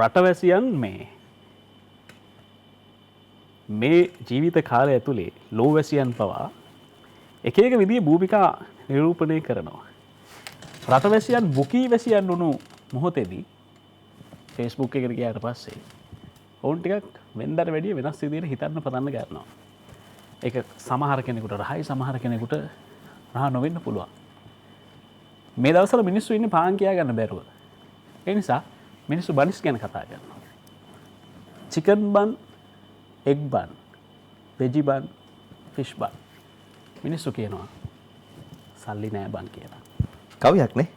රටවැසියන් මේ ජීවිත කාලය ඇතුලේ ලෝවැසියන් පවා එක එක විදිහේ භූමිකා නිරූපණය කරනවා. රටවැසියන් බුකී වැසියන් වුණු මොහොතේදී Facebook එකට ගියාට පස්සේ ඔවුන් ටිකක් වෙනදාට වැඩිය වෙනස් විදිහට හිතන්න පටන් ගන්නවා. ඒක සමහර කෙනෙකුට රහයි, සමහර කෙනෙකුට රහ නොවෙන්න පුළුවන්. මේ දවස්වල මිනිස්සු ඉන්නේ පාන් කියා ගන්න බැරුව. ඒ නිසා මිනිස්සු බනිස් ගැන කතා කරනවා. චිකන් බන්, එග් බන්, වෙජි බන්, ෆිෂ් බන්. මිනිස්සු කියනවා සල්ලි නෑ බන් කියලා. කවියක් නේ?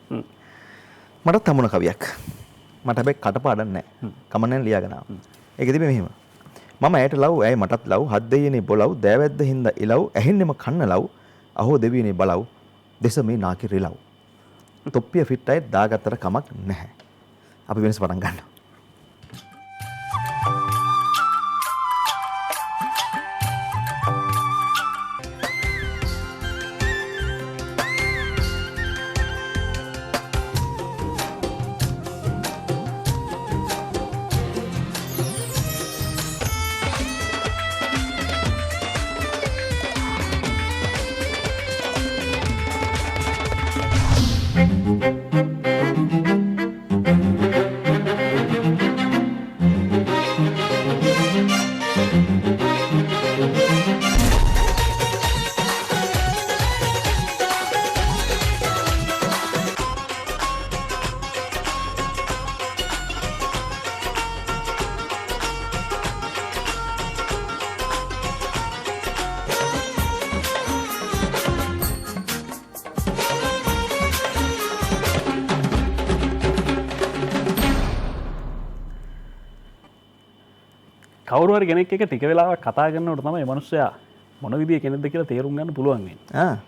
මටත් හම්බුණ කවියක්. මට හැබැයි කටපාඩම් නෑ. කමන්නේ ලියාගෙන ආවා. ඒක තිබෙ මෙහෙම. මම ඇයට ලව්, ඇය මටත් ලව්, හත් දෙයියනේ බොලව්, දෑවැද්ද හින්දා ඉලව්, ඇහෙන්නෙම කන්න ලව්, අහෝ දෙවියනේ බලව්, දෙස මේ නාකි රිලව්. තොප්පිය ෆිට් අය දාගත්තට කමක් නැහැ. අපි වෙනස පටන් ගන්නවා. කවුරු හරි කෙනෙක් එක ටික වෙලාවක් කතා කරනකොට තමයි මේ මිනිස්සයා මොන විදිහේ කෙනෙක්ද කියලා තේරුම් ගන්න පුළුවන් වෙන්නේ.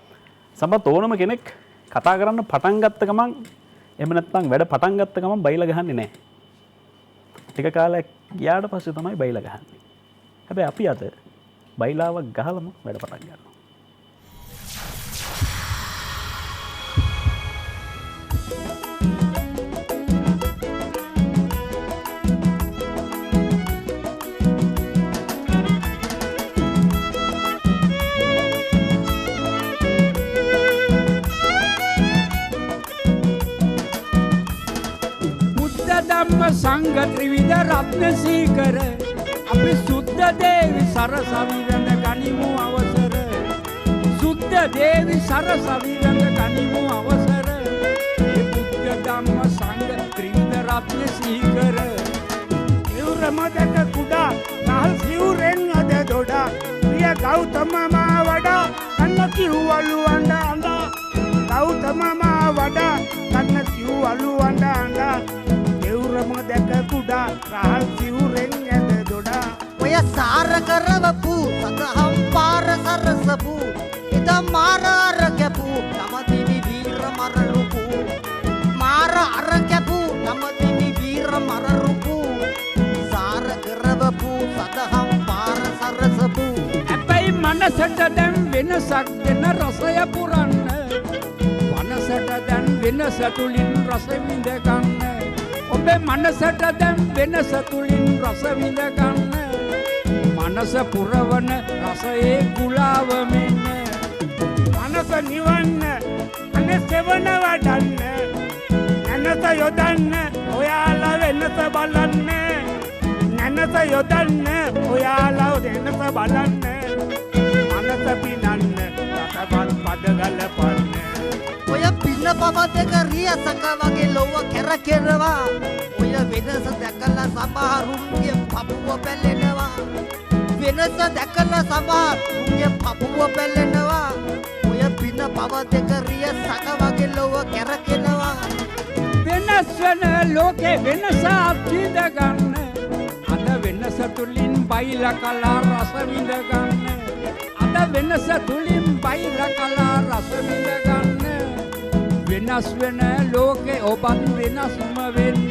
සම්බත් ඕනම කෙනෙක් කතා කරන්න පටන් ගත්ත ගමන් එහෙම නැත්නම් වැඩ පටන් ගත්ත ගමන් බයිලා ගහන්නේ නැහැ. ටික කාලයක් ගියාට පස්සේ තමයි බයිලා ගහන්නේ. හැබැයි අපි අද බයිලාවක් ගහලම වැඩ පටන් ගන්නවා. සංඝ ත්‍රිවිධ රත්න සීකර අපි සුද්ධ දේවි සරසවිරඳ ගනිමු අවසර. සුද්ධ දේවි සරසවිරඳ ගනිමු අවසර. ඒ බුද්ධ ධම්ම සංඝ ත්‍රිවිධ රත්න සීකර ඉවරමදක කුඩා නහල් සිවුරෙන් අද දොඩා ප්‍රිය ගෞතම මා වඩා කන්න කිව්වලු අඬ අඬ. ගෞතම මා වඩා කන්න කිව්වලු අඬ අඬ. එවුරම දැක කුඩා රහල් සිවුරෙන් ඇද දොඩා. ඔය සාර කරවපු සතහම් පාර සරසපු එද මාර අර කැපු නමදිවි වීර මරරුපු. මාර අර කැපු නමදිවි වීර මරරුපු. සාර කරවපු සතහම් පාර සරසපු. හැබැයි මනසට දැන් වෙනසක් දෙන රසය පුරන්න. වනසට දැන් වෙනස තුලින් රස විඳ ගන්න. ඔබේ මනසට දැන් වෙනස තුලින් රස විඳ ගන්න. මනස පුරවන රසයේ ගුලාව මෙන්න. මනස නිවන්න අනේ සෙවන වඩන්න. නැනත යොදන්න ඔයාලා වෙනස බලන්න. නැනත යොදන්න ඔයාලා වෙනස බලන්න. මනස පිනන්න රටවල් පද ගලපන්න. ඔය පින්න පව දෙක රියසක වගේ ලොව කැරකෙනවා. ඔය වෙනස දැකලා සමහරුන්ගේ පපුව පැලෙනවා. වෙනස දැකලා සමහරුන්ගේ පපුව පැලෙනවා. ඔය පින්න පව දෙක රියසක වගේ ලොව කැරකෙනවා. වෙනස් වෙන ලෝකේ වෙනස අත්විඳ ගන්න. අද වෙනස තුලින් බයිලා කලා රස විඳ ගන්න. අද වෙනස තුලින් බයිලා කලා රස විඳ ගන්න. වෙනස් වෙන ලෝකේ ඔබත් වෙනස්ම වෙන්න.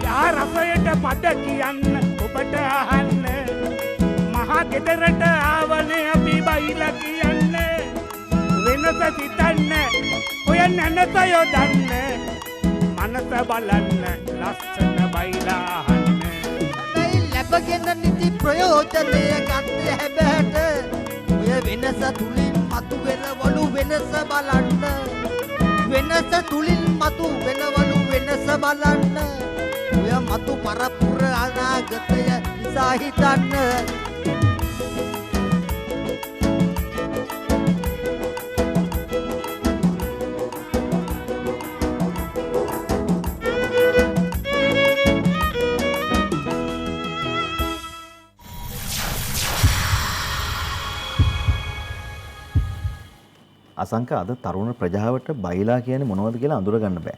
යා රසයට පද කියන්න ඔබට අහන්න. මහා ගෙදරට ආවනේ අපි බයිලා කියන්න. වෙනස සිතන්න ඔය නැනත යොදන්න. මනස බලන්න ලස්සන බයිලා අහන්න හැබැයි ලැබගෙන නිති ප්‍රයෝජනය ගන්න හැබැට ඔය වෙනස තුලින් මතු වෙනවලු වෙනස බලන්න වෙනස තුලින් මතු වෙනවලු වෙනස බලන්න ඔය මතු පරපුර අනාගතය නිසා හිතන්න අසංක අද තරුණ ප්‍රජාවට බයිලා කියන්නේ මොනවද කියලා අඳුර ගන්න බෑ.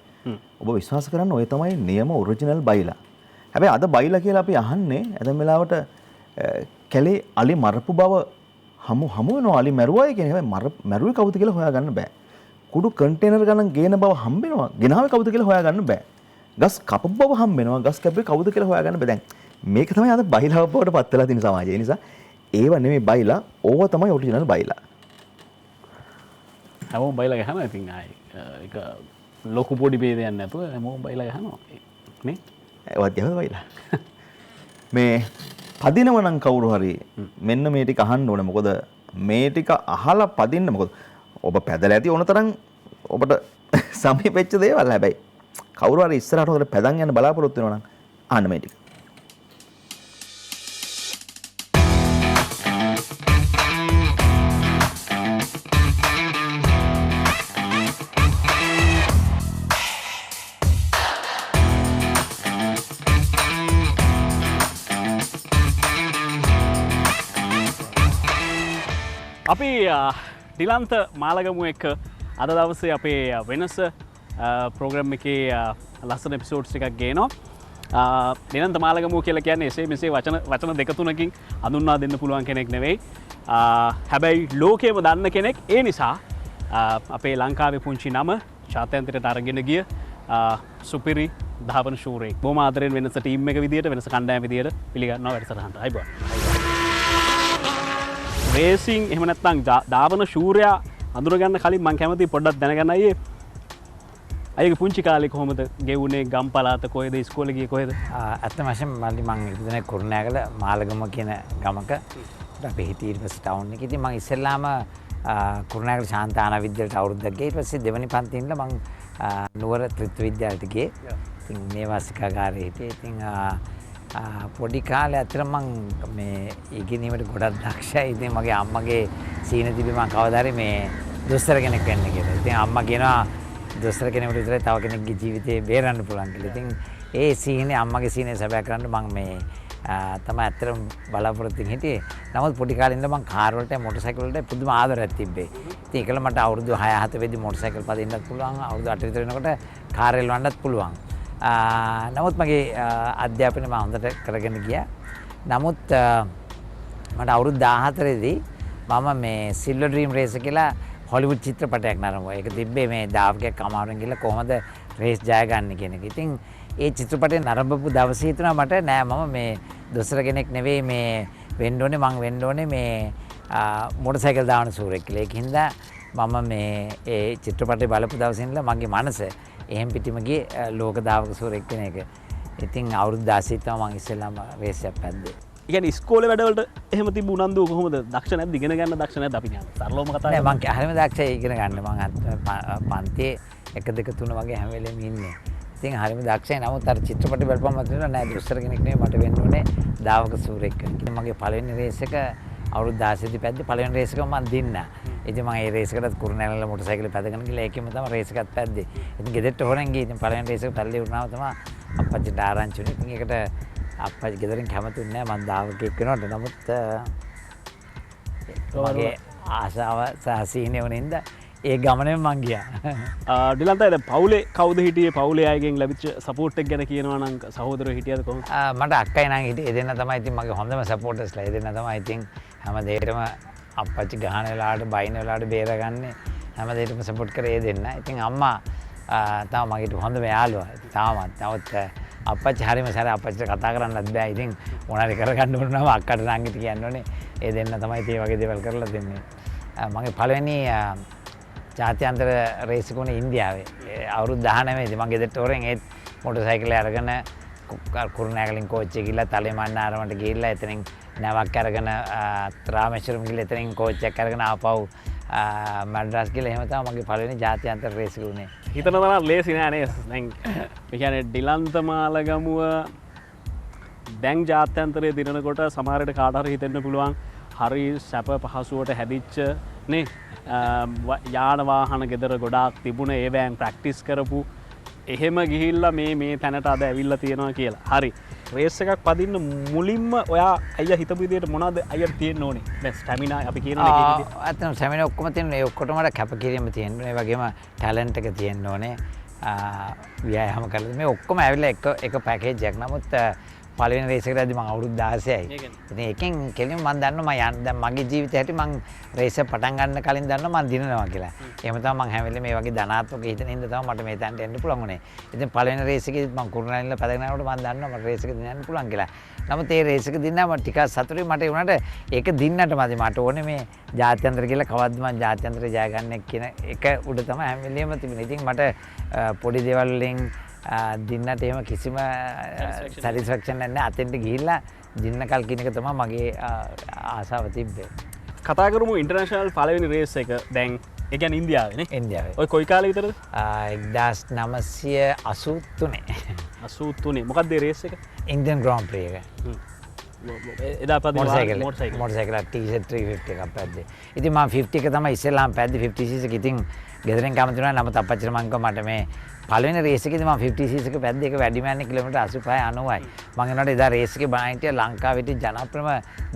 ඔබ විශ්වාස කරන්න ඔය තමයි නියම ඔරිජිනල් බයිලා. හැබැයි අද බයිලා කියලා අපි අහන්නේ ඇතැම් වෙලාවට කැලේ අලි මරපු බව හමු වෙනවා අලි මැරුවයි කියන්නේ. හැබැයි මැරුවේ කවුද කියලා හොයාගන්න බෑ. කුඩු කන්ටේනර් ගණන් ගේන බව හම්බෙනවා. ගෙනාවේ කවුද කියලා හොයාගන්න බෑ. ගස් කපපු බව හම්බෙනවා. ගස් කැපුවේ කවුද කියලා හොයාගන්න බෑ. දැන් මේක තමයි අද බයිලාව බවට පත් වෙලා තියෙන සමාජය. ඒ නිසා ඒව නෙමෙයි බයිලා. ඕව තමයි ඔරිජිනල් බයිලා. හැමෝම බයිලා ගහනවා. ඉතින් ආයි ඒක ලොකු පොඩි ભેදයක් නැතුව හැමෝම බයිලා ගහනවා නේ. ඒවත් යහද බයිලා. මේ පදිනව නම් කවුරු හරි මෙන්න මේ ටික අහන්න ඕනේ. මොකද මේ ටික අහලා පදින්න. මොකද ඔබ පැදලා ඇති ඕන තරම් ඔබට සමීපෙච්ච දේවල්. හැබැයි කවුරු හරි ඉස්සරහට හොඳට පැදන් යන්න බලාපොරොත්තු වෙනවා නම් අහන්න මේ ටික. අපි ඩිලන්ත මාලගමු එක්ක අද දවසේ අපේ වෙනස ප්‍රෝග්‍රම් එකේ ලස්සන එපිසෝඩ්ස් එකක් ගේනවා. ඩිලන්ත මාලගමු කියලා කියන්නේ එසේ මෙසේ වචන දෙක තුනකින් හඳුන්වා දෙන්න පුළුවන් කෙනෙක් නෙවෙයි. හැබැයි ලෝකයේම දන්න කෙනෙක්. ඒ නිසා අපේ ලංකාවේ පුංචි නම ජාත්‍යන්තරයට අරගෙන ගිය සුපිරි ධාවන ශූරයෙක්. බොහොම ආදරෙන් වෙනස ටීම් එක විදියට වෙනස කණ්ඩායම විදියට පිළිගන්නවා වැඩසටහනට. අයිබෝන්. රේසිං එහෙම නැත්නම් ධාවන ශූරයා අඳුරගන්න කලින් මම කැමතියි පොඩ්ඩක් දැනගන්න අයියේ. අයියගේ පුංචි කාලේ කොහොමද ගෙවුනේ? ගම් පළාත කොහෙද? ඉස්කෝලේ ගියේ කොහෙද? ඇත්තම වශයෙන්ම මල්ලි මං ඉපදුනේ කුරුණෑගල මාළගම කියන ගමක. අපි හිටියේ ඊට පස්සේ ටවුන් එකේ. ඉතින් මං ඉස්සෙල්ලාම කුරුණෑගල ශාන්තානා විද්‍යාලයට අවුරුද්දක් ගියා. ඊට පස්සේ දෙවෙනි පන්තියේ ඉඳලා මං නුවර ත්‍රිත්ව විද්‍යාලයට ගියේ. ඉතින් මේ වාසිකාගාරේ හිටියේ. ඉතින් පොඩි කාලේ අතර මං මේ ඉගෙනීමට ගොඩක් දක්ෂයි. ඉතින් මගේ අම්මගේ සීන තිබි මං කවදා හරි මේ දොස්තර කෙනෙක් වෙන්න කියලා. ඉතින් අම්මා කියනවා දොස්තර කෙනෙකුට විතරයි තව කෙනෙක්ගේ ජීවිතේ බේරන්න පුළුවන් කියලා. ඉතින් ඒ සීනේ අම්මගේ සීනේ සැබෑ කරන්න මං මේ තමයි ඇත්තටම බලාපොරොත්තු වෙන්නේ හිටියේ. නමුත් පොඩි කාලේ ඉඳන් මං කාර් වලට මොටර් සයිකල් වලට පුදුම ආදරයක් තිබ්බේ. ඉතින් ඒකල මට අවුරුදු 6-7 වෙද්දි මොටර් සයිකල් පදින්නත් පුළුවන්. අවුරුදු 8 විතර වෙනකොට කාර් එලවන්නත් පුළුවන්. නමුත් මගේ අධ්‍යාපනය මම හොඳට කරගෙන ගියා. නමුත් මට අවුරුදු 14 දී මම මේ සිල්වර් ඩ්‍රීම් රේස් කියලා හොලිවුඩ් චිත්‍රපටයක් නරඹුවා. ඒක තිබ්බේ මේ දාවකයක් අමාරුවෙන් ගිහලා කොහොමද රේස් ජය ගන්න කියන එක. ඉතින් ඒ චිත්‍රපටය නරඹපු දවසේ හිතුණා මට නෑ මම මේ දොස්තර කෙනෙක් නෙවෙයි මේ වෙන්න ඕනේ මං වෙන්න ඕනේ මේ මොටර් සයිකල් දාවන සූරෙක් කියලා. ඒකින්ද මම මේ ඒ චිත්‍රපටය බලපු දවසේ ඉඳලා මගේ මනස එහෙම් පිටිම ගියේ ලෝක දාවක සූරෙක් වෙන එක. ඉතින් අවුරුදු 16 තමයි මං ඉස්සෙල්ලාම රේස් එකක් පැද්දේ. ඒ කියන්නේ ඉස්කෝලේ වැඩවලට එහෙම තිබු උනන්දුව කොහොමද? දක්ෂ නැද්ද? ඉගෙන ගන්න දක්ෂ නැද්ද? අපි කියන්නේ සරලවම කතා කරා. නෑ මං හරියම දක්ෂයි ඉගෙන ගන්න. මං පන්තියේ 1 2 3 වගේ හැම වෙලෙම ඉන්නේ. ඉතින් හරියම දක්ෂයි. නමුත් අර චිත්‍රපටි බලපුවම මතක නෑ දොස්තර කෙනෙක් නෙවෙයි මට වෙන්න ඕනේ දාවක සූරෙක් වෙන්න. මගේ පළවෙනි රේස් එක අවුරුදු 16 දී පැද්දේ. පළවෙනි රේස් එක මම දින්නා. ඉතින් මම ඒ රේස් එකටත් කුරුණෑගල මොටර් සයිකලේ පැදගෙන ගිහලා ඒකෙම තමයි රේස් එකත් පැද්දේ. ඉතින් ගෙදරට හොරෙන් ගිහින් ඉතින් පළවෙනි රේස් එක පැල්ලේ වුණාම තමයි අප්පච්චිට ආරංචි වුණේ. ඉතින් ඒකට අප්පච්චි ගෙදරින් කැමතුන්නේ නැහැ මම දාවකෙක් වෙනවට. නමුත් මගේ ආසාව සහසීනේ වුණින්ද ඒ ගමනේම මං ගියා. ඩිලන්ත දැන් පවුලේ කවුද හිටියේ? පවුලේ අයගෙන් ලැබිච්ච සපෝට් එක ගැන කියනවා නම් සහෝදරයෝ හිටියද කොහොමද? මට අක්කයි නංගි හිටියේ. ඒ දෙන්න තමයි ඉතින් මගේ හොඳම සපෝටර්ස්ලා. ඒ දෙන්න තමයි ඉතින් හැම දෙයකටම අප්පච්චි ගහන වෙලාවට බයින වෙලාවට බේරගන්නේ. හැම දෙයකටම සපෝට් කරේ ඒ දෙන්න. ඉතින් අම්මා තමයි මගේ හොඳම යාළුවා. තාමත්. නමුත් අප්පච්චි හරිම සැර අප්පච්චිට කතා කරන්නත් බෑ. ඉතින් මොනාරි කරගන්න ඕන නම් අක්කට නංගිට කියන්න ඕනේ. ඒ දෙන්න තමයි මේ වගේ දේවල් කරලා දෙන්නේ. මගේ පළවෙනි ජාත්‍යන්තර රේස් එක උනේ ඉන්දියාවේ. අවුරුදු 19 දී මම ගෙදරට හොරෙන් ඒත් මොටර් සයිකලේ අරගෙන කුරුණෑගලින් කෝච්චිය ගිහලා තලෙමන්නාරමට ගිහිල්ලා එතනින් නැවක් අරගෙන ත්‍රාමේශ්වරම් ගිහලා එතනින් කෝච්චියක් අරගෙන ආපහු මඩ්‍රස් ගිහලා එහෙම තමයි මගේ පළවෙනි ජාත්‍යන්තර රේස් එක උනේ. හිතන තරම් ලේසි නෑ නේද? දැන් ඒ කියන්නේ ඩිලන්ත මාලගමුව දැන් ජාත්‍යන්තරයේ දිනනකොට සමහරට කාට හරි හිතෙන්න පුළුවන් හරි සැප පහසුවට හැදිච්ච නේ යාන වාහන ගෙදර ගොඩාක් තිබුණ ඒවෑන් ප්‍රැක්ටිස් කරපු එහෙම ගිහිල්ලා මේ තැනට අද ඇවිල්ලා තියෙනවා කියලා. හරි. රේස් එකක් පදින්න මුලින්ම ඔයා අයියා හිතපු විදිහට මොනවද අයියට තියෙන්න ඕනේ? දැන් ස්ටැමිනා අපි කියනවා නේ කීයද? අතන ස්ටැමිනා ඔක්කොම තියෙන ඒ ඔක්කොටම කැපකිරීම තියෙන්න ඕනේ. ඒ වගේම ටැලන්ට් එක තියෙන්න ඕනේ. ව්‍යායාම කරලා මේ ඔක්කොම ඇවිල්ලා එක පැකේජ් එකක්. නමුත් පළවෙනි රේස් එකට ඇද්දි මම අවුරුදු 16යි. ඉතින් ඒකෙන් කෙලින්ම මම දන්නවා මම දැන් මගේ ජීවිතේ හැටි මම රේස් එක පටන් ගන්න කලින් දන්නවා මම දිනනවා කියලා. එහෙම තමයි මම හැම වෙලේම මේ වගේ ධනාත්මක හිතන හින්දා තමයි මට මේ තැනට එන්න පුළුවන් උනේ. ඉතින් පළවෙනි රේස් එකේදී මම කුරුණෑගලින්ලා පැදගෙන යනකොට මම දන්නවා මට රේස් එක දිනන්න පුළුවන් කියලා. නමුත් ඒ රේස් එක දිනනවා මම ටිකක් සතුටුයි මට ඒ වුණාට ඒක දින්නට මදි මට ඕනේ මේ ජාත්‍යන්තර කියලා කවද්ද මම ජාත්‍යන්තරේ ජය ගන්න කියන එක උඩ තමයි හැම වෙලේම තිබුණේ. ඉතින් මට පොඩි දේවල් වලින් දින්නට එහෙම කිසිම සැටිස්ෆැක්ෂන් නැහැ. අතෙන්ට ගිහිල්ලා දින්නකල් කියන එක තමයි මගේ ආසාව තිබ්බේ. කතා කරමු ඉන්ටර්නැෂනල් පළවෙනි රේස් එක දැන් ඒ කියන්නේ ඉන්දියාවේ නේ? ඉන්දියාවේ. ඔය කොයි කාලේ විතරද? 1983. 83. මොකක්ද ඒ රේස් එක? ඉන්දියන් ග්‍රාන්ඩ් ප්‍රී එක. එදා පදින මොටර් TZ 350 එකක් පැද්දේ. ඉතින් මම 50 එක තමයි ඉස්සෙල්ලාම පැද්දේ 50cc එක. ඉතින් ගෙදරින් කැමති වුණා නමුත් අපච්චිට මං කිව්වා මට මේ පළවෙනි රේස් එකේදී මම 50cc එක පැද්දේ. ඒක වැඩිම යන්නේ කිලෝමීටර් 85 90යි. මම එනකොට එදා රේස් එකේ බලන් හිටියා ලංකාවේ ජනප්‍රියම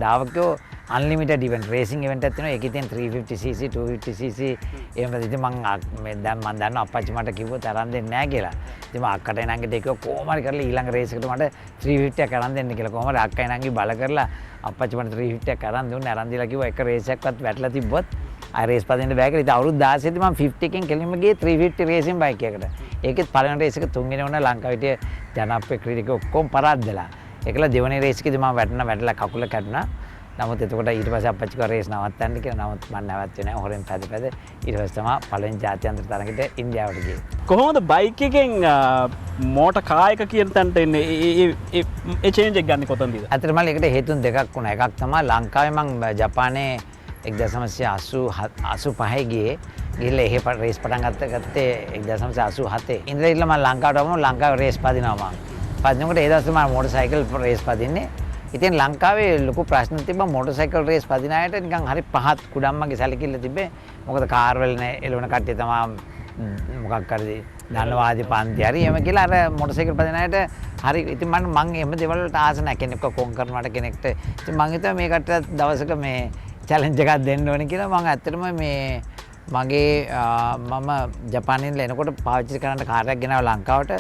ධාවකයෝ අන්ලිමිටඩ් ඉවෙන්ට් රේසින් ඉවෙන්ට් එකක් තියෙනවා. ඒකේ තියෙන 350cc 250cc එහෙම ඉතින් මං දැන් මං දන්නවා අපච්චි මට කිව්වොත් අරන් දෙන්නේ නැහැ කියලා. ඉතින් මම අක්කට එනංගෙට ඒක කොහොම හරි කරලා ඊළඟ රේස් එකට මට 350 එකක් අරන් දෙන්න කියලා. කොහොම හරි අක්කා එනංගි බල කරලා අපච්චි මට 350 එකක් අරන් දුන්නේ. අරන් දීලා කිව්වා එක රේස් එකක්වත් වැටලා තිබ්බොත් ආ රේස් පදින්න බෑ කියලා. ඉතින් අවුරුදු 16 දී මම 50 එකෙන් කෙලින්ම ගියේ 350 රේසින් බයික් එකකට. ඒකෙත් පළවෙනි රේස් එක තුන්වෙනි වුණා ලංකාවේ ජනප්‍රිය ක්‍රීඩකයෝ ඔක්කොම පරාද්දලා. ඒකලා දෙවෙනි රේස් එකේදී මම වැටලා කකුල කැඩුනා. නමුත් එතකොට ඊට පස්සේ අපච්චි කිව්වා රේස් නවත්තන්න කියලා. නමුත් මම නැවතුනේ නැහැ. හොරෙන් පැද ඊට පස්සේ තමයි පළවෙනි ජාත්‍යන්තර තරඟෙට ඉන්දියාවට ගියේ. කොහොමද බයික් එකෙන් මෝටර් කායක කියන තැනට එන්නේ? ඒ චේන්ජ් එක ගන්න කොතනදද? අතරම ඒකට හේතුන් දෙකක් වුණා. එකක් තමයි ලංකාවේ මම ජපානයේ 1985 ගියේ. ගිහලා එහෙ රේස් පටන් ගත්තේ 1987. ඉඳලා මම ලංකාවට ආවම ලංකාවේ රේස් පදිනවා මම. පදිනකොට ඒ දවස්වල මම මෝටර් සයිකල් රේස් පදින්නේ. ඉතින් ලංකාවේ ලොකු ප්‍රශ්න තිබ්බා මෝටර් සයිකල් රේස් පදින අයට නිකන් හරි පහත් කුඩම්මගේ සැලකිල්ල තිබ්බේ. මොකද කාර් වල එළවන කට්ටිය තමයි මොකක් කරේ ධනවාදී පන්ති හරි එහෙම කියලා අර මෝටර් සයිකල් පදින අයට හරි ඉතින් මම එහෙම දේවල් වලට ආස නැහැ කෙනෙක්ව කොන් කරනවට කෙනෙක්ට. ඉතින් මම හිතුවා මේ කට්ටියට දවසක මේ චැලෙන්ජ් එකක් දෙන්න ඕනේ කියලා. මම ඇත්තටම මේ මගේ මම ජපානයෙන් එනකොට පාවිච්චි කරන්න කාර් එකක් ගෙනාවා ලංකාවට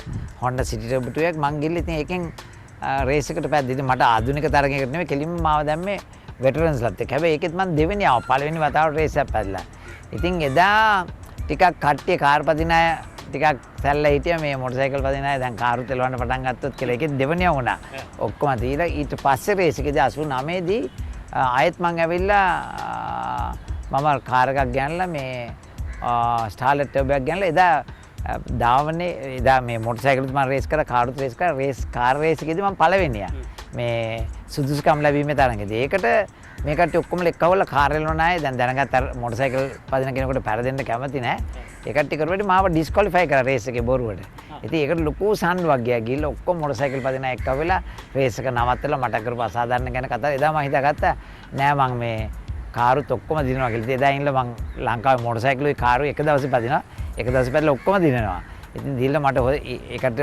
Honda City Turbo 2 එකක්. මං ගිහලා ඉතින් ඒකෙන් රේස් එකට පැද්දා. ඉතින් මට ආධුනික තරගයකට නෙමෙයි කෙලින්ම මාව දැම්මේ වෙටරන්ස්ලත් එක්ක. හැබැයි ඒකෙත් මම දෙවෙනි ආවා. පළවෙනි වතාවට රේස් එකක් පැදලා. ඉතින් එදා ටිකක් කට්ටිය කාර් පදින අය ටිකක් සැල්ලා හිටියා මේ මොටර් සයිකල් පදින අය දැන් කාරුත් එලවන්න පටන් ගත්තොත් කියලා. ඒකෙත් දෙවෙනියා වුණා. ඔක්කොම දීලා ඊට පස්සේ රේස් එකේදී 89 දී ආයෙත් මං ඇවිල්ලා මම කාර් එකක් ගන්නලා මේ ස්ටාර්ලට් ටර්බෝ එකක් ගන්නලා එදා දාවනේ එදා මේ මොටර් සයිකලෙත් මම රේස් කරා කාරුත් රේස් කරා කාර් රේස් එකේදී මම පළවෙනියා මේ සුදුසුකම් ලැබීමේ තරඟෙදී. ඒකට මේ කට්ටිය ඔක්කොම එක්කවල කාර් එලවන අය දැන් දැනගත්ත මොටර් සයිකල් පදින කෙනෙකුට පැරදෙන්න කැමති නැහැ. ඒ කට්ටිය කරුවට මාව ඩිස්ක්වොලිෆයි කරා රේස් එකේ බොරුවට. ඉතින් ඒකට ලොකු සම්ඩුවක් ගියා. ගිහලා ඔක්කොම මොටර් සයිකල් පදින අය එක්කවලා රේස් එක නවත්තලා මට කරපු අසාධාරණ ගැන කතා. එදා මම හිතාගත්තා නෑ මං මේ කාරුත් ඔක්කොම දිනනවා කියලා. එදා ඉඳලා මං ලංකාවේ මොටර් සයිකලුයි කාරුයි එක දවසේ පදිනවා. එක දවසේ පැදලා ඔක්කොම දිනනවා. ඉතින් දීලා මට ඒකට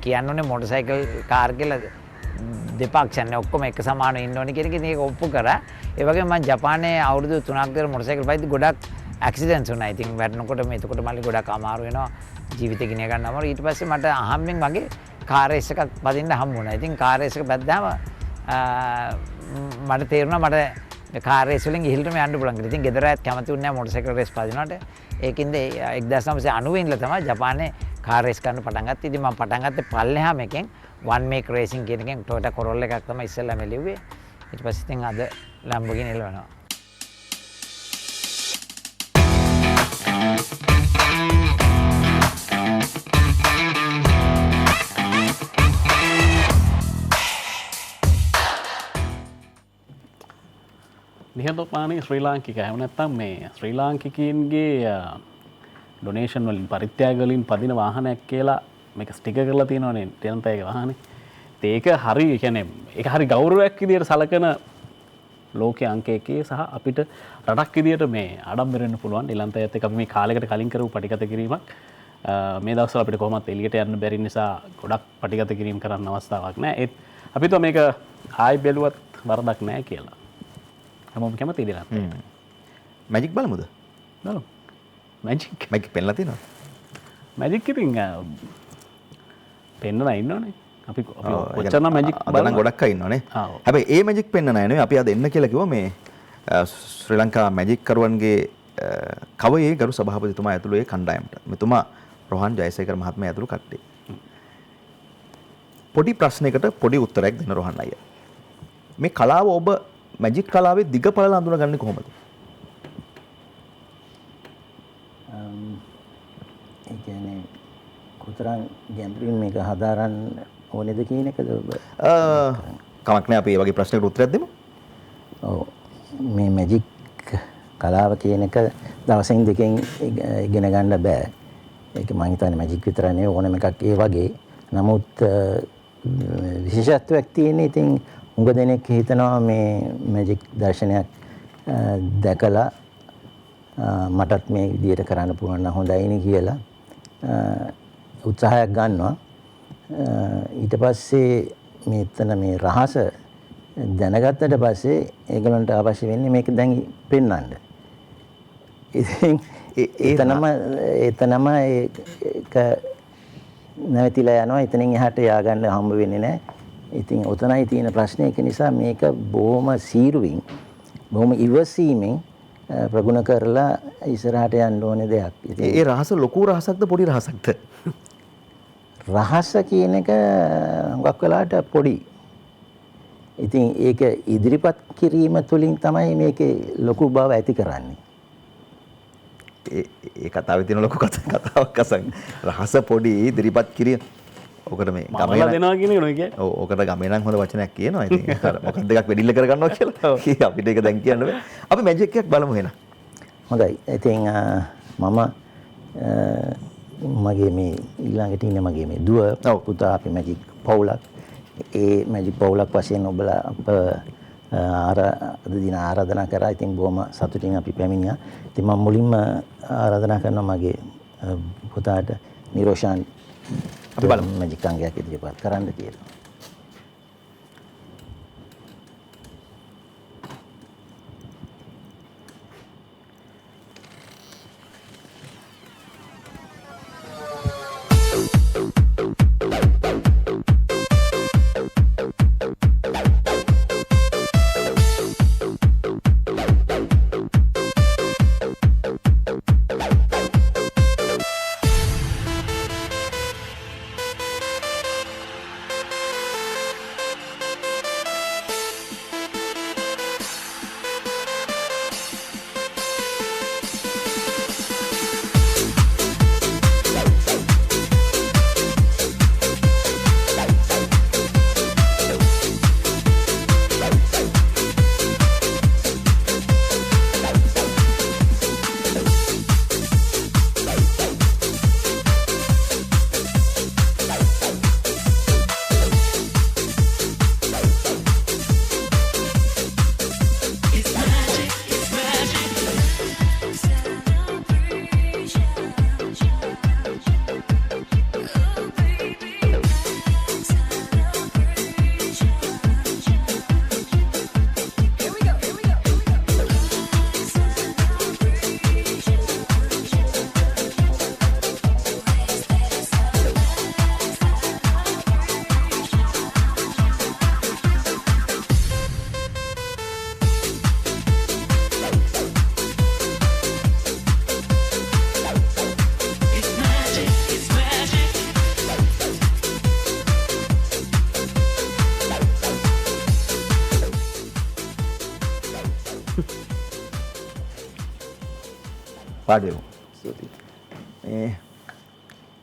කියන්න ඕනේ මොටර් සයිකල් කාර් කියලා දෙපක්ෂන්නේ ඔක්කොම එක සමානව ඉන්න ඕනේ කියන එක. ඉතින් ඒක ඔප්පු කරා. ඒ වගේම මම ජපානයේ අවුරුදු 3ක් විතර මොටර් සයිකල් පදිද්දි ගොඩක් ඇක්සිඩන්ට්ස් වුණා. ඉතින් වැටෙනකොට එතකොට මල්ලි ගොඩක් අමාරු වෙනවා. ජීවිතේ ගිනිය ගන්න අමාරු. ඊට පස්සේ මට අහම්බෙන් වගේ කාර් රේස් එකක් පදින්න හම්බ වුණා. ඉතින් කාර් රේස් එක පැද්දාම මට තේරුණා මට කාර් රේස් වලින් ඉහළටම යන්න පුළුවන් කියලා. ඉතින් ගෙදර අයත් කැමති වුණේ නැහැ මොටර් සයිකල් රේස් පදිනවට. ඒකින්ද 1990 ඉඳලා තමයි ජපානයේ කාර් රේස් කරන්න පටන් ගත්තේ. ඉතින් මම පටන් ගත්තේ පල්ලෙහාම එකෙන් one make racing කියන එකෙන් Toyota Corolla එකක් තමයි ඉස්සෙල්ලාම එළිව්වේ. ඊට පස්සේ ඉතින් අද Lamborghini එළවනවා. නිහතමානී ශ්‍රී ලාංකික හැම නැත්තම් මේ ශ්‍රී ලාංකිකයන්ගේ ඩොනේෂන් වලින් පරිත්‍යාග වලින් පදින වාහනයක් කියලා මේක ස්ටිකර් කරලා තියෙනවනේ ටෙනන්තයගේ වාහනේ. ඒක හරි කියන්නේ ඒක හරි ගෞරවයක් විදියට සලකන ලෝකයේ අංක එකේ සහ අපිට රටක් විදියට මේ ආඩම්බර වෙන්න පුළුවන්. ඊළඟට අපි මේ කාලයකට කලින් කරපු පටිගත කිරීමක් මේ දවස්වල අපිට කොහොමත් එළියට යන්න බැරි නිසා ගොඩක් පටිගත කිරීම කරන්න අවස්ථාවක් නැහැ. ඒත් අපි તો මේක ආයි බැලුවත් වරදක් නැහැ කියලා. හැමෝම කැමති ඉතින්. මැජික් බලමුද? බලමු. මැජික් පෙන්ලා තියෙනවා. මැජික් ඉතින් පෙන්නලා ඉන්නවනේ. අපි ඔච්චරනම් මැජික් බලන ගොඩක් අය ඉන්නවනේ. හැබැයි ඒ මැජික් පෙන්න නැහැ නෙවෙයි. අපි අද එන්න කියලා කිව්වා මේ ශ්‍රී ලංකා මැජික් කරුවන්ගේ කවයේ ගරු සභාපතිතුමා ඇතුළු ඒ කණ්ඩායමට. මෙතුමා රෝහන් ජයසේකර මහත්මයා ඇතුළු කට්ටිය. පොඩි ප්‍රශ්නයකට පොඩි උත්තරයක් දෙන්න රෝහන් අයියා. මේ කලාව ඔබ මැජික් කලාවේ දිගපළල අඳුනගන්නේ කොහොමද? ඒ කියන්නේ කොතරම් ගැඹුරින් මේක හදාරන්න ඕනේද කියන එකද ඔබ? කමක් නැහැ අපි මේ වගේ ප්‍රශ්නයකට උත්තරයක් දෙමු. ඔව් මේ මැජික් කලාව කියන එක දවසින් දෙකෙන් ඉගෙන ගන්න බෑ. ඒක මම හිතන්නේ මැජික් විතර නෙවෙයි ඕනම එකක් ඒ වගේ. නමුත් විශේෂත්වයක් තියෙන ඉතින් උඟ දෙනෙක් හිතනවා මේ මැජික් දර්ශනයක් දැකලා මටත් මේ විදියට කරන්න පුළුවන් නම් හොඳයිනේ කියලා උත්සාහයක් ගන්නවා. ඊට පස්සේ මෙතන මේ රහස දැනගත්තට පස්සේ ඒගොල්ලන්ට අවශ්‍ය වෙන්නේ මේක දැන් පෙන්වන්න. ඉතින් එතනම ඒක නැවතිලා යනවා. එතනින් එහාට ය아가න්න හම්බ වෙන්නේ නැහැ. ඉතින් ඔතනයි තියෙන ප්‍රශ්නේ. ඒක නිසා මේක බොහොම සීරුවෙන් බොහොම ඉවසීමෙන් ප්‍රගුණ කරලා ඉස්සරහට යන්න ඕනේ දෙයක්. ඉතින් ඒ රහස ලොකු රහසක්ද පොඩි රහසක්ද? රහස කියන එක හුඟක් වෙලාවට පොඩි. ඉතින් ඒක ඉදිරිපත් කිරීම තුළින් තමයි මේකේ ලොකු බව ඇති කරන්නේ. ඒ කතාවේ තියෙන ලොකු කතාවක් අසන් රහස පොඩි ඉදිරිපත් කිරීම. ඔකට මේ ගමලා දෙනවා කියන එක නෙවෙයි කියන්නේ. ඔව් ඔකට ගමේ නම් හොඳ වචනයක් කියනවා. ඉතින් මොකක්ද දෙකක් වෙඩිල්ල කරගන්නවා කියලා. අපිට ඒක දැන් කියන්න බෑ. අපි මැජික් එකක් බලමු එහෙනම්. හොඳයි. ඉතින් මම මගේ මේ ඊළඟට ඉන්න මගේ මේ දුව පුතා අපි මැජික් පවුලක්. ඒ මැජික් පවුලක් වශයෙන් ඔබලා අප අද දින ආරාධනා කරා. ඉතින් බොහොම සතුටින් අපි පැමිණියා. ඉතින් මම මුලින්ම ආරාධනා කරනවා මගේ පුතාට නිරෝෂාන් අපි බලමු මැජික් අංගයක් ඉදිරිපත් කරන්න කියලා. පාඩියමු.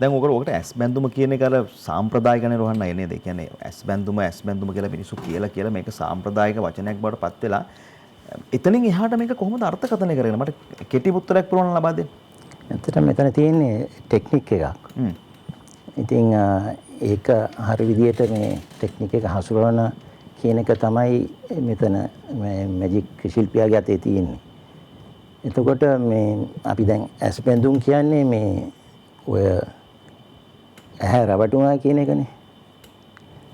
දැන් ඔකට ඇස් බැඳුම කියන එක අර සාම්ප්‍රදායික නේ රෝහන් අය නේද? ඒ කියන්නේ ඇස් බැඳුම කියලා මිනිස්සු කියලා මේක සාම්ප්‍රදායික වචනයක් බවට පත් වෙලා එතනින් එහාට මේක කොහොමද අර්ථකථනය කරගෙන මට කෙටි උත්තරයක් පුළුවන් ලබා දෙන්න. ඇත්තටම මෙතන තියෙන්නේ ටෙක්නික් එකක්. ඉතින් ඒක හරි විදියට මේ ටෙක්නික් එක හසුරවන කියන එක තමයි මෙතන මේ මැජික් ශිල්පියාගේ අතේ තියෙන්නේ. එතකොට මේ අපි දැන් ඇස් බැඳුම් කියන්නේ මේ ඔය ඇහැ රවටුනා කියන එකනේ.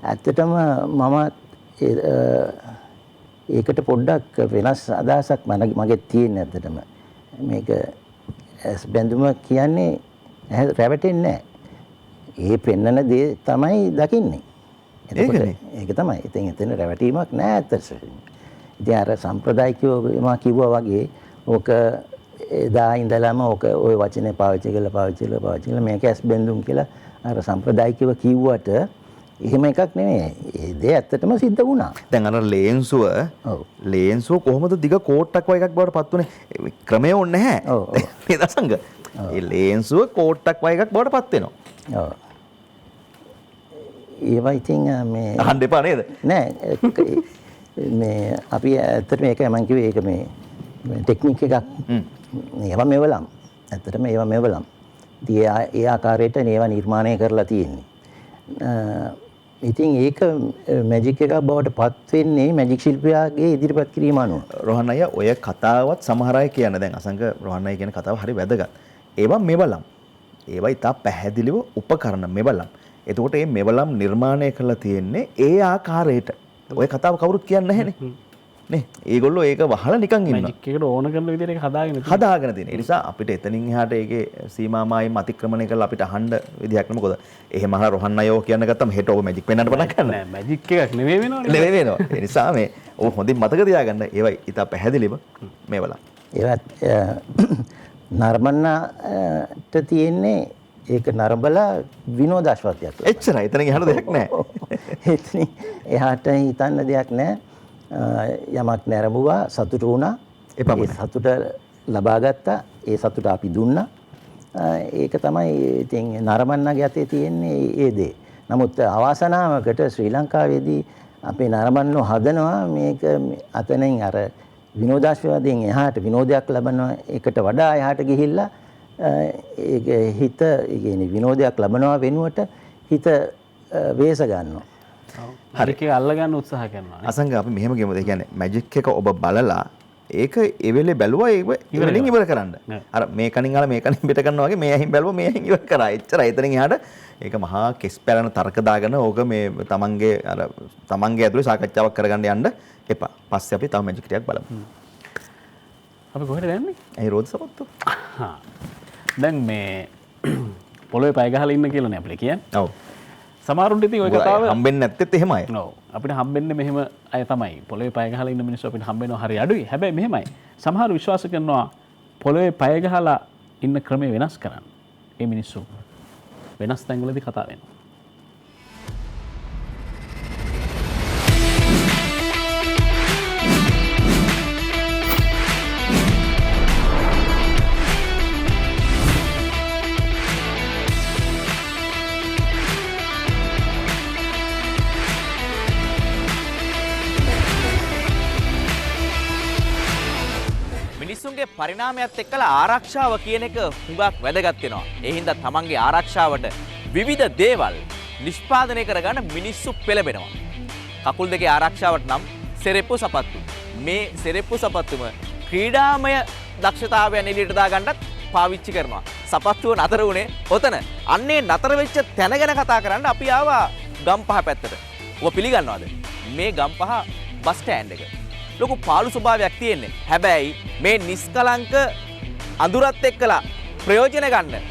ඇත්තටම මම ඒකට පොඩ්ඩක් වෙනස් අදහසක් මගේ තියෙන්නේ. ඇත්තටම මේක ඇස් බැඳුම කියන්නේ ඇහැ රැවටෙන්නේ නැහැ. ඒ පෙන්නන දේ තමයි දකින්නේ. ඒක තමයි. ඉතින් එතන රැවටීමක් නැහැ ඇත්තටම. ඉතින් අර සම්ප්‍රදායිකව මම කිව්වා වගේ ඕක එදා ඉඳලම ඕක ওই වචනේ පාවිච්චි කරලා මේක ඇස් බැඳුම් කියලා අර සම්ප්‍රදායිකව කිව්වට එහෙම එකක් නෙමෙයි. ඒ දේ ඇත්තටම සිද්ධ වුණා. දැන් අර ලේන්සුව කොහොමද දිග කෝට්ටක් වගේ එකක් බවට පත් උනේ? ක්‍රමය ඕනේ නැහැ. මේ දසංග. ඒ ලේන්සුව කෝට්ටක් වගේ එකක් බවට පත් වෙනවා. ඔව්. ඒවා ඉතින් මේ අහන්න එපා නේද? නෑ මේ අපි ඇත්තටම ඒක මම කිව්වේ ඒක මේ ටෙක්නික් එකක්. ඒවා මෙවලම්. ඇත්තටම ඒවා මෙවලම්. ඉතින් ඒ ආකාරයට ඒවා නිර්මාණය කරලා තියෙන්නේ. ඉතින් ඒක මැජික් එකක් බවට පත් වෙන්නේ මැජික් ශිල්පියාගේ ඉදිරිපත් කිරීම අනුව. රෝහන් අයියා ඔය කතාවත් සමහර අය කියන දැන් අසංක රෝහන් අයියා කියන කතාව හරි වැදගත්. ඒවා මෙවලම්. ඒවා ඉතා පැහැදිලිව උපකරණ මෙවලම්. එතකොට මේ මෙවලම් නිර්මාණය කරලා තියෙන්නේ ඒ ආකාරයට. ඔය කතාව කවුරුත් කියන්නේ නැහැනේ. නේ? ඒගොල්ලෝ ඒක වහලා නිකන් ඉන්නවා. මැජික් එකට ඕන කරන විදිහට ඒක හදාගෙන තියෙන. ඒ නිසා අපිට එතනින් එහාට ඒකේ සීමාමායින් අතික්‍රමණය කරලා අපිට අහන්න විදිහක් නෑ. මොකද එහෙම අහලා රොහන් අයෝ කියන්න ගත්තම හෙට ඔය මැජික් වෙන්නට පටන් ගන්නවා. නෑ මැජික් එකක් නෙමෙයි වෙනවනේ. නෙමෙයි වෙනවා. ඒ නිසා මේ ඔය හොඳින් මතක තියාගන්න. ඒවා ඉතා පැහැදිලිව මේවලා. ඒවත් නර්මන්නට තියෙන්නේ ඒක නරඹලා විනෝදාස්වාදයක්. එච්චරයි. එතන එහාට දෙයක් නැහැ. එතන එහාට හිතන්න දෙයක් නැහැ. යමක් නැරඹුවා සතුට වුණා. ඒ සතුට ලබා ගත්තා. ඒ සතුට අපි දුන්නා. ඒක තමයි ඉතින් නරඹන්නගේ අතේ තියෙන්නේ ඒ දේ. නමුත් අවාසනාවකට ශ්‍රී ලංකාවේදී අපේ නරඹන්නෝ හදනවා මේක අතනින් අර විනෝදාස්වාදයෙන් එහාට විනෝදයක් ලබන එකට වඩා එහාට ගිහිල්ලා ඒක හිත කියන්නේ විනෝදයක් ලබනවා වෙනුවට හිත වේස ගන්නවා. හරි ඒක අල්ල ගන්න උත්සාහ කරනවා. අසංග අපි මෙහෙම කියමුද? ඒ කියන්නේ මැජික් එක ඔබ බලලා ඒක ඒ වෙලේ බැලුවා ඒක ඉවරලින් ඉවර කරන්න. අර මේ කණින් අහලා මේ කණින් පිට කරනවා වගේ මේ ඇහින් බැලුවා මේ ඇහින් ඉවර කරා. එච්චරයි. එතනින් එහාට ඒක මහා කෙස් පැලන තර්ක දාගෙන ඕක මේ තමන්ගේ ඇතුලේ සාකච්ඡාවක් කරගන්න යන්න එපා. පස්සේ අපි තව මැජික් ටිකක් බලමු. අපි කොහෙද යන්නේ? ඒ රෝද සපත්තු. දැන් මේ පොළොවේ පය ගහලා ඉන්න කියලානේ අපිට කියන්නේ. ඔව්. සමහරුන්ට ඉතින් ওই කතාව හම්බෙන්නේ නැත්තේත් එහෙමයි. ඔව්. අපිට හම්බෙන්නේ මෙහෙම අය තමයි. පොළොවේ පය ගහලා ඉන්න මිනිස්සු අපිට හම්බෙනවා හරි අඩුයි. හැබැයි මෙහෙමයි. සමහරු විශ්වාස කරනවා පොළොවේ පය ගහලා ඉන්න ක්‍රමය වෙනස් කරන්න. ඒ මිනිස්සු වෙනස් තැන්වලදී කතා වෙනවා. මිනිස්සුන්ගේ පරිණාමයත් එක්කලා ආරක්ෂාව කියන එක හුඟක් වැදගත් වෙනවා. ඒ හින්දා තමන්ගේ ආරක්ෂාවට විවිධ දේවල් නිෂ්පාදනය කරගන්න මිනිස්සු පෙළඹෙනවා. කකුල් දෙකේ ආරක්ෂාවට නම් සෙරෙප්පු සපත්තු. මේ සෙරෙප්පු සපත්තුම ක්‍රීඩාමය දක්ෂතාවයන් එළියට දාගන්නත් පාවිච්චි කරනවා. සපත්තුව නතර වුණේ ඔතන. අන්නේ නතර වෙච්ච තැන ගැන කතා කරන්න අපි ආවා ගම්පහ පැත්තට. ඔබ පිළිගන්නවද? මේ ගම්පහ බස් ස්ටෑන්ඩ් එක. ලොකු පාළු ස්වභාවයක් තියෙන්නේ. හැබැයි මේ නිස්කලංක අඳුරත් එක්කලා ප්‍රයෝජන ගන්න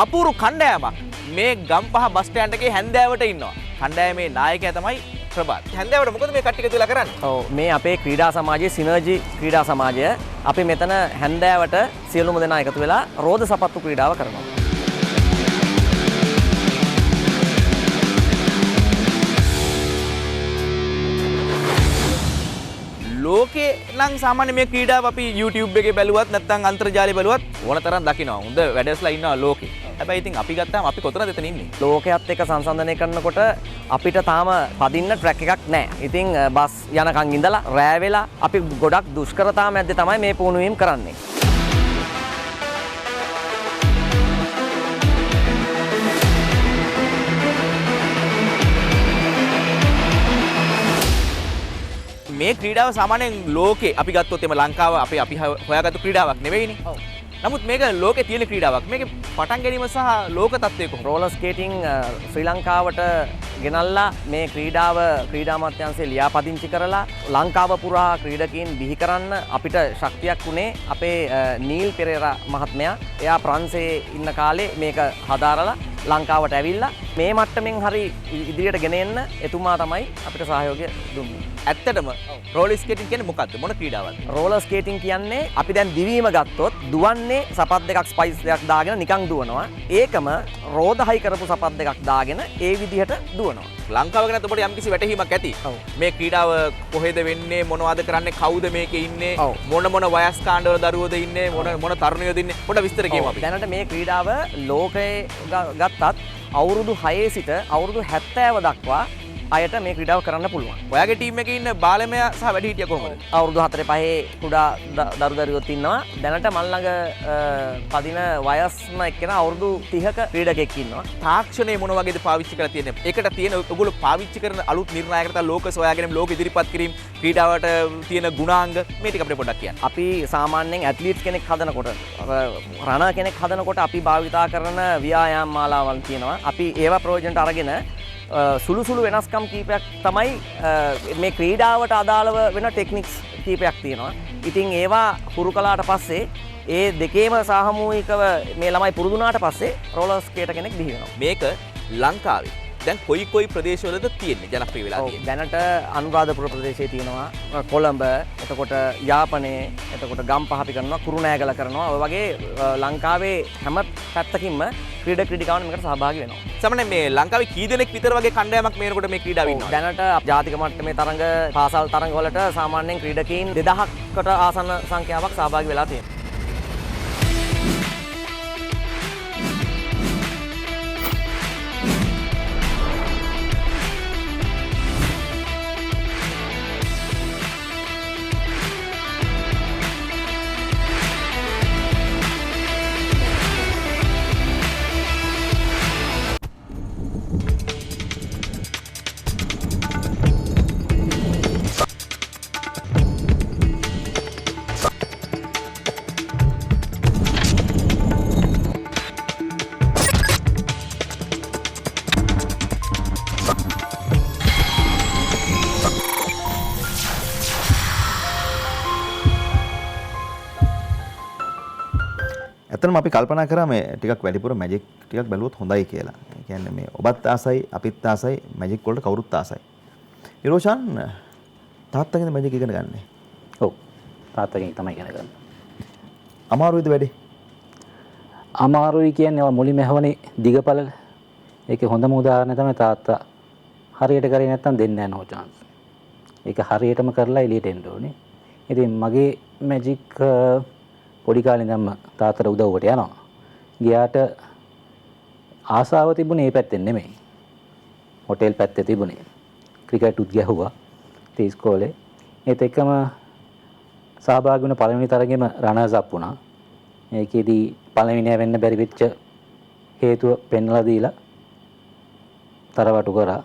අපූරු කණ්ඩායමක් මේ ගම්පහ බස් ස්ටෑන්ඩ් එකේ හැන්දෑවට ඉන්නවා. කණ්ඩායමේ නායකයා තමයි ප්‍රභාත්. හැන්දෑවට මොකද මේ කට්ටිය තුලා කරන්නේ? ඔව් මේ අපේ ක්‍රීඩා සමාජයේ සිනර්ජි ක්‍රීඩා සමාජය අපි මෙතන හැන්දෑවට සියලුම දෙනා එකතු වෙලා රෝද සපත්තු ක්‍රීඩාව කරනවා. ලෝකේ නම් සාමාන්‍ය මේ ක්‍රීඩාව අපි YouTube එකේ බැලුවත් නැත්නම් අන්තර්ජාලය බැලුවත් ඕන තරම් දකිනවා. හොඳ වැඩස්ලා ඉන්නවා ලෝකේ. හැබැයි ඉතින් අපි ගත්තාම අපි කොතනද එතන ඉන්නේ? ලෝකයේත් එක්ක සංසන්දනය කරනකොට අපිට තාම පදින්න ට්‍රැක් එකක් නැහැ. ඉතින් බස් යනකන් ඉඳලා රෑ වෙලා අපි ගොඩක් දුෂ්කරතා මැද්දේ තමයි මේ පුහුණුවීම් කරන්නේ. මේ ක්‍රීඩාව සාමාන්‍යයෙන් ලෝකේ අපි ගත්තොත් එම ලංකාව අපි හොයාගත්තු ක්‍රීඩාවක් නෙවෙයිනේ. නමුත් මේක ලෝකේ තියෙන ක්‍රීඩාවක්. මේකේ පටන් ගැනීම සහ ලෝක තත්ත්වය කොහොමද? රෝලර් ස්කේටිං ශ්‍රී ලංකාවට ගෙනල්ලා මේ ක්‍රීඩාව ක්‍රීඩා අමාත්‍යාංශයේ ලියාපදිංචි කරලා ලංකාව පුරා ක්‍රීඩකයන් බිහි කරන්න අපිට ශක්තියක් වුණේ අපේ නීල් පෙරේරා මහත්මයා. එයා ප්‍රංශයේ ඉන්න කාලේ මේක හදාරලා ලංකාවට ඇවිල්ලා මේ මට්ටමින් හරි ඉදිරියට ගෙන එන්න එතුමා තමයි අපිට සහයෝගය දුන්නේ. ඇත්තටම රෝලර් ස්කේටිං කියන්නේ මොකක්ද? මොන ක්‍රීඩාවක්ද? රෝලර් ස්කේටිං කියන්නේ අපි දැන් දිවීම ගත්තොත් දුවන්නේ සපත් දෙකක් ස්පයිස් දෙකක් දාගෙන නිකන් දුවනවා. ඒකම රෝදහයි කරපු සපත් දෙකක් දාගෙන ඒ විදිහට දුවනවා. ලංකාව ගැන ඔබට යම්කිසි වැටහීමක් ඇති. මේ ක්‍රීඩාව කොහෙද වෙන්නේ? මොනවද කරන්නේ? කවුද මේකේ ඉන්නේ? මොන වයස් කාණ්ඩවල දරුවෝද ඉන්නේ? මොන තරුණයෝද ඉන්නේ? පොඩ්ඩක් විස්තර කියමු අපි. දැනට මේ ක්‍රීඩාව ලෝකයේ ගත්තත් අවුරුදු 6 සිට අවුරුදු 70 දක්වා අයට මේ ක්‍රීඩාව කරන්න පුළුවන්. ඔයාගේ ටීම් එකේ ඉන්න බාලමයා සහ වැඩිහිටියා කොහොමද? අවුරුදු 4-5 කුඩා දරු දරුවෝත් ඉන්නවා. දැනට මල් ළඟ පදින වයස්ම එක්කෙනා අවුරුදු 30ක ක්‍රීඩකෙක් ඉන්නවා. තාක්ෂණය මොන වගේද පාවිච්චි කරලා තියෙන්නේ? ඒකට තියෙන ඔයගොල්ලෝ පාවිච්චි කරන අලුත් නිර්ණායකතා ලෝක සොයාගෙන ලෝක ඉදිරිපත් කිරීම ක්‍රීඩාවට තියෙන ගුණාංග මේ ටික අපිට පොඩ්ඩක් කියන්න. අපි සාමාන්‍යයෙන් ඇත්ලීට් කෙනෙක් හදනකොට රණ කෙනෙක් හදනකොට අපි භාවිතා කරන ව්‍යායාම මාලාවල් තියෙනවා. අපි ඒවා ප්‍රයෝජනට අරගෙන සුළු වෙනස්කම් කීපයක් තමයි මේ ක්‍රීඩාවට අදාළව වෙන ටෙක්නික්ස් කීපයක් තියෙනවා. ඉතින් ඒවා හුරු කළාට පස්සේ ඒ දෙකේම සාමූහිකව මේ ළමයි පුරුදු වුණාට පස්සේ රෝලර් ස්කේටර් කෙනෙක් බිහි වෙනවා. මේක ලංකාවේ දැන් කොයි ප්‍රදේශවලද තියෙන්නේ ජනප්‍රිය වෙලා තියෙන්නේ? දැනට අනුරාධපුර ප්‍රදේශයේ තියෙනවා, කොළඹ, එතකොට යාපනයේ, එතකොට ගම්පහ අපි කරනවා, කුරුණෑගල කරනවා. ඔය වගේ ලංකාවේ හැම පැත්තකින්ම ක්‍රීඩිකාවන් මේකට සහභාගී වෙනවා. සමහරවිට මේ ලංකාවේ කී දෙනෙක් විතර වගේ කණ්ඩායමක් මේනකොට මේ ක්‍රීඩාවේ ඉන්නවා? දැනට ජාතික මට්ටමේ තරඟ, පාසල් තරඟ වලට සාමාන්‍යයෙන් ක්‍රීඩකීන් 2000කට ආසන්න සංඛ්‍යාවක් සහභාගී වෙලා තියෙනවා. ඇත්තටම අපි කල්පනා කරා මේ ටිකක් වැඩිපුර මැජික් ටිකක් බැලුවොත් හොඳයි කියලා. ඒ කියන්නේ මේ ඔබත් ආසයි අපිත් ආසයි මැජික් වලට කවුරුත් ආසයි. නිරෝෂන් තාත්තගෙන් මැජික් ඉගෙන ගන්න. ඔව්. තාත්තගෙන් තමයි ඉගෙන ගන්න. අමාරුයිද වැඩි? අමාරුයි කියන්නේ මුලින්ම හැවනේ දිගපළල. ඒකේ හොඳම උදාහරණය තමයි තාත්තා හරියට කරේ නැත්තම් දෙන්නේ නැහැ no chance. ඒක හරියටම කරලා එළියට එන්න ඕනේ. ඉතින් මගේ මැජික් පොඩි කාලේ ඉඳන්ම තාත්තට උදව්වට යනවා. ගියාට ආසාව තිබුණේ මේ පැත්තෙන් නෙමෙයි. හොටෙල් පැත්තේ තිබුණේ. ක්‍රිකට් උත් ගැහුවා. ඒ ඉස්කෝලේ. ඒත් එක්කම සහභාගී වුණ පළවෙනි තරගෙම රනර්ස් අප් වුණා. ඒකෙදී පළවෙනි වෙන්න බැරි වෙච්ච හේතුව පෙන්වලා දීලා තරවටු කරා.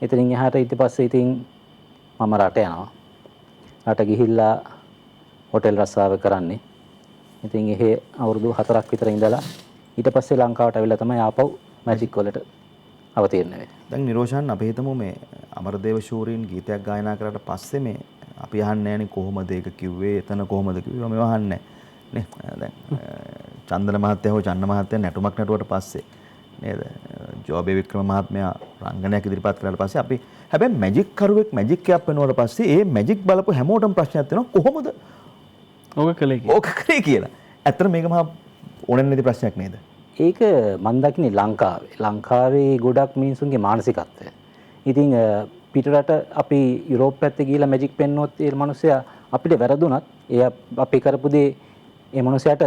එතනින් එහාට ඊට පස්සේ ඉතින් මම රට යනවා. රට ගිහිල්ලා හොටෙල් රස්සාව කරන්නේ. ඉතින් එහෙ අවුරුදු 4ක් විතර ඉඳලා ඊට පස්සේ ලංකාවට ඇවිල්ලා තමයි ආපහු මැජික් වලට අවතීර්ණ වෙන්නේ. දැන් නිරෝෂන් අපි හිතමු මේ අමරදේව ශූරීන් ගීතයක් ගායනා කරාට පස්සේ මේ අපි අහන්නේ නැණි කොහොමද ඒක කිව්වේ එතන කොහොමද කිව්වේ මේව අහන්නේ නේ. දැන් චන්දන මහත්තයා හෝ චන්න මහත්තයා නැටුමක් නැටුවට පස්සේ නේද ජෝබේ වික්‍රම මහත්මයා රංගනයක් ඉදිරිපත් කරාට පස්සේ අපි හැබැයි මැජික් කරුවෙක් මැජික් එකක් වෙනවට පස්සේ ඒ මැජික් බලපු හැමෝටම ප්‍රශ්නයක් තියෙනවා කොහොමද ඕක කලේ කියලා. ඇත්තට මේක මහා ඕනෙන් නැති ප්‍රශ්නයක් නේද? ඒක මම දකින්නේ ලංකාවේ ගොඩක් මිනිසුන්ගේ මානසිකත්වය. ඉතින් පිටරට අපි යුරෝප පැත්තේ ගිහිල්ලා මැජික් පෙන්නුවොත් ඒ මනුස්සයා අපිට වැරදුනත් ඒ අපි කරපු දේ ඒ මනුස්සයාට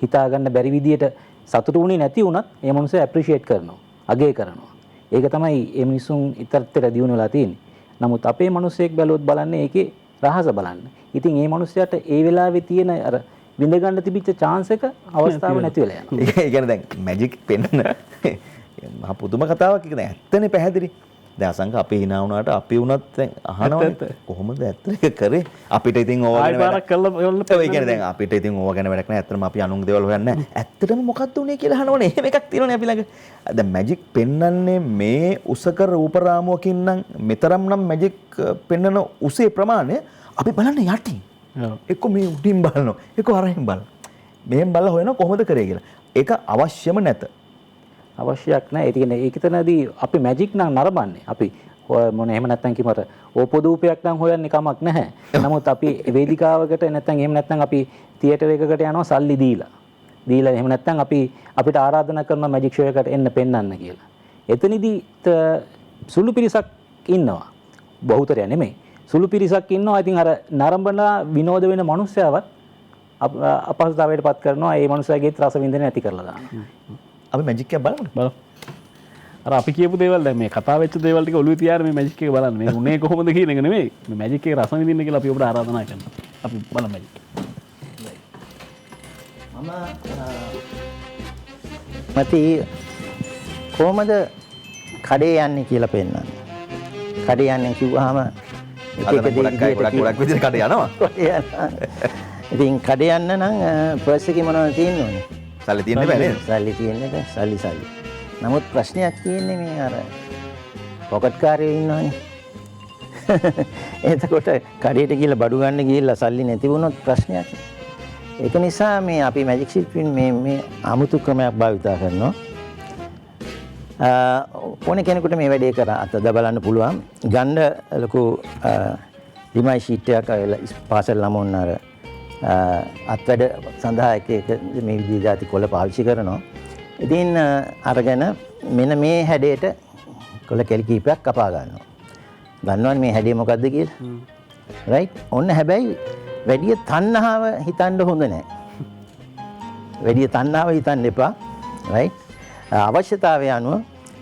හිතා ගන්න බැරි විදියට සතුටු වුණේ නැති වුණත් ඒ මනුස්සයා ඇප්‍රීෂিয়েට් කරනවා අගය කරනවා ඒක තමයි මේ මිනිසුන් ඉතරතර දියුණු වෙලා තියෙන්නේ නමුත් අපේ මනුස්සයෙක් බැලුවොත් බලන්නේ ඒකේ රහස බලන්න ඉතින් මේ මනුස්සයාට ඒ වෙලාවේ තියෙන අර විඳ ගන්න තිබිච්ච chance එක අවස්ථාව නැති වෙලා යනවා ඒ කියන්නේ දැන් මැජික් පෙන්න මහ පුදුම කතාවක් ඒක දැන් ඇත්තනේ පැහැදිලි දැන් අසංක අපි hina වුණාට අපි වුණත් දැන් අහනවනේ කොහොමද ඇත්ත ඒක කරේ අපිට ඉතින් ඕවා ගැන වැඩක් කරලා ඒ කියන්නේ දැන් අපිට ඉතින් ඕවා ගැන වැඩක් නැහැ ඇත්තටම අපි අනුන්ගේ දේවල් හොයන්නේ නැහැ ඇත්තටම මොකක්ද උනේ කියලා අහනවනේ එහෙම එකක් තියෙනවනේ අපි ළඟ දැන් මැජික් පෙන්වන්නේ මේ උසක රූප රාමුවකින් නම් මෙතරම් නම් මැජික් පෙන්වන උසේ ප්‍රමාණය අපි බලන්නේ යටින් එක්ක මේ උඩින් බලනවා එක්ක අරහින් බලනවා මෙහෙන් බලලා හොයනවා කොහොමද කරේ කියලා ඒක අවශ්‍යම නැත අවශ්‍යයක් නැහැ. ඒ කියන්නේ ඒක තනදී අපි මැජික් නම් නරඹන්නේ. අපි මොන එහෙම නැත්නම් කිමර ඕපදූපයක් නම් හොයන්නේ කමක් නැහැ. නමුත් අපි වේදිකාවකට නැත්නම් එහෙම නැත්නම් අපි තියටර් එකකට යනවා සල්ලි දීලා. දීලා එහෙම නැත්නම් අපිට ආරාධනා කරනවා මැජික් ෂෝ එකකට එන්න පෙන්වන්න කියලා. එතනදී සුළු පිරිසක් ඉන්නවා. බහුතරය නෙමෙයි. සුළු පිරිසක් ඉන්නවා. ඉතින් අර නරඹන විනෝද වෙන මනුස්සයවත් අපහසුතාවයට පත් කරනවා. ඒ මනුස්සයාගේ රස විඳින නැති කරලා දානවා. අපි මැජික් එක බලමු. අර අපි කියපු දේවල් දැන් මේ කතා වෙච්ච දේවල් ටික ඔළුවේ තියාගෙන මේ මැජික් එක බලන්න. මේ උනේ කොහොමද කියන එක නෙමෙයි. මේ මැජික් එක රස විඳින්න කියලා අපි ඔබට ආරාධනා කරනවා. අපි බලමු මැජික්. මති කොහොමද කඩේ යන්නේ කියලා පෙන්නන්නේ. කඩේ යන්නේ කිව්වහම ගොඩක් විදිහට කඩේ යනවා. ඉතින් කඩේ යන්න නම් පර්ස් එකේ මොනවද තියෙන්නේ? සල්ලි තියෙන්න බෑ නේද? සල්ලි තියෙන්න බෑ. සල්ලි. නමුත් ප්‍රශ්නයක් තියෙන්නේ මේ අර පොකට් කාර්යයේ ඉන්නවනේ. එතකොට කඩේට ගිහලා බඩු ගන්න ගිහිල්ලා සල්ලි නැති වුණොත් ප්‍රශ්නයක්. ඒක නිසා මේ අපි මැජික් ශිල්පීන් මේ අමුතු ක්‍රමයක් භාවිතා කරනවා. ඕනේ කෙනෙකුට මේ වැඩේ කරා අතද බලන්න පුළුවන්. ගන්න ලොකු ඩිමයි ෂීට් එකක් පාසල් ළමුන් අර අත්වැඩ සඳහා එක මේ විදිහේ જાති කොළ පාවිච්චි කරනවා. ඉතින් අරගෙන මෙන්න මේ හැඩයට කොළ කෙලි කීපයක් කපා ගන්නවා. දන්නවනේ මේ හැඩය මොකද්ද කියලා? රයිට්. ඔන්න හැබැයි වැඩි තණ්හාව හිතන්න හොඳ නැහැ. වැඩි තණ්හාව හිතන්න එපා. රයිට්. අවශ්‍යතාවය අනුව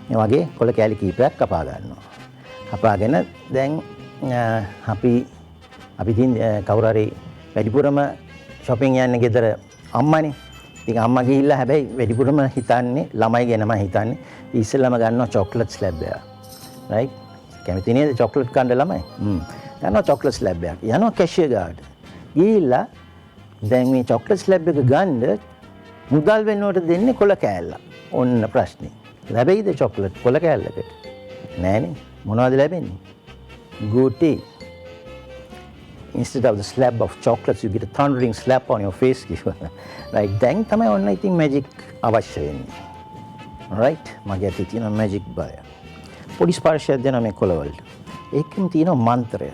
මේ වගේ කොළ කැලි කීපයක් කපා ගන්නවා. කපාගෙන දැන් අපි ඉතින් කවුරු හරි වැඩිපුරම shopping යන්න ගෙදර අම්මානේ. ඉතින් අම්මා ගිහිල්ලා හැබැයි වැඩිපුරම හිතන්නේ ළමයි ගැනම හිතන්නේ. ඉස්සෙල්ලාම ගන්නවා chocolate slab එක. right? කැමති නේද chocolate කන්න ළමයි? ගන්නවා chocolate slab එකක්. යනවා cashier ගාවට. ගිහිල්ලා දැන් මේ chocolate slab එක ගන්න මුදල් වෙනුවට දෙන්නේ කොළ කෑල්ල. ඔන්න ප්‍රශ්නේ. ලැබෙයිද chocolate කොළ කෑල්ලකට? නෑනේ. මොනවද ලැබෙන්නේ? ගුටි. Instead of the slab of chocolates, you get a thundering slap on your face. Right? දැන් තමයි ඔන්න ඉතින් magic අවශ්‍ය වෙන්නේ. Right? මගේ අතේ තියෙන magic බය. පොඩි ස්පර්ශයක් දෙනවා මේ කොළවලට. ඒකෙන් තියෙන මන්ත්‍රය.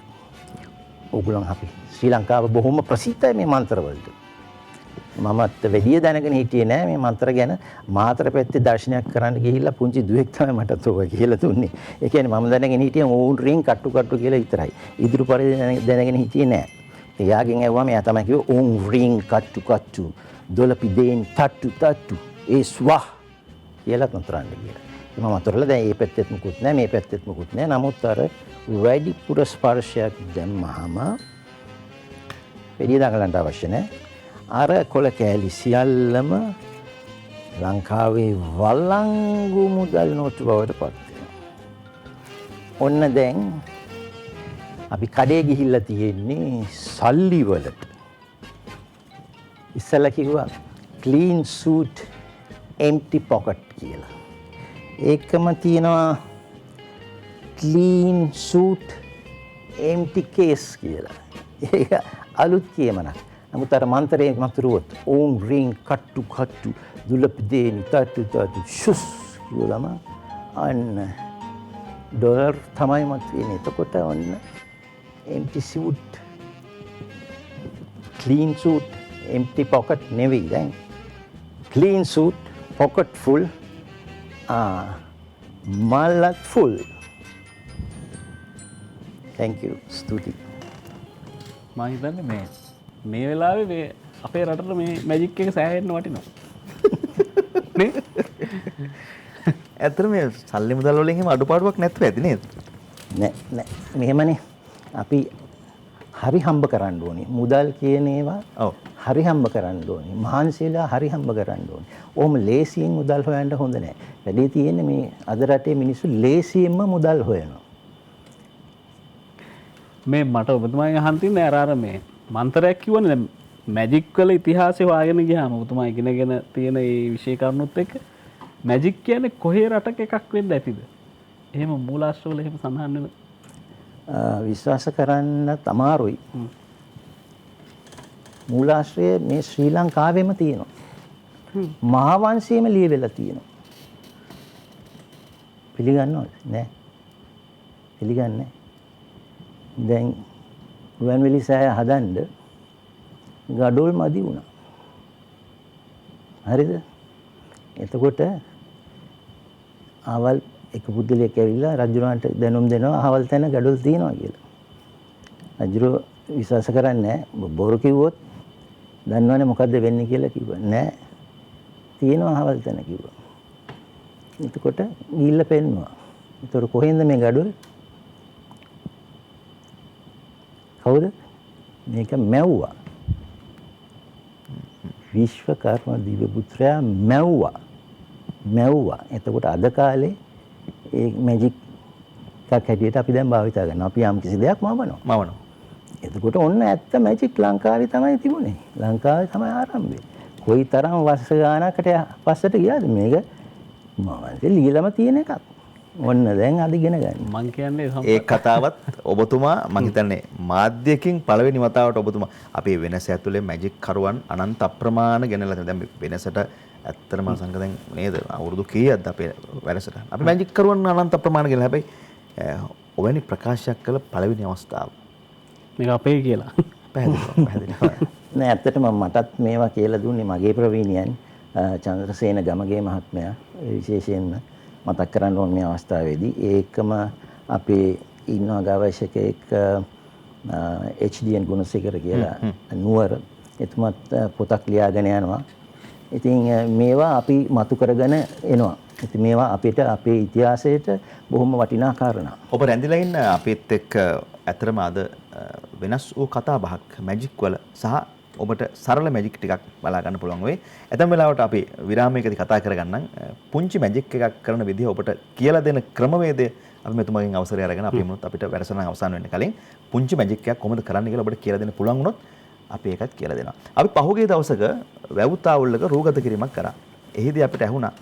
ඕගොල්ලන් අපි ශ්‍රී ලංකාව බොහොම ප්‍රසිද්ධයි මේ මන්ත්‍ර වලට. මමත් වැඩි දැනගෙන හිටියේ නෑ මේ මන්ත්‍ර ගැන. මාතර පැත්තේ දර්ශනයක් කරන්න ගිහිල්ලා පුංචි දුවෙක් තමයි මට තෝක කියලා දුන්නේ. ඒ කියන්නේ මම දැනගෙන හිටියේ ඕන් රින් කට්ටු කියලා විතරයි. ඉදිරි පරිදි දැනගෙන හිටියේ නෑ. එයාගෙන් ඇහුවාම එයා තමයි කිව්වේ ඕන් රින් කට්ටු දොලපි දෙන් තට්ටු ඒ ස්වාහ කියලා තොන්තරන්න කියලා. මම අතරලා දැන් මේ පැත්තෙත් මුකුත් නෑ මේ පැත්තෙත් මුකුත් නෑ. නමුත් අර වැඩිපුර ස්පර්ශයක් දැම්මහම වැඩි දඟලන්න අවශ්‍ය නෑ. අර කොළ කෑලි සියල්ලම ලංකාවේ වළංගු මුදල් නෝට්ටු බවට පත් වෙනවා. ඔන්න දැන් අපි කඩේ ගිහිල්ලා තියෙන්නේ සල්ලි වලට. ඉස්සෙල්ලා කිව්වා clean suit empty pocket කියලා. ඒකම තියෙනවා clean suit empty case කියලා. ඒක අලුත් කියමනක්. නමුත් අර මන්ත්‍රයේ මතුරුවොත් ඕම් රින් කට්ටු දුලපි දෙනි තට්ටු ෂුස් කියලාම අන්න ඩොලර් තමයි මත වෙන්නේ. එතකොට ඔන්න empty suit clean suit empty pocket නෙවෙයි දැන් clean suit pocket full mallet full thank you ස්තුතියි. මම හිතන්නේ මේ වෙලාවේ මේ අපේ රටට මේ මැජික් එක සෑහෙන්න වටිනවා. නේ? ඇත්තට මේ සල්ලි මුදල් වලින් එහෙම අඩුපාඩුවක් නැතුව ඇති නේද? නෑ මෙහෙමනේ අපි හරි හම්බ කරන්න ඕනේ. මුදල් කියන ඒවා ඔව්. හරි හම්බ කරන්න ඕනේ. මහන්සියලා හරි හම්බ කරන්න ඕනේ. ඕම ලේසියෙන් මුදල් හොයන්න හොඳ නෑ. වැඩේ තියෙන්නේ මේ අද රටේ මිනිස්සු ලේසියෙන්ම මුදල් හොයනවා. මේ මට ඔබතුමාගෙන් අහන්න තියන්නේ අර මේ මන්තරයක් කිව්වනේ දැන් මැජික් වල ඉතිහාසය හොයාගෙන ගියාම ඔබතුමා ඉගෙනගෙන තියෙන මේ විෂය කරුණුත් එක්ක මැජික් කියන්නේ කොහේ රටක එකක් වෙන්න ඇතිද? එහෙම මූලාශ්‍රවල එහෙම සඳහන් වෙන විශ්වාස කරන්න අමාරුයි. මූලාශ්‍රය මේ ශ්‍රී ලංකාවෙම තියෙනවා. මහාවංශයේම ලියවිලා තියෙනවා. පිළිගන්නවද? නෑ. පිළිගන්නේ. දැන් රුවන්වැලි සෑය හදන්න ගඩොල් මදි වුණා. හරිද? එතකොට ආවල් එක පුද්ගලයෙක් ඇවිල්ලා රජුරවන්ට දැනුම් දෙනවා අහවල් තැන ගඩොල් තියනවා කියලා. රජුර විශ්වාස කරන්නේ නැහැ. බොරු කිව්වොත් දන්නවනේ මොකද්ද වෙන්නේ කියලා කිව්වා. නෑ. තියෙනවා අහවල් තැන කිව්වා. එතකොට ගිහිල්ලා පෙන්නුවා. ඒතර කොහෙන්ද මේ ගඩොල්? කවුද? මේක මැව්වා. විශ්වකර්ම දිව්‍ය පුත්‍රයා මැව්වා. එතකොට අද කාලේ ඒ මැජික් එකක් හැටියට අපි දැන් භාවිතා කරනවා. අපි යම් කිසි දෙයක් මවනවා. එතකොට ඔන්න ඇත්ත මැජික් ලංකාවේ තමයි තිබුණේ. ලංකාවේ තමයි ආරම්භය. කොයි තරම් වර්ෂ ගානකට පස්සට ගියාද මේක? මම ලියලම තියෙන එකක්. ඔන්න දැන් අද ඉගෙන ගන්න. මං කියන්නේ ඒ කතාවත් ඔබතුමා මං හිතන්නේ මාධ්‍යකින් පළවෙනි වතාවට ඔබතුමා අපේ වෙනස ඇතුලේ මැජික් කරුවන් අනන්ත අප්‍රමාණ ගෙනලා තියෙනවා. දැන් වෙනසට ඇත්තටම සංක දැන් නේද අවුරුදු කීයක්ද අපේ වෙනසට. අපි මැජික් කරුවන් අනන්ත අප්‍රමාණ ගෙනලා හැබැයි ඔවැනි ප්‍රකාශයක් කළ පළවෙනි අවස්ථාව. මේක අපේ කියලා. පැහැදිලිව. නෑ ඇත්තටම මටත් මේවා කියලා දුන්නේ මගේ ප්‍රවීණයන් චන්ද්‍රසේන ගමගේ මහත්මයා විශේෂයෙන්ම මතක් කරන්න ඕන මේ අවස්ථාවේදී. ඒකම අපේ ඉන්නවා ගවේෂකෙක් HDN ගුණසේකර කියලා නුවර. එතුමත් පොතක් ලියාගෙන යනවා. ඉතින් මේවා අපි මතු කරගෙන එනවා. ඉතින් මේවා අපිට අපේ ඉතිහාසයට බොහොම වටිනා කාරණා. ඔබ රැඳිලා ඉන්න අපිත් එක්ක ඇත්තටම අද වෙනස් වූ කතා බහක් මැජික් වල සහ ඔබට සරල මැජික් ටිකක් බලා ගන්න පුළුවන් වෙයි. ඇතැම් වෙලාවට අපි විරාමයකදී කතා කරගන්නම් පුංචි මැජික් එකක් කරන විදිහ ඔබට කියලා දෙන ක්‍රමවේදය අපි මෙතුමගෙන් අවසරය අරගෙන අපි මොනොත් අපිට වැඩසටහන අවසන් වෙන්න කලින් පුංචි මැජික් එකක් කොහොමද කරන්න කියලා ඔබට කියලා දෙන්න පුළුවන් වුණොත් අපි ඒකත් කියලා දෙනවා. අපි පහුගිය දවසක වැවුතාවුල්ලක රූගත කිරීමක් කරා. එහිදී අපිට ඇහුණා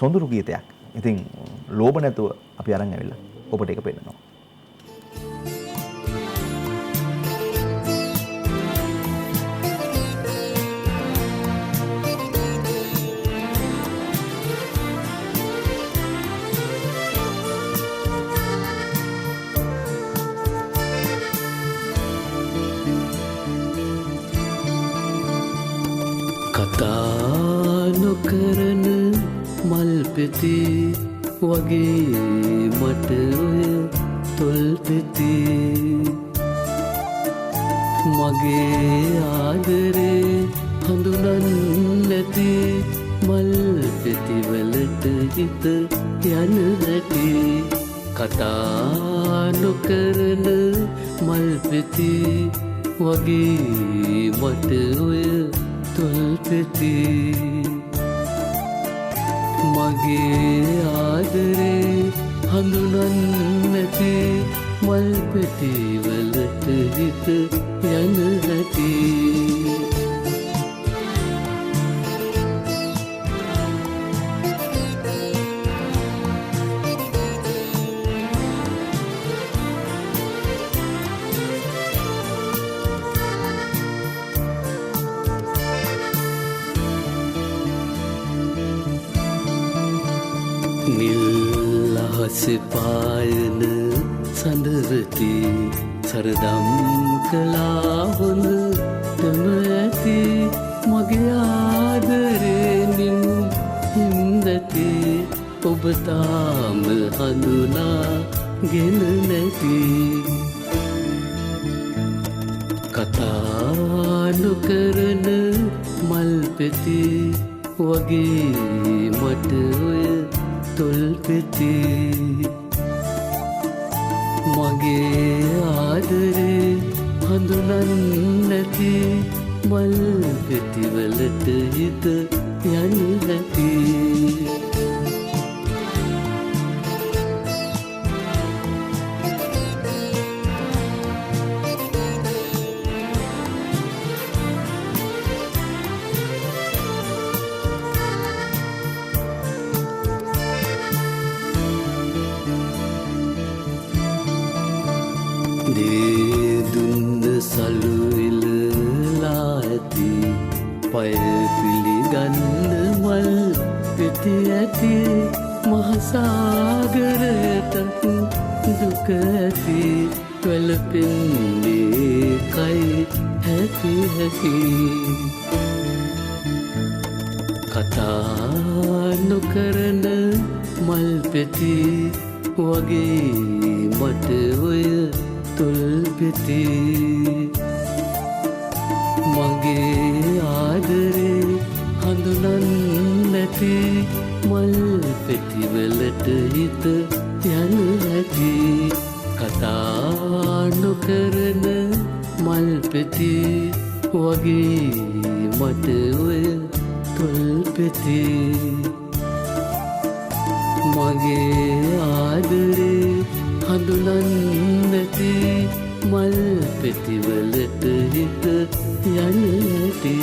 සොඳුරු ගීතයක්. ඉතින් ලෝභ නැතුව අපි අරන් ඇවිල්ලා ඔබට ඒක පෙන්නනවා. කතා නොකරන මල්පෙති වගේ මට ඔය තොල්පෙති මගේ ආදරේ හඳුනන්නැති මල්පෙතිවලට හිත යන නැති කතා නොකරන මල්පෙති වගේ මට ඔය තොල්පෙති මගේ ආදරේ හඳුනන්නැති මල්පෙතිවලට හිත යන නැති නිල් අහසේ පායන සඳරති සරදම් කළා හොඳටම ඇති මගේ ආදරෙනින් හින්දති ඔබ තාම හඳුනාගෙන නැති කතා නොකරන මල් පෙති වගේ මට ඔය තොල් පෙති මගේ ආදරේ හඳුනන් නැති මල් පෙතිවලට හිත යන්නේ නැති දුන්න සලු ඉලලා ඇති පය පිළිගන්න මල් පෙති ඇති මහසාගරයටත් දුක ඇති වැළපෙන්නේ කයි හැකි හැකි කතා නොකරන මල් පෙති වගේ මට ඔය තොල් පෙති මගේ ආදරේ හඳුනන් නැති මල් පෙතිවලට හිත යන ඇති කතා නොකරන මල් පෙති වගේ මට ඔය තොල් පෙති මගේ ආදරේ හඳුනන් නැති මල් පෙතිවලට හිත යන ඇති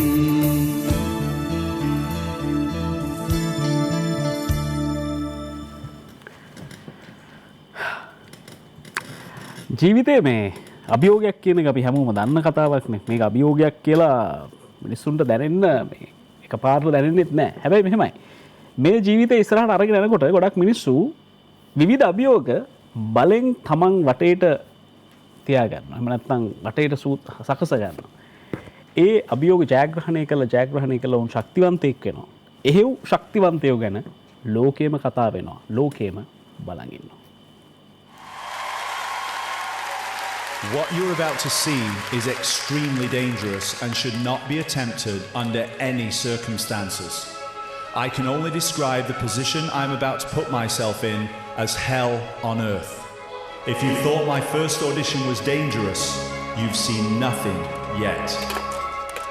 ජීවිතේ මේ අභියෝගයක් කියන එක අපි හැමෝම දන්න කතාවක් නේ. මේක අභියෝගයක් කියලා මිනිස්සුන්ට දැනෙන්න මේ එකපාරට දැනෙන්නෙත් නෑ. හැබැයි මෙහෙමයි. මේ ජීවිතේ ඉස්සරහට අරගෙන යනකොට ගොඩක් මිනිස්සු විවිධ අභියෝග බලෙන් තමන් වටේට තියාගන්නවා. එහෙම නැත්නම් වටේට සකස ගන්නවා. ඒ අභියෝග ජයග්‍රහණය කළ උන් ශක්තිවන්තයෙක් වෙනවා. එහෙව් ශක්තිවන්තයෝ ගැන ලෝකේම කතා වෙනවා. ලෝකේම බලන් ඉන්නවා. What you're about to see is extremely dangerous and should not be attempted under any circumstances. I can only describe the position I'm about to put myself in as hell on earth. If you thought my first audition was dangerous, you've seen nothing yet.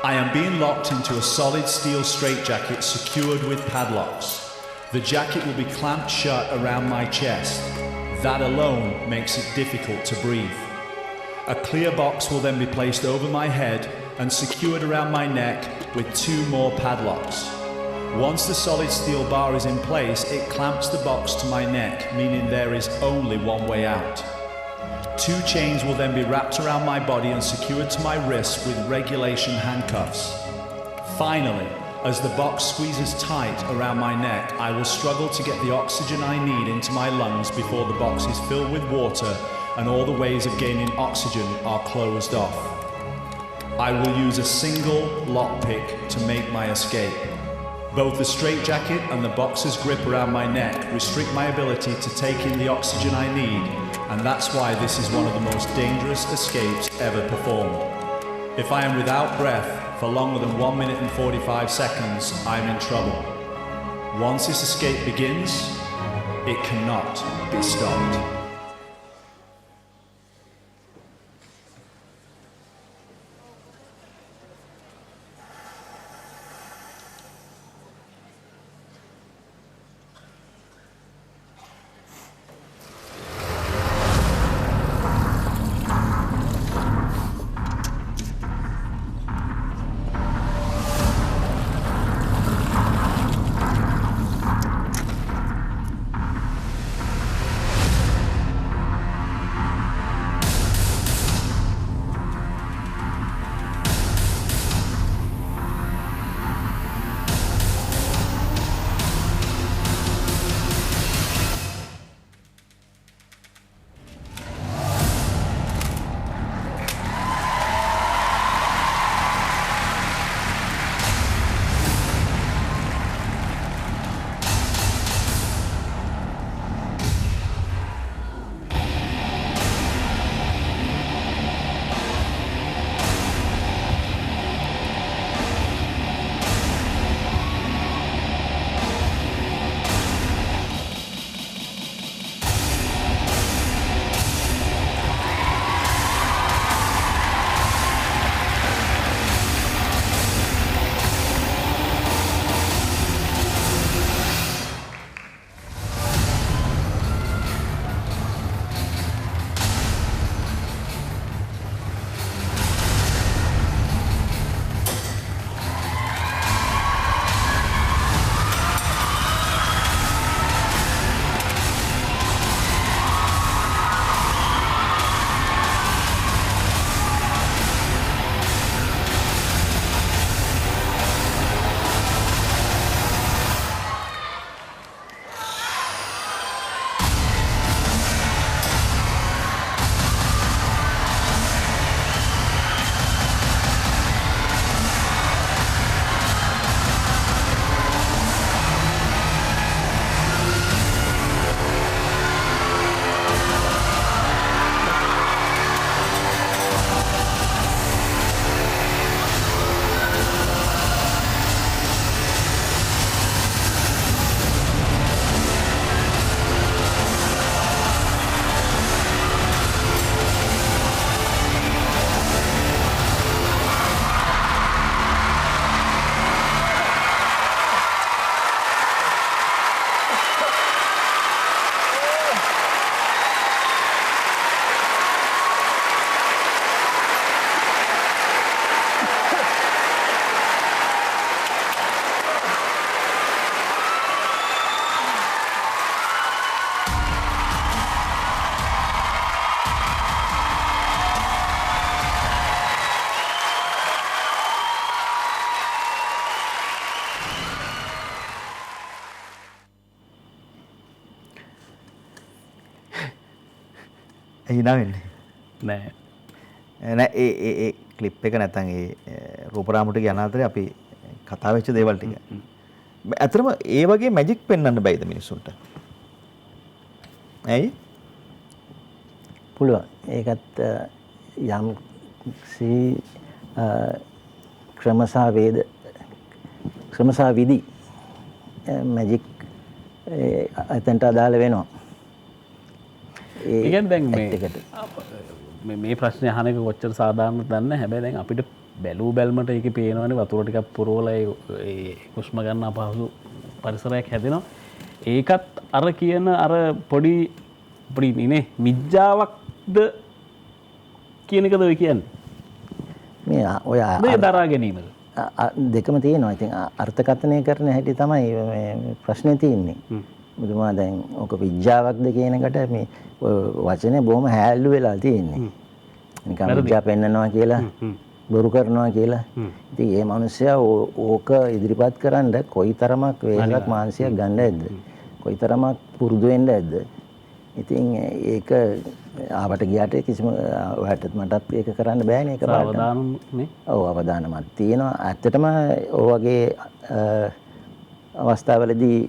I am being locked into a solid steel straitjacket secured with padlocks. The jacket will be clamped shut around my chest. That alone makes it difficult to breathe. A clear box will then be placed over my head and secured around my neck with 2 more padlocks. Once the solid steel bar is in place, it clamps the box to my neck, meaning there is only one way out. 2 chains will then be wrapped around my body and secured to my wrists with regulation handcuffs. Finally, as the box squeezes tight around my neck, I will struggle to get the oxygen I need into my lungs before the box is filled with water and all the ways of gaining oxygen are closed off. I will use a single lockpick to make my escape. Both the straitjacket and the box's grip around my neck restrict my ability to take in the oxygen I need, and that's why this is one of the most dangerous escapes ever performed. If I am without breath for longer than 1 minute and 45 seconds, I am in trouble. Once this escape begins, it cannot be stopped. හිනා වෙන්නේ නෑ නෑ ඒ clip එක නැත්තම් ඒ රූපරාමුට යන අතරේ අපි කතා වෙච්ච දේවල් ටික. ඇත්තටම ඒ වගේ මැජික් පෙන්වන්න බෑද මිනිස්සුන්ට? ඇයි? පුළුවන්. ඒකත් යම් ක්‍රමසා වේද ක්‍රමසා විදි මැජික් එතනට අදාළ වෙනවා. ඒ කියන්නේ දැන් මේ ප්‍රශ්නේ අහන එක කොච්චර සාධාරණද දන්නේ. හැබැයි දැන් අපිට බැලූ බැල්මට ඒකේ පේනවනේ වතුර ටිකක් පුරවලා ඒ හුස්ම ගන්න අපහසු පරිසරයක් හැදෙනවා. ඒකත් අර කියන අර පොඩි නේ මිජ්ජාවක්ද කියන එකද ඔය කියන්නේ? මේ ඔය මේ දරා ගැනීමද? දෙකම තියෙනවා. ඉතින් අර්ථකථනය කරන හැටි තමයි මේ ප්‍රශ්නේ තියෙන්නේ. මුදුමා දැන් ඔක විඥාවක්ද කියන එකට මේ වචනේ බොහොම හැල්ලු වෙලා තියෙන්නේ. නිකන් විඥා පෙන්නනවා කියලා බොරු කරනවා කියලා. ඉතින් මේ මිනිස්සයා ඕක ඉදිරිපත් කරන්න කොයිතරමක් වේගයක් මානසිකයක් ගන්න ඇද්ද? කොයිතරමක් පුරුදු වෙන්න ඇද්ද? ඉතින් ඒක ආවට ගියාට කිසිම ඔයාලට මටත් ඒක කරන්න බෑනේ. ඒක අවදානම්නේ. ඔව් අවදානමක් තියෙනවා. ඇත්තටම ඔය වගේ අවස්ථාවලදී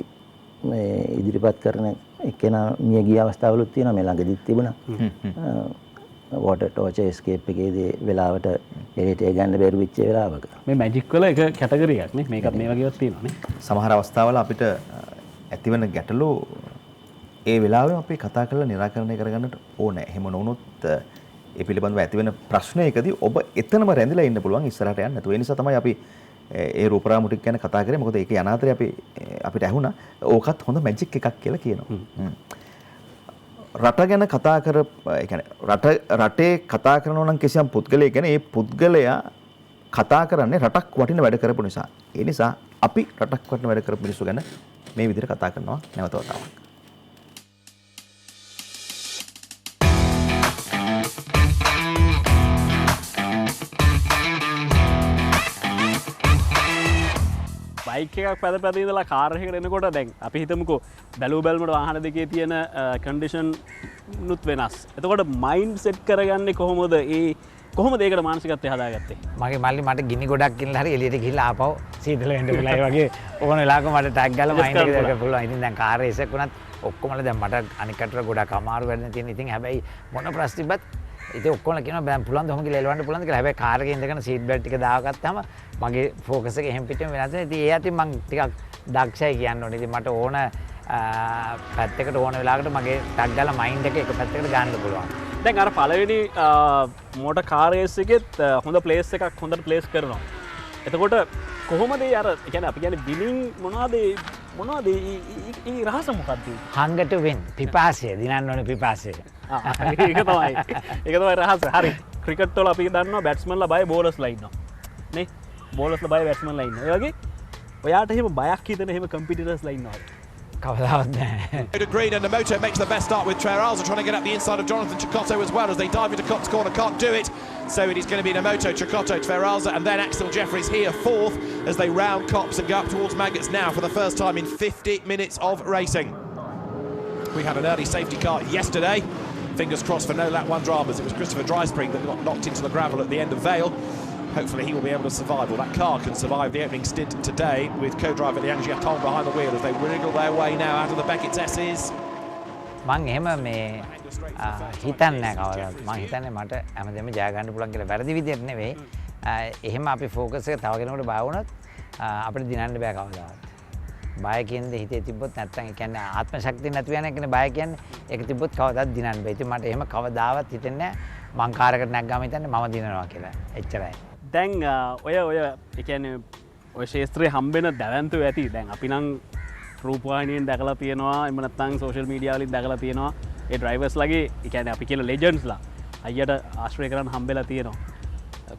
මේ ඉදිරිපත් කරන එක්කෙනා මිය ගිය අවස්ථාවලුත් තියෙනවා. මේ ළඟදිත් තිබුණා. වෝටර් ටෝච් එස්කේප් එකේදී වෙලාවට එළියට ගන්න බැරි වෙච්ච වෙලාවක. මේ මැජික් වල එක කැටගරියක් නේ. මේකත් මේ වගේවත් තියෙනවා නේ. සමහර අවස්ථාවල අපිට ඇතිවන ගැටලු ඒ වෙලාවෙම අපි කතා කරලා निराකරණය කරගන්නට ඕනේ. එහෙම නොවුනොත් ඒ පිළිබඳව ඇතිවෙන ප්‍රශ්නයකදී ඔබ එතනම රැඳිලා ඉන්න පුළුවන් ඉස්සරහට යන්න නැතුව. ඒ නිසා තමයි අපි ඒ රූපරාමුටික් ගැන කතා කරේ. මොකද ඒක යන අතරේ අපිට ඇහුණා ඕකත් හොඳ මැජික් එකක් කියලා කියනවා. රට ගැන කතා කර ඒ කියන්නේ රටේ කතා කරනවා නම් කිසියම් පුද්ගලයෙක් ගැන ඒ පුද්ගලයා කතා කරන්නේ රටක් වටින වැඩ කරපු නිසා. ඒ නිසා අපි රටක් වටින වැඩ කරපු මිනිස්සු ගැන මේ විදිහට කතා කරනවා නැවත වතාවක්. බයික් එකක් පැද ඉඳලා කාර් එකකට එනකොට දැන් අපි හිතමුකෝ බැලූ බැලමට වාහන දෙකේ තියෙන කන්ඩිෂන් නුත් වෙනස්. එතකොට මයින්ඩ් සෙට් කරගන්නේ කොහොමද? කොහොමද ඒකට මානසිකත්වය හදාගත්තේ? මගේ මල්ලි මට ගිනි ගොඩක් ගෙනලා හරි එළියට ගිහිල්ලා ආපහු සීතල වෙන්න වෙලා ඒ වගේ ඕන වෙලාවක මට ටැග් ගාලා මයින්ඩ් එක දෙක පුළුවන්. ඉතින් දැන් කාර් රේස් එක වුණත් ඔක්කොමලා දැන් මට අනික් කටට ගොඩක් අමාරු වෙන්න තියෙන. ඉතින් හැබැයි මොන ප්‍රශ්න තිබ්බත් ඉතින් ඔක්කොමලා කියනවා බෑන් පුළුවන් ද ඔහොම කියලා එලවන්න පුළුවන්ද කියලා. හැබැයි කාර් එකේ ඉඳගෙන සීට් බෙල්ට් ටික දාගත්තාම මගේ ෆෝකස් එක එහෙම් පිටින් වෙනස් වෙනවා. ඉතින් ඒ අතින් මම ටිකක් දක්ෂයි කියන්න ඕනේ. ඉතින් මට ඕන පැත්තකට ඕන වෙලාවකට මගේ ටග් ගාලා මයින්ඩ් එක පැත්තකට ගන්න පුළුවන්. දැන් අර පළවෙනි මෝටර් කාර් රේස් එකෙත් හොඳ ප්ලේස් එකක් හොඳට ප්ලේස් කරනවා. එතකොට කොහොමද අර කියන්නේ අපි කියන්නේ විනින් මොනවද ඒ රහස මොකක්ද? hunger to win පිපාසය දිනන්න ඕනේ පිපාසය. ඒක තමයි රහස. හරි. ක්‍රිකට් වල අපි දන්නවා බැට්ස්මන්ලා බය බෝලර්ස්ලා ඉන්නවා. නේ? බෝලර්ස්ලා බය බැට්ස්මන්ලා ඉන්නවා. ඒ වගේ ඔයාට එහෙම බයක් හිතෙන එහෙම කම්පිටිටර්ස්ලා ඉන්නවා. කවදාවත් නැහැ. Green and Namoto makes the best start with Treralza trying to get up the inside of Jonathan Chikotto as well as they dive into Cott's corner, can't do it. So it is going to be Namoto, Chikotto, Treralza and then Axel Jeffries here fourth as they round Copse and go up towards Maggots now for the first time in 50 minutes of racing. We had an early safety car yesterday. Fingers crossed for no lap one dramas. It was Christopher Dryspring that got knocked into the gravel at the end of Vale. Hopefully he will be able to survive, or that car can survive the opening stint today with co-driver Liang Jiatong behind the wheel as they wriggle their way now out of the Beckett's S's. මං එහෙම මේ හිතන්නේ නැහැ කවදාවත්. මං හිතන්නේ මට හැමදේම ජය ගන්න පුළුවන් කියලා වැරදි විදියට නෙවෙයි. එහෙම අපි ફોකස් එක තව කෙනෙකුට බය වුණොත් අපිට දිනන්න බෑ කවදාවත්. බය කියන්නේ හිතේ තිබ්බොත් නැත්තම් ඒ කියන්නේ ආත්ම ශක්තිය නැති වෙන එකනේ බය කියන්නේ. ඒක තිබ්බොත් කවදාවත් දිනන්න බෑ. ඉතින් මට එහෙම කවදාවත් හිතෙන්නේ නැහැ මං කාරකට නැග්ගාම හිතන්නේ මම දිනනවා කියලා. එච්චරයි. දැන් ඔය කියන්නේ ඔය ශේත්‍රයේ හම්බෙන දැවැන්තු ඇති. දැන් අපි නම් රූපවාහිනියෙන් දැකලා තියෙනවා, එහෙම නැත්නම් සෝෂල් මීඩියා වලින් දැකලා තියෙනවා. ඒ ඩ්‍රයිවර්ස්ලාගේ ඒ කියන්නේ අපි කියන ලෙජන්ඩ්ස්ලා අයියට ආශ්‍රය කරන් හම්බෙලා තියෙනවා.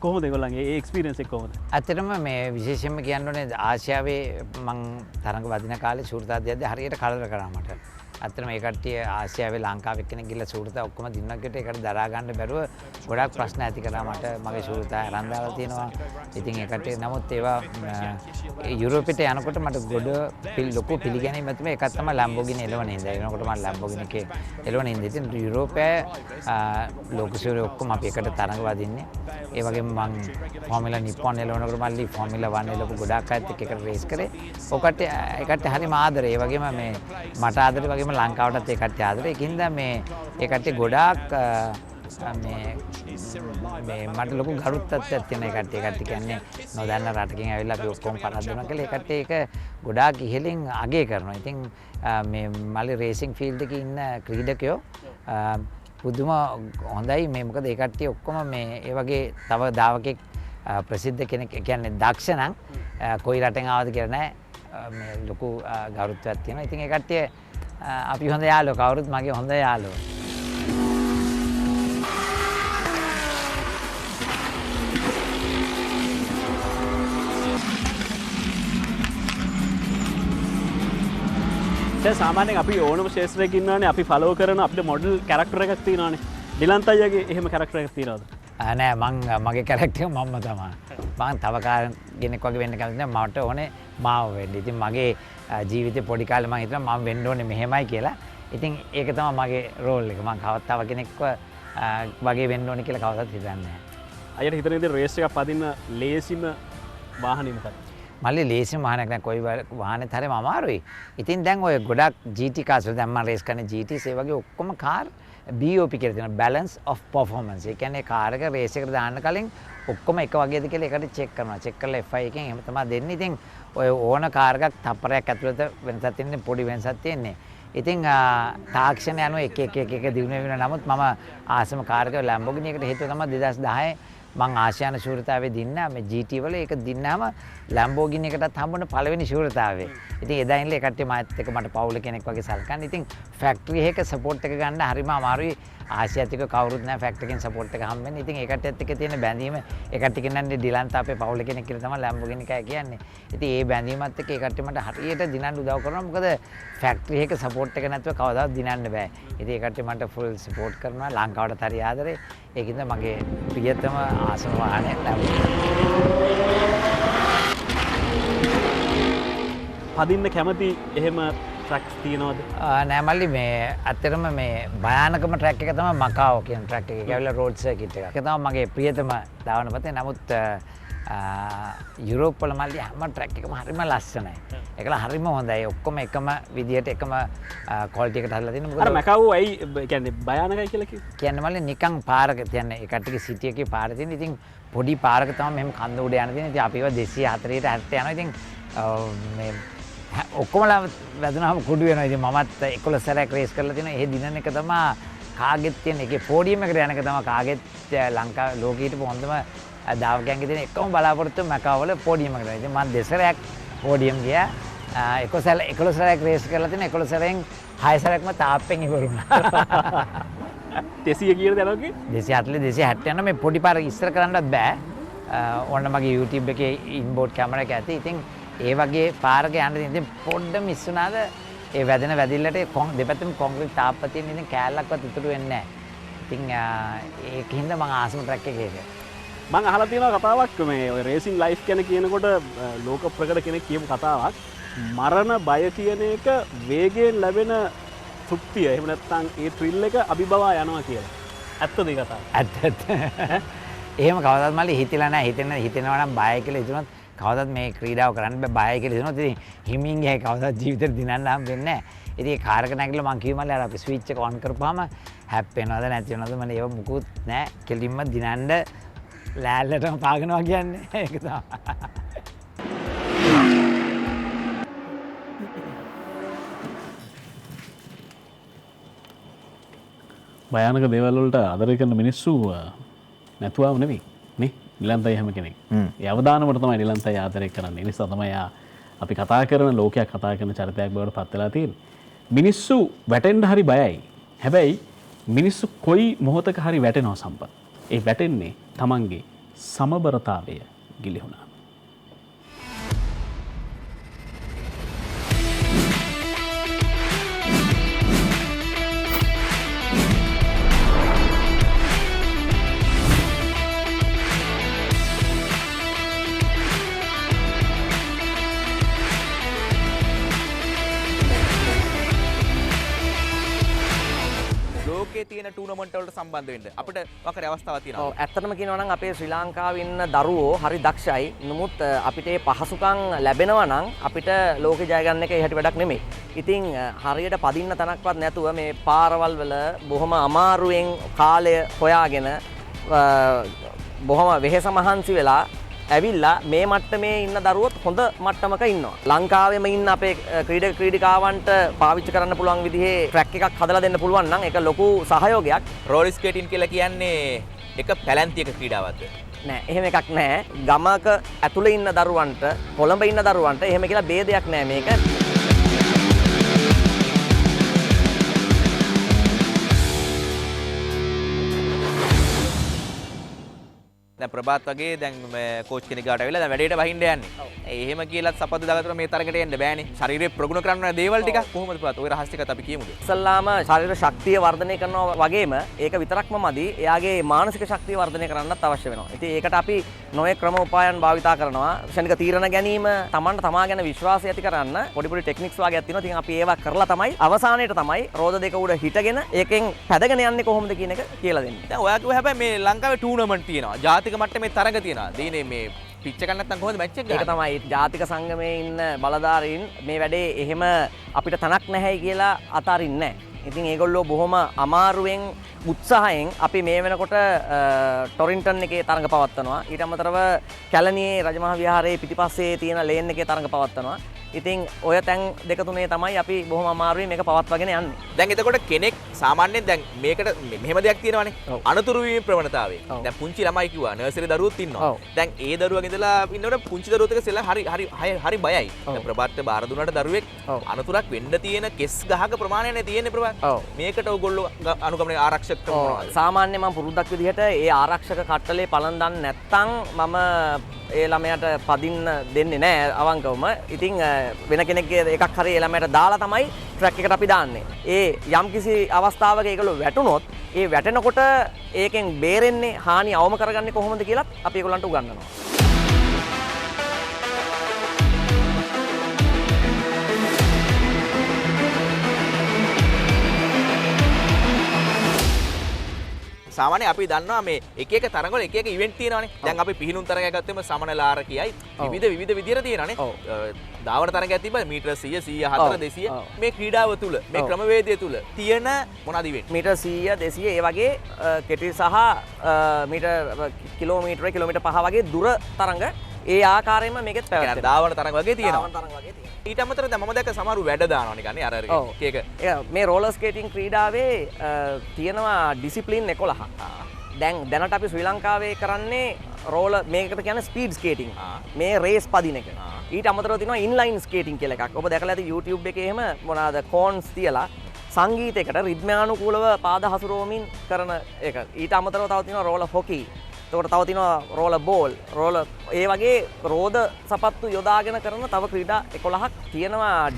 කොහොමද ඒගොල්ලන්ගේ ඒ එක්ස්පීරියන්ස් එක කොහොමද? ඇත්තටම මේ විශේෂයෙන්ම කියන්න ඕනේ ආසියාවේ මං තරඟ වදින කාලේ ශූරතාධ්‍යයද්දී හරියට කරදර කරා මට. අත්‍තරම ඒ කට්ටිය ආසියාවේ ලංකාවේ කෙනෙක් ගිහලා ශූරතා ඔක්කොම දිනනකට ඒකට දරා ගන්න බැරුව ගොඩක් ප්‍රශ්න ඇති කරා මට මගේ ශූරතා අරන් දාලා තියෙනවා. ඉතින් ඒ කට්ටිය නමුත් ඒවා යුරෝපෙට යනකොට මට ගොඩ ලොකු පිළිගැනීමක් තිබුණා. ඒකත් තමයි ලැම්බෝගිනි එළවන හින්දා. එනකොට මම ලැම්බෝගිනි එකේ එළවන හින්දා ඉතින් යුරෝපයේ ලෝකසූරය ඔක්කොම අපි එකට තරඟ වදින්නේ. ඒ වගේම මම ෆෝමියුලා නිප්පොන් එළවනකොට මල්ලි ෆෝමියුලා 1 එළවපු ගොඩක් අයත් එක්ක එකට රේස් කරේ. ඒකට හරිම ආදරේ. ඒ වගේම මේ මට ආදරේ වගේම ලංකාවටත් ඒ කට්ටිය ආදරේ. ඒකින්ද මේ ඒ කට්ටිය ගොඩාක් මේ මට ලොකු ගරුත්වයක් තියෙන ඒ කට්ටිය කියන්නේ නොදන්න රටකින් ඇවිල්ලා අපි ඔක්කොම පරද්දනවා කියලා. ඒ කට්ටිය ඒක ගොඩාක් ඉහළින් අගය කරනවා. ඉතින් මේ මල්ලි රේසින් ෆීල්ඩ් එකේ ඉන්න ක්‍රීඩකයෝ පුදුම හොඳයි මේ මොකද ඒ කට්ටිය ඔක්කොම මේ ඒ වගේ තව දාවකෙක් ප්‍රසිද්ධ කෙනෙක් කියන්නේ දක්ෂ නම් කොයි රටෙන් ආවද කියලා නෑ මේ ලොකු ගෞරවයක් තියෙනවා. ඉතින් ඒ කට්ටිය අපි හොඳ යාළුවෝ කවුරුත් මගේ හොඳ යාළුවෝ. දැන් සාමාන්‍යයෙන් අපි ඕනම ශේෂ්ත්‍රයක ඉන්නවනේ අපි ෆලෝ කරන අපිට මොඩල් කැරක්ටර් එකක් තියෙනවානේ. ඩිලන්ත අයියාගේ එහෙම කැරක්ටර් එකක් තියෙනවද? නෑ මගේ කැරක්ටර් මම තමයි. මම තව කෙනෙක් වගේ වෙන්න කැමති නෑ. මට ඕනේ මාව වෙන්න. ඉතින් මගේ ජීවිතේ පොඩි කාලේ මම හිතුවා මම වෙන්න ඕනේ මෙහෙමයි කියලා. ඉතින් ඒක තමයි මගේ රෝල් එක. මම කවවත් තව කෙනෙක්ව වගේ වෙන්න ඕනේ කියලා කවදාවත් හිතන්නේ නෑ. අයියට හිතන විදිහට රේස් එකක් පදින්න ලේසිම වාහනේ මොකක්ද? මල්ලි ලේසිම වාහනයක් නෑ. කොයි වාහනේත් හරියම අමාරුයි. ඉතින් දැන් ඔය ගොඩක් GT කාර්ස් වල දැන් මම රේස් කරන GTs ඒ වගේ ඔක්කොම කාර් BOP කියලා තියෙනවා. balance of performance. ඒ කියන්නේ කාර් එක රේස් එකට දාන්න කලින් ඔක්කොම එක වගේද කියලා ඒකට චෙක් කරනවා. චෙක් කරලා FI එකෙන් එහෙම තමයි දෙන්නේ. ඉතින් ඔය ඕන කාර් එකක් තප්පරයක් ඇතුළත වෙනසක් තියෙන්නේ පොඩි වෙනසක් තියෙන්නේ. ඉතින් තාක්ෂණය අනුව එක දිනු වෙනවා. නමුත් මම ආසම කාර් එක Lamborghini එකට හේතුව තමයි 2010 මං ආසියානු ශූරතාවේ දින්නා මේ GT වල ඒක දින්නාම Lamborghini එකටත් හම්බුන පළවෙනි ශූරතාවේ. ඉතින් එදා ඉඳලා ඒ කට්ටිය මාත් එක්ක මට පවුල කෙනෙක් වගේ සලකන්නේ. ඉතින් ෆැක්ටරි එකක සපෝට් එක ගන්න හරිම අමාරුයි. ආසියාතික කවුරුත් නැහැ ෆැක්ටරි එකෙන් සපෝට් එක හම්බෙන්නේ. ඉතින් ඒ කට්ටියත් එක්ක තියෙන බැඳීම ඒ කට්ටිය කියන්නේ ඩිලන්ත අපේ පවුල කෙනෙක් කියලා තමයි Lamborghini එකයි කියන්නේ. ඉතින් ඒ බැඳීමත් එක්ක ඒ කට්ටිය මට හරියට දිනන්න උදව් කරනවා. මොකද ෆැක්ටරි එකක සපෝට් එක නැතුව කවදාවත් දිනන්න බෑ. ඉතින් ඒ කට්ටිය මට ෆුල් සපෝට් කරනවා. ලංකාවට හරි ආදරේ. ඒකින්ද මගේ ප්‍රියතම ආසම වාහනේ පදින්න කැමති එහෙම ට්‍රැක්ස් තියෙනවද? නෑ මල්ලි මේ ඇත්තටම මේ භයානකම ට්‍රැක් එක තමයි මකාවෝ කියන ට්‍රැක් එක. ඒක ඇවිල්ලා රෝඩ් සර්කිට් එක. ඒක තමයි මගේ ප්‍රියතම ධාවන පතේ. නමුත් යුරෝප් වල මල්ලි හැම ට්‍රැක් එකම හරිම ලස්සනයි. ඒකලා හරිම හොඳයි. ඔක්කොම එකම විදියට එකම ක්වොලිටි එකට හදලා තියෙනවා. අර මකාවෝ ඇයි කියන්නේ භයානකයි කියලා කිව්වේ? කියන්නේ මල්ලි නිකන් පාරක කියන්නේ ඒ කට්ටියගේ සිටි එකේ පාර තියෙන. ඉතින් පොඩි පාරක තමයි මෙහෙම කන්ද උඩ යන තියෙන. ඉතින් අපි ඒවා 240ට 60 යනවා. ඉතින් මේ ඔක්කොමලා වැදුනහම කුඩු වෙනවා. ඉතින් මමත් 11 සැරයක් රේස් කරලා තියෙනවා. ඒ දිනන එක තමයි කාගෙත් තියෙන එකේ පෝඩියම් එකට යන එක තමයි කාගෙත් ලංකාවේ ලෝකෙ හිටපු හොඳම දාවකයන්ගේ තියෙන එකම බලාපොරොත්තු මකාවල පෝඩියම් එකට. ඉතින් මම 2 සැරයක් පෝඩියම් ගියා. 11 සැරයක් රේස් කරලා තියෙන 11 සැරෙන් 6 සැරයක්ම තාප්පෙන් ඉවර වුණා. 200 කීයද යනවා කි? 240 260 යනවා. මේ පොඩි පාර ඉස්සර කරන්නවත් බෑ. ඕන්න මගේ YouTube එකේ ඉන්බෝඩ් කැමරා එක ඇති. ඉතින් ඒ වගේ පාරක යන්න ඉතින් පොඩ්ඩ මිස් වුණාද ඒ වැදෙන වැදිල්ලට දෙපැත්තම කොන්ක්‍රීට් තාප්ප තියෙන ඉතින් කෑල්ලක්වත් ඉතුරු වෙන්නේ නැහැ. ඉතින් ඒකින්ද මම ආසම ට්‍රැක් එකේ ඒක. මම අහලා තියෙනවා කතාවක් මේ ඔය රේසින් ලයිෆ් ගැන කියනකොට ලෝක ප්‍රකට කෙනෙක් කියපු කතාවක් මරණ බය කියන එක වේගයෙන් ලැබෙන තෘප්තිය එහෙම නැත්නම් ඒ ත්‍රිල් එක අභිබවා යනවා කියලා. ඇත්තද ඒ කතාව? ඇත්ත. එහෙම කවදාවත් මල්ලි හිතලා නැහැ. හිතෙනවා නම් බයයි කියලා හිතුනොත් කවදත් මේ ක්‍රීඩාව කරන්න බය කියලා හිතනවා. ඉතින් හිමින් ගියා කවදාවත් ජීවිතේට දිනන්න හම් වෙන්නේ නැහැ. ඉතින් ඒ කාර් එක නැගිටලා මං කිව්වා මල්ලි අර අපි ස්විච් එක ඔන් කරපුවාම හැප්පෙනවද නැති වෙනවද මම ඒව මුකුත් නැහැ. කෙලින්ම දිනන්න ලෑල්ලටම පාගනවා කියන්නේ ඒක තමයි. භයානක දේවල් වලට ආදරය කරන මිනිස්සු නැතුවම නෙවෙයි නේ. ඩිලන්තයි හැම කෙනෙක්. ඒ අවදානමට තමයි ඩිලන්තයි ආදරය කරන්නේ. ඒ නිසා තමයි අපි කතා කරන ලෝකයක් කතා කරන චරිතයක් බවට පත් වෙලා තියෙන්නේ. මිනිස්සු වැටෙන්න හරි බයයි. හැබැයි මිනිස්සු කොයි මොහොතක හරි වැටෙනවා සම්පත්. ඒ වැටෙන්නේ තමන්ගේ සමබරතාවය ගිලිහුණා. තියෙන ටූර්නමන්ට් වලට සම්බන්ධ වෙන්න අපිට වකරේ අවස්ථාවක් තියෙනවා. ඔව් ඇත්තටම කියනවා නම් අපේ ශ්‍රී ලංකාවේ ඉන්න දරුවෝ හරි දක්ෂයි. නමුත් අපිට මේ පහසුකම් ලැබෙනවා නම් අපිට ලෝකේ ජය ගන්න එක එහෙට වැඩක් නෙමෙයි. ඉතින් හරියට පදින්න තනක්වත් නැතුව මේ පාරවල් වල බොහොම අමාරුවෙන් කාලය හොයාගෙන බොහොම වෙහෙස මහන්සි වෙලා ඇවිල්ලා මේ මට්ටමේ ඉන්න දරුවොත් හොඳ මට්ටමක ඉන්නවා. ලංකාවේම ඉන්න අපේ ක්‍රීඩක ක්‍රීඩිකාවන්ට පාවිච්චි කරන්න පුළුවන් විදිහේ ට්‍රැක් එකක් හදලා දෙන්න පුළුවන් නම් ඒක ලොකු සහයෝගයක්. රෝලර් ස්කේටින් කියලා කියන්නේ එක පැලැන්තියක ක්‍රීඩාවක්ද? නෑ එහෙම එකක් නෑ. ගමක ඇතුලේ ඉන්න දරුවන්ට කොළඹ ඉන්න දරුවන්ට එහෙම කියලා ભેදයක් නෑ මේක. දැන් ප්‍රභාත් වගේ දැන් කෝච් කෙනෙක් ගාවට ඇවිල්ලා දැන් වැඩේට වහින්න යන්නේ. එහෙම කියලා සපත්තු දාගත්තොත් මේ තරගට එන්න බෑනේ. ශරීරය ප්‍රගුණ කරන්න ඕන දේවල් ටික කොහොමද ප්‍රභාත්? ඔය රහස් ටිකත් අපි කියමුද? ඉස්සල්ලාම ශරීර ශක්තිය වර්ධනය කරනවා වගේම ඒක විතරක්ම මදි. එයාගේ මානසික ශක්තිය වර්ධනය කරන්නත් අවශ්‍ය වෙනවා. ඉතින් ඒකට අපි නොයෙක් ක්‍රම උපායන් භාවිතා කරනවා. ක්ෂණික තීරණ ගැනීම, Tamanට තමා ගැන විශ්වාසය ඇති කරන්න පොඩි පොඩි ටෙක්නික්ස් වගේක් තියෙනවා. ඉතින් අපි ඒවා කරලා තමයි අවසානයේට තමයි රෝද දෙක උඩ හිටගෙන ඒකෙන් පැදගෙන යන්නේ කොහොමද කියන එක කියලා දෙන්නේ. දැන් ඔයා කිව්වා හැබැයි මේ ලංකාවේ ටූර්නමන්ට් තියෙනවා. ජාතික මට්ටමේ තරග තියෙනවා. දීනේ මේ පිච් එක නැත්නම් කොහොමද මැච් එක ගන්න? ඒක තමයි ජාතික සංගමයේ ඉන්න බලධාරීන් මේ වැඩේ එහෙම අපිට තනක් නැහැයි කියලා අතාරින්නේ නැහැ. ඉතින් ඒගොල්ලෝ බොහොම අමාරුවෙන් උත්සාහයෙන් අපි මේ වෙනකොට ටොරින්ටන් එකේ තරඟ පවත්වනවා. ඊට අමතරව කැලණියේ රජමහා විහාරයේ පිටිපස්සේ තියෙන ලේන් එකේ තරඟ පවත්වනවා. ඉතින් ඔය තැන් දෙක තුනේ තමයි අපි බොහොම අමාරුවෙන් මේක පවත්වාගෙන යන්නේ. දැන් එතකොට කෙනෙක් සාමාන්‍යයෙන් දැන් මේකට මෙහෙම දෙයක් තියෙනවානේ. අනතුරු වීම ප්‍රවණතාවය. දැන් පුංචි ළමයි කිව්වා නර්සරි දරුවෝත් ඉන්නවා. දැන් ඒ දරුවගේ ඉඳලා ඉන්නකොට පුංචි දරුවෝත් එක්ක සෙල්ලම් හරි බයයි. දැන් ප්‍රභාත්ට බාර දුන්නාට දරුවෙක් අනතුරක් වෙන්න තියෙන කෙස් ගහක ප්‍රමාණයනේ තියෙන්නේ ප්‍රභාත්. මේකට ඔයගොල්ලෝ අනුගමනය ආරක්ෂක කරනවා. සාමාන්‍ය මම පුරුද්දක් විදිහට ඒ ආරක්ෂක කට්ටලේ පලන් දන්නේ නැත්නම් මම ඒ ළමයාට පදින්න දෙන්නේ නැහැ අවංකවම. ඉතින් වෙන කෙනෙක්ගේ එකක් හරි ඒ ළමයාට දාලා තමයි ට්‍රැක් එකට අපි දාන්නේ. ඒ යම්කිසි අවස්ථාවක ඒගොල්ලෝ වැටුනොත් ඒ වැටෙනකොට ඒකෙන් බේරෙන්නේ හානි අවම කරගන්නේ කොහොමද කියලාත් අපි ඒගොල්ලන්ට උගන්වනවා. සාමාන්‍ය අපි දන්නවා මේ එක එක තරඟවල එක එක ඉවෙන්ට් තියෙනවානේ. දැන් අපි පිහිනුම් තරගයක් ගත්තොත් සමනලාර කියයි විවිධ විදිහට තියෙනවානේ. ධාවන තරගයක් තිබ්බා මීටර් 100 104 200 මේ ක්‍රීඩාව තුල මේ ක්‍රමවේදය තුල තියෙන මොනවද ඉවෙන්ට්? මීටර් 100 200 ඒ වගේ කෙටි සහ කිලෝමීටර 5 වගේ දුර තරඟ ඒ ආකාරයෙන්ම මේකෙත් පැවැත්වෙනවා. ධාවන තරඟ වගේ තියෙනවා. ඊට අමතරව දැන් මම දැක්ක සමහරු වැඩ දානවා නිකන් අර එක මේ රෝලර් ස්කේටිං ක්‍රීඩාවේ තියෙනවා ඩිසිප්ලින් 11ක්. දැනට අපි ශ්‍රී ලංකාවේ කරන්නේ රෝලර් මේකට කියන්නේ ස්පීඩ් ස්කේටිං. මේ රේස් පදින එක. ඊට අමතරව තියෙනවා ඉන්ලයින් ස්කේටිං කියලා එකක්. ඔබ දැකලා ඇති YouTube එකේ එහෙම මොනවාද කෝන්ස් තියලා සංගීතයකට රිද්මයානුකූලව පාද හසුරුවමින් කරන එක. ඊට අමතරව තව තියෙනවා රෝලර් හොකි. එතකොට තව තියෙනවා රෝලර් බෝල්, රෝලර් ඒ වගේ රෝද සපත්තු යොදාගෙන කරන තව ක්‍රීඩා 11ක් තියෙනවා.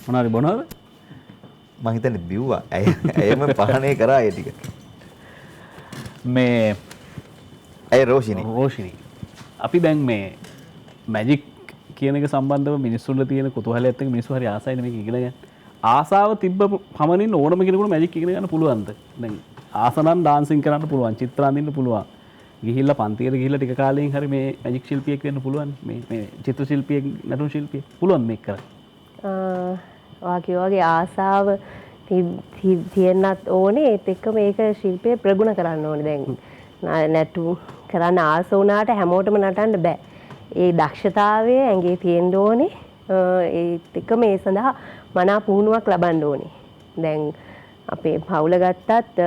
මොනවාරි බොනවද? මම හිතන්නේ බිව්වා. ඇයම පහනේ කරා ඒ ටික. මේ ඇය රෝෂිනි. අපි දැන් මේ මැජික් කියන එක සම්බන්ධව මිනිස්සුන්ට තියෙන කුතුහලයත් එක්ක මිනිස්සු හරි ආසයිනේ මේක ඉගෙන ගන්න. ආසාව තිබ්බ පමණින් ඕනම කෙනෙකුට මැජික් ඉගෙන ගන්න පුළුවන්ද? දැන් ආසනම් ඩාන්සින් කරන්න පුළුවන්, චිත්‍ර අඳින්න පුළුවන්. ගිහිල්ලා පන්තියට ගිහිල්ලා ටික කාලෙකින් හරි මේ මැජික් ශිල්පියෙක් වෙන්න පුළුවන්. මේ චිත්‍ර ශිල්පියෙක්, නටන ශිල්පියෙක් පුළුවන් මේක කරන්න. වගේ ආසාව තියෙන්නත් ඕනේ. ඒත් එක්ක මේක ශිල්පය ප්‍රගුණ කරන්න ඕනේ. දැන් නැටු කරන්න ආස වුණාට හැමෝටම නටන්න බෑ. ඒ දක්ෂතාවය ඇඟේ තියෙන්න ඕනේ. ඒත් එක්ක මේ සඳහා මනා පුහුණුවක් ලබන්න ඕනේ. දැන් අපේ පවුල ගත්තත්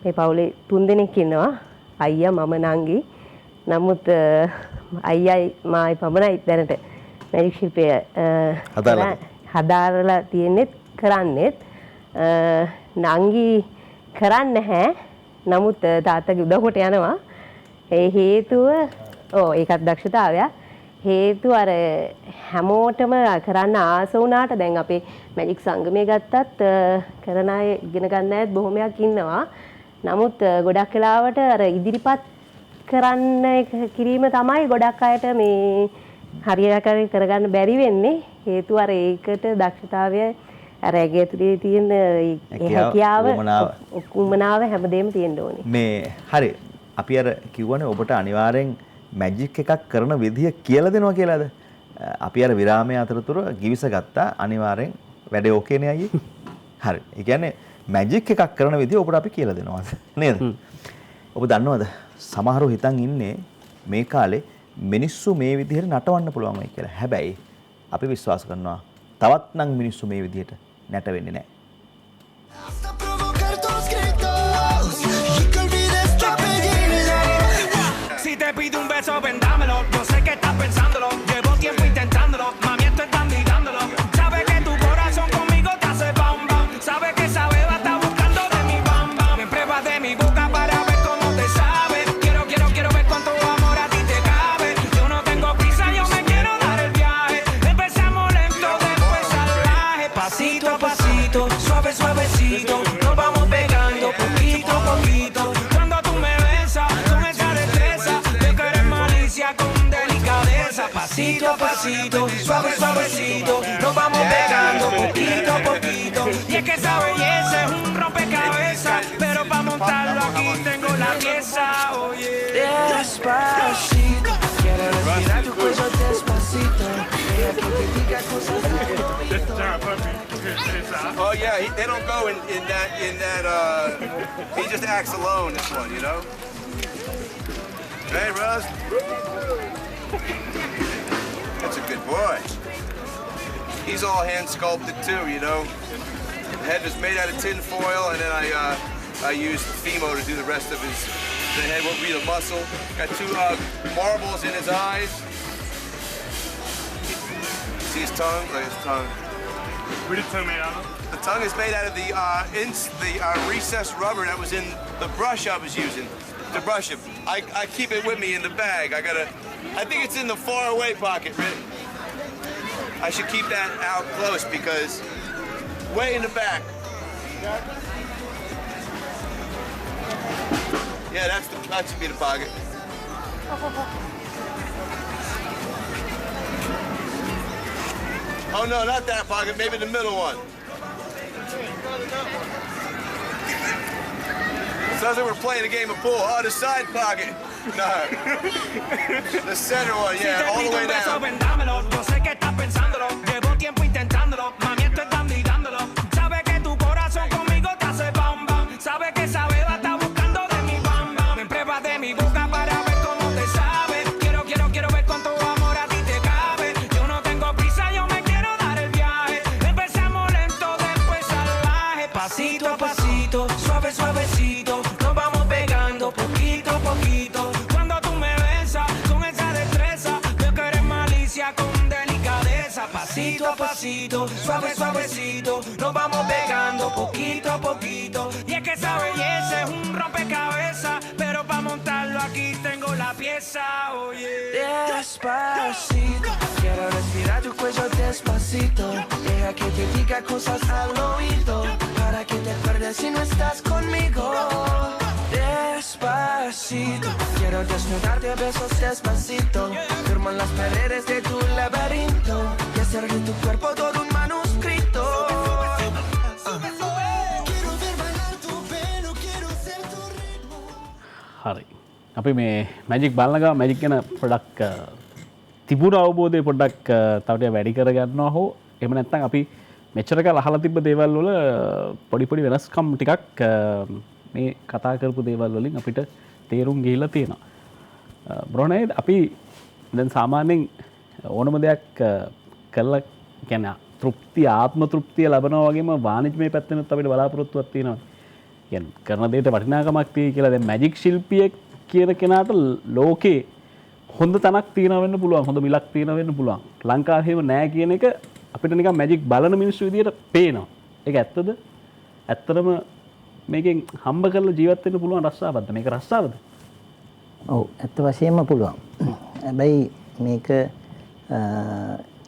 මේ පවුලේ 3 දෙනෙක් ඉන්නවා. අයියා, මම, නංගි. නමුත් අයියයි මායි පමණයි දැනට මැජික් ශිල්පය හදාරලා තියෙන්නේ කරන්නේත්. නංගි කරන්නේ නැහැ. නමුත් තාත්තගේ උදව්වට යනවා. ඒ හේතුව ඒකත් දක්ෂතාවයක්. හේතුව අර හැමෝටම කරන්න ආස වුණාට දැන් අපේ මැජික් සංගමය ගත්තත් කරන අය ඉගෙන ගන්න අයත් බොහොමයක් ඉන්නවා. නමුත් ගොඩක් වෙලාවට අර ඉදිරිපත් කරන්න කිරීම තමයි ගොඩක් අයට මේ හරියට කරගන්න බැරි වෙන්නේ. හේතුව අර ඒකට දක්ෂතාවය අර ඇගේ ඇතුලේ තියෙන හැකියාව උමනාව හැමදේම තියෙන්න ඕනේ. මේ හරි අපි අර කිව්වනේ ඔබට අනිවාර්යෙන් මැජික් එකක් කරන විදිය කියලා දෙනවා කියලාද? අපි අර විරාමයේ අතරතුර ගිවිස ගත්තා අනිවාර්යෙන් වැඩේ ඕකේ නේ අයියේ. හරි. ඒ කියන්නේ මැජික් එකක් කරන විදිය ඔබට අපි කියලා දෙනවා නේද? ඔබ දන්නවද සමහරව හිතන් ඉන්නේ මේ කාලේ මිනිස්සු මේ විදිහට නටවන්න පුළුවන් වෙයි කියලා. හැබැයි අපි විශ්වාස කරනවා තවත් නම් මිනිස්සු මේ විදිහට නැට වෙන්නේ නැහැ. Si te pido un beso, ven dámelo. Yo sé que estás pensándolo. Llevo tiempo intentándolo. Mami, esto están mirándolo. Sabes que tu corazón conmigo te hace bam bam. Sabes que esa beba está buscando de mi bam bam. Me pruebas de mi boca para ver cómo te sabe. Quiero ver cuánto amor a ti te cabe. Yo no tengo prisa, yo me quiero dar el viaje. Empezamos lento, después salvaje. Pasito a pasito, suave suavecito. Nos vamos pegando poquito a poquito. Cuando tú me besas con esa destreza, yo que eres malicia con delicadeza. Pasito a pasito, suave suavecito. Nos vamos pegando poquito a poquito. Y es que esa belleza es un rompecabezas, pero para montarlo aquí tengo la pieza. Oye, despacito, quiero respirar tu cuello despacito. Deja que te diga cosas al oído. Oh yeah, they don't go in that he just acts alone this one, you know. Hey Russ, that's a good boy. He's all hand sculpted too, you know. The head was made out of tin foil, and then I used Fimo to do the rest of his. The head will be the muscle. Got 2 marbles in his eyes. See his tongue? Look at his tongue. What is tongue made out of? The tongue is made out of the recessed rubber that was in the brush I was using to brush him. I keep it with me in the bag. I think it's in the far away pocket, Rick. I should keep that out close because way in the back. Yeah, that should be the pocket. Oh no, not that pocket, maybe the middle one. Sounds like we're playing a game of pool. Oh, the side pocket. No. The center one, yeah, all the way down. Yo sé que estás pensándolo. Llevo tiempo intentándolo. Mami, esto están mirándolo. Sabes que tu corazón conmigo te hace bam bam. Sabes que esa beba está buscando de mi bam bam. Me pruebas de mi boca para ver cómo te sabe. Quiero ver cuánto amor a ti te cabe. Yo no tengo prisa, yo me quiero dar el viaje. Empezamos lento, después salvaje. Pasito a pasito, suave suavecito. Nos vamos pegando poquito a poquito. Cuando tú me besas con esa destreza, yo que eres malicia con delicadeza. Pasito a pasito, suave suavecito. Nos vamos pegando poquito a poquito. Y es que esa belleza es un rompecabezas, pero para montarlo aquí tengo la pieza. Oye, despacito, quiero Quiero respirar tu cuello despacito. Deja que te diga cosas al oído. Para que te acuerdes si no estás conmigo. Despacito. Quiero desnudarte a besos despacito. Firmo en las paredes de tu laberinto. Y hacer de tu cuerpo todo un manuscrito. හරි අපි මේ magic බලනගා magic ගැන පොඩක් තිබුණ අවබෝධය පොඩ්ඩක් තවට වැඩි කරගන්නවා හෝ එම නැත්තන් අපි මෙච්චරක ලහලා තිබ්බ දේවල් වල පොඩිපොඩි වෙනස්කම් ටිකක් මේ කතා කරපු දේවල් වලින් අපිට තේරුම් ගිහිල්ලා තියෙනවා බ්‍රොනේඩ් අපි දැන් සාමාන්‍යයෙන් ඕනම දෙයක් කරලා කියන්නේ තෘප්තිය ආත්ම තෘප්තිය ලබනවා වගේම වාණිජමය පැත්තෙනුත් අපිට බලාපොරොත්තුවක් තියෙනවා කියන්නේ කරන දෙයට වටිනාකමක් තියෙයි කියලා දැන් මැජික් ශිල්පියෙක් කියන කෙනාට ලෝකේ හොඳ තැනක් තියෙනවා වෙන්න පුළුවන් හොඳ මිලක් තියෙනවා වෙන්න පුළුවන් ලංකාවේ එහෙම නැහැ කියන එක අපිට නිකන් මැජික් බලන මිනිස්සු විදියට පේනවා ඒක ඇත්තද ඇත්තටම මේකෙන් හම්බ කරලා ජීවත් වෙන්න පුළුවන් රස්සාවක්ද මේක රස්සාවද ඔව් ඇත්ත වශයෙන්ම පුළුවන් හැබැයි මේක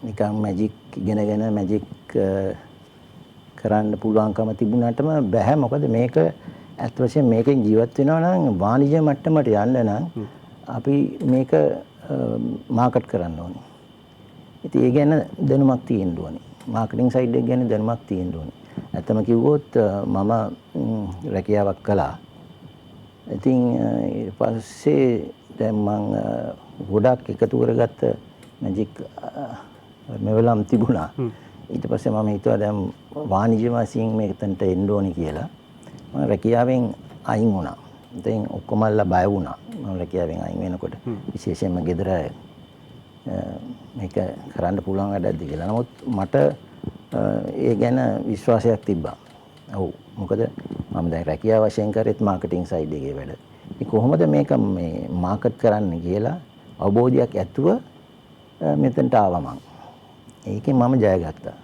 නිකන් මැජික් ඉගෙනගෙන මැජික් කරන්න පුළුවන්කම තිබුණාටම බෑ මොකද මේක ඇත්ත වශයෙන් මේකෙන් ජීවත් වෙනවා නම් වාණිජ්‍ය මට්ටමට යන්න නම් අපි මේක මාකට් කරන්න ඕනේ. ඉතින් ඒ ගැන දැනුමක් තියෙන්න ඕනේ. මාකටිං සයිඩ් එක ගැන දැනුමක් තියෙන්න ඕනේ. ඇත්තම කිව්වොත් මම රැකියාවක් කළා. ඉතින් ඊට පස්සේ දැන් මම ගොඩක් එකතු කරගත්ත මැජික් මෙවලම් තිබුණා. ඊට පස්සේ මම හිතුවා දැන් වාණිජ්‍ය වශයෙන් මේකට එන්න ඕනි කියලා. මම රැකියාවෙන් අයින් වුණා. ඉතින් ඔක්කොමලා බය වුණා. මම රැකියාවෙන් අයින් වෙනකොට විශේෂයෙන්ම ගෙදර මේක කරන්න පුළුවන් වැඩක්ද කියලා. නමුත් මට ඒ ගැන විශ්වාසයක් තිබ්බා. ඔව්. මොකද මම දැන් රැකියාව වශයෙන් කරේත් මාකටිං සයිඩ් එකේ වැඩ. ඉතින් කොහොමද මේක මේ මාකට් කරන්න කියලා අවබෝධයක් ඇතුව මෙතනට ආවා මම. ඒකෙන් මම ජය ගත්තා.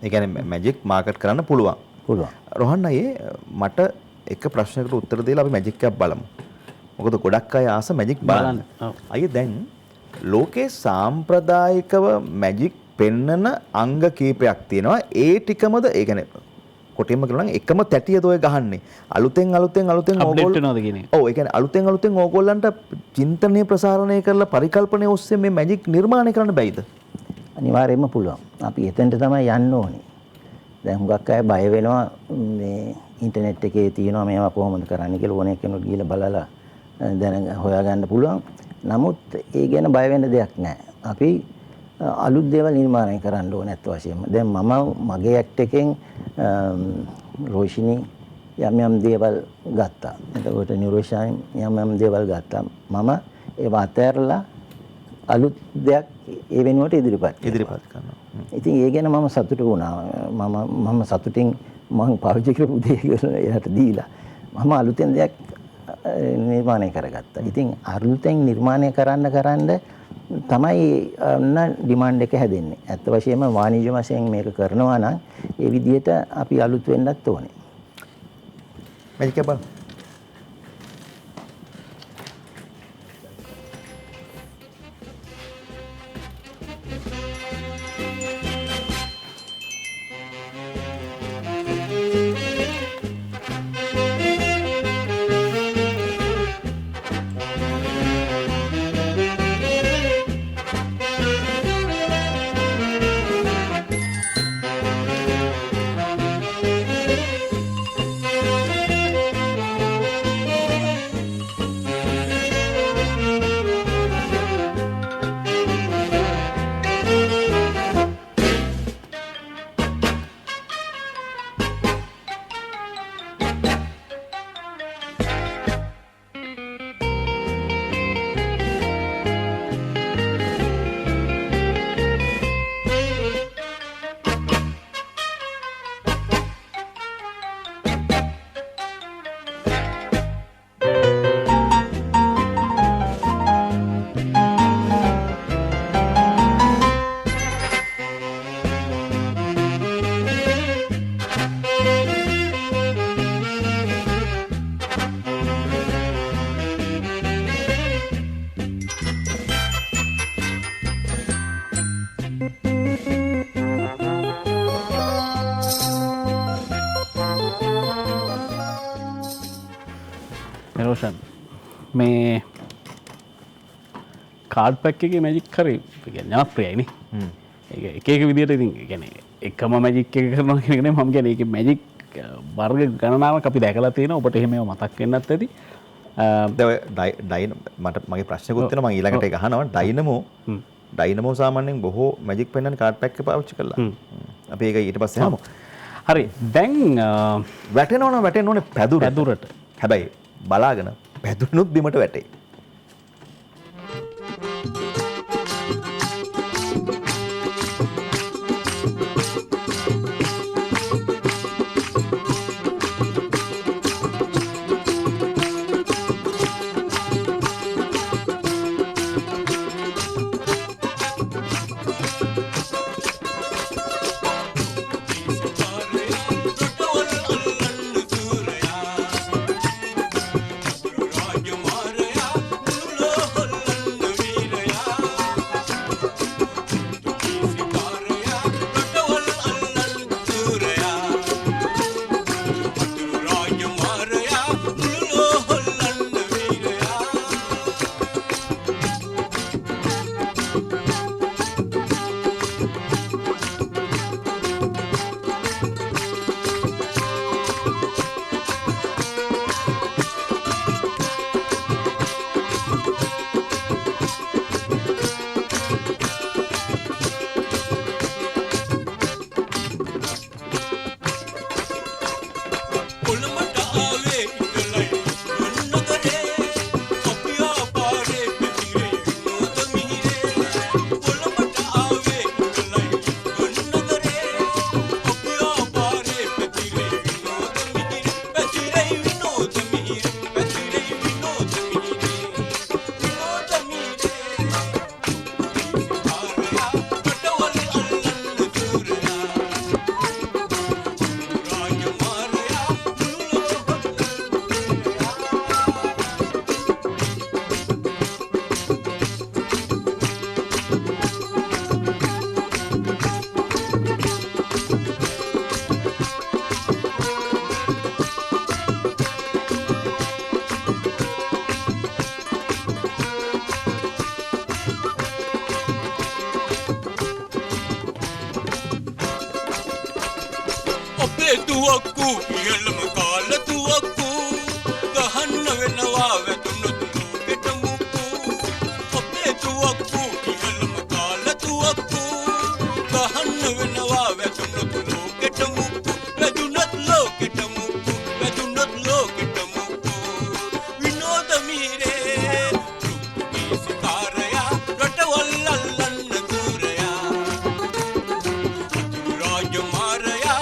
ඒ කියන්නේ මැජික් මාකට් කරන්න පුළුවන්. පුළුවන්. රොහන් අයියේ මට එක ප්‍රශ්නයකට උත්තර දෙලා අපි මැජික් එකක් බලමු. මොකද ගොඩක් අය ආස මැජික් බලන්න. අයියේ දැන් ලෝකේ සාම්ප්‍රදායිකව මැජික් පෙන්නන අංග කීපයක් තියෙනවා. ඒ ටිකමද ඒ කියන්නේ කොටින්ම කියනවා නම් එකම තැටියද ඔය ගහන්නේ. අලුතෙන් අප්ඩේට් වෙනවද කියන්නේ. ඔව් ඒ කියන්නේ අලුතෙන් ඕගොල්ලන්ට චින්තනීය ප්‍රසාරණය කරලා පරිකල්පනය ඔස්සේ මේ මැජික් නිර්මාණය කරන්න බැයිද? අනිවාර්යයෙන්ම පුළුවන්. අපි එතෙන්ට තමයි යන්න ඕනේ. දැන් හුඟක් අය බය වෙනවා මේ ඉන්ටර්නෙට් එකේ තියෙනවා මේවා කොහොමද කරන්න කියලා ඕනෙක කෙනෙකුට ගිහලා බලලා දැන හොයාගන්න පුළුවන්. නමුත් ඒ ගැන බය වෙන්න දෙයක් නැහැ. අපි අලුත් දේවල් නිර්මාණය කරන්න ඕනේ අත් වශයෙන්ම. දැන් මම මගේ ඇක්ට් එකෙන් රෝෂිනි යම් දේවල් ගත්තා. එතකොට නිරෝෂාන් යම් දේවල් ගත්තා. මම ඒවා අතහැරලා අලුත් දෙයක් ඒ වෙනුවට ඉදිරිපත් කරනවා. ඉතින් ඒ ගැන මම සතුටු වුණා. මම සතුටින් මම පාවිච්චි කරපු දේ එයාට දීලා මම අලුතෙන් දෙයක් නිර්මාණය කරගත්තා. ඉතින් අලුතෙන් නිර්මාණය කරන්න තමයි ඩිමාන්ඩ් එක හැදෙන්නේ. ඇත්ත වශයෙන්ම වාණිජ්‍ය වශයෙන් මේක කරනවා නම් ඒ විදිහට අපි අලුත් වෙන්නත් ඕනේ. මැජික් එක බලන්න. මේ කාඩ් පැක් එකේ මැජික් හරි ජනප්‍රියයිනේ. ඒක එක විදිහට ඉතින් කියන්නේ එකම මැජික් එක කරනවා කියන එක නෙමෙයි මම කියන්නේ ඒකේ මැජික් වර්ග ගණනාවක් අපි දැකලා තියෙනවා. ඔබට එහෙම ඒවා මතක් වෙන්නත් ඇති. මට මගේ ප්‍රශ්නකුත් තියෙනවා මම ඊළඟට ඒක අහනවා. ඩයිනමෝ සාමාන්‍යයෙන් බොහෝ මැජික් පෙන්වන්න කාඩ් පැක් එක පාවිච්චි කළා. අපි ඒක ඊට පස්සේ හමු. හරි දැන් වැටෙන්න ඕනේ පැදුරට. හැබැයි බලාගෙන පැදුරුනුත් බිමට වැටේ. තුවක්කු ඉහළම කාල තුවක්කු ගහන්න වෙනවා වැදුනොත් ලෝකෙට මුක්කු අපේ තුවක්කු ඉහළම කාල තුවක්කු ගහන්න වෙනවා වැදුනොත් ලෝකෙට මුක්කු වැදුනොත් ලෝකෙට මුක්කු වැදුනොත් ලෝකෙට මුක්කු විනෝද මීරේ සිතාරයා රටවල් අල්ලන්න දූරයා රාජ මාරයා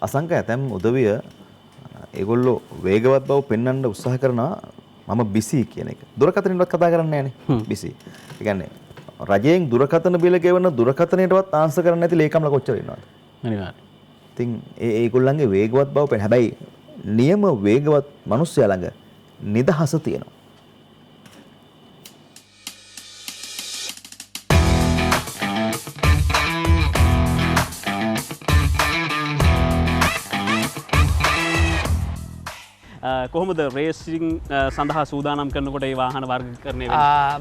අසංක ඇතැම් උදවිය ඒගොල්ලෝ වේගවත් බව පෙන්වන්න උත්සාහ කරනවා මම බිසි කියන එක. දුරකථනයටවත් කතා කරන්නේ නැහනේ. බිසි. ඒ කියන්නේ රජයෙන් දුරකථන බිල ගෙවන දුරකථනයටවත් ආන්සර් කරන්නේ නැති ලේකම්ලා කොච්චර ඉන්නවද? අනිවාර්යයෙන්. ඉතින් ඒගොල්ලන්ගේ වේගවත් බව පෙන්. හැබැයි නියම වේගවත් මිනිස්සයා ළඟ නිදහස තියෙනවා. කොහොමද රේසිං සඳහා සූදානම් කරනකොට ඒ වාහන වර්ගීකරණය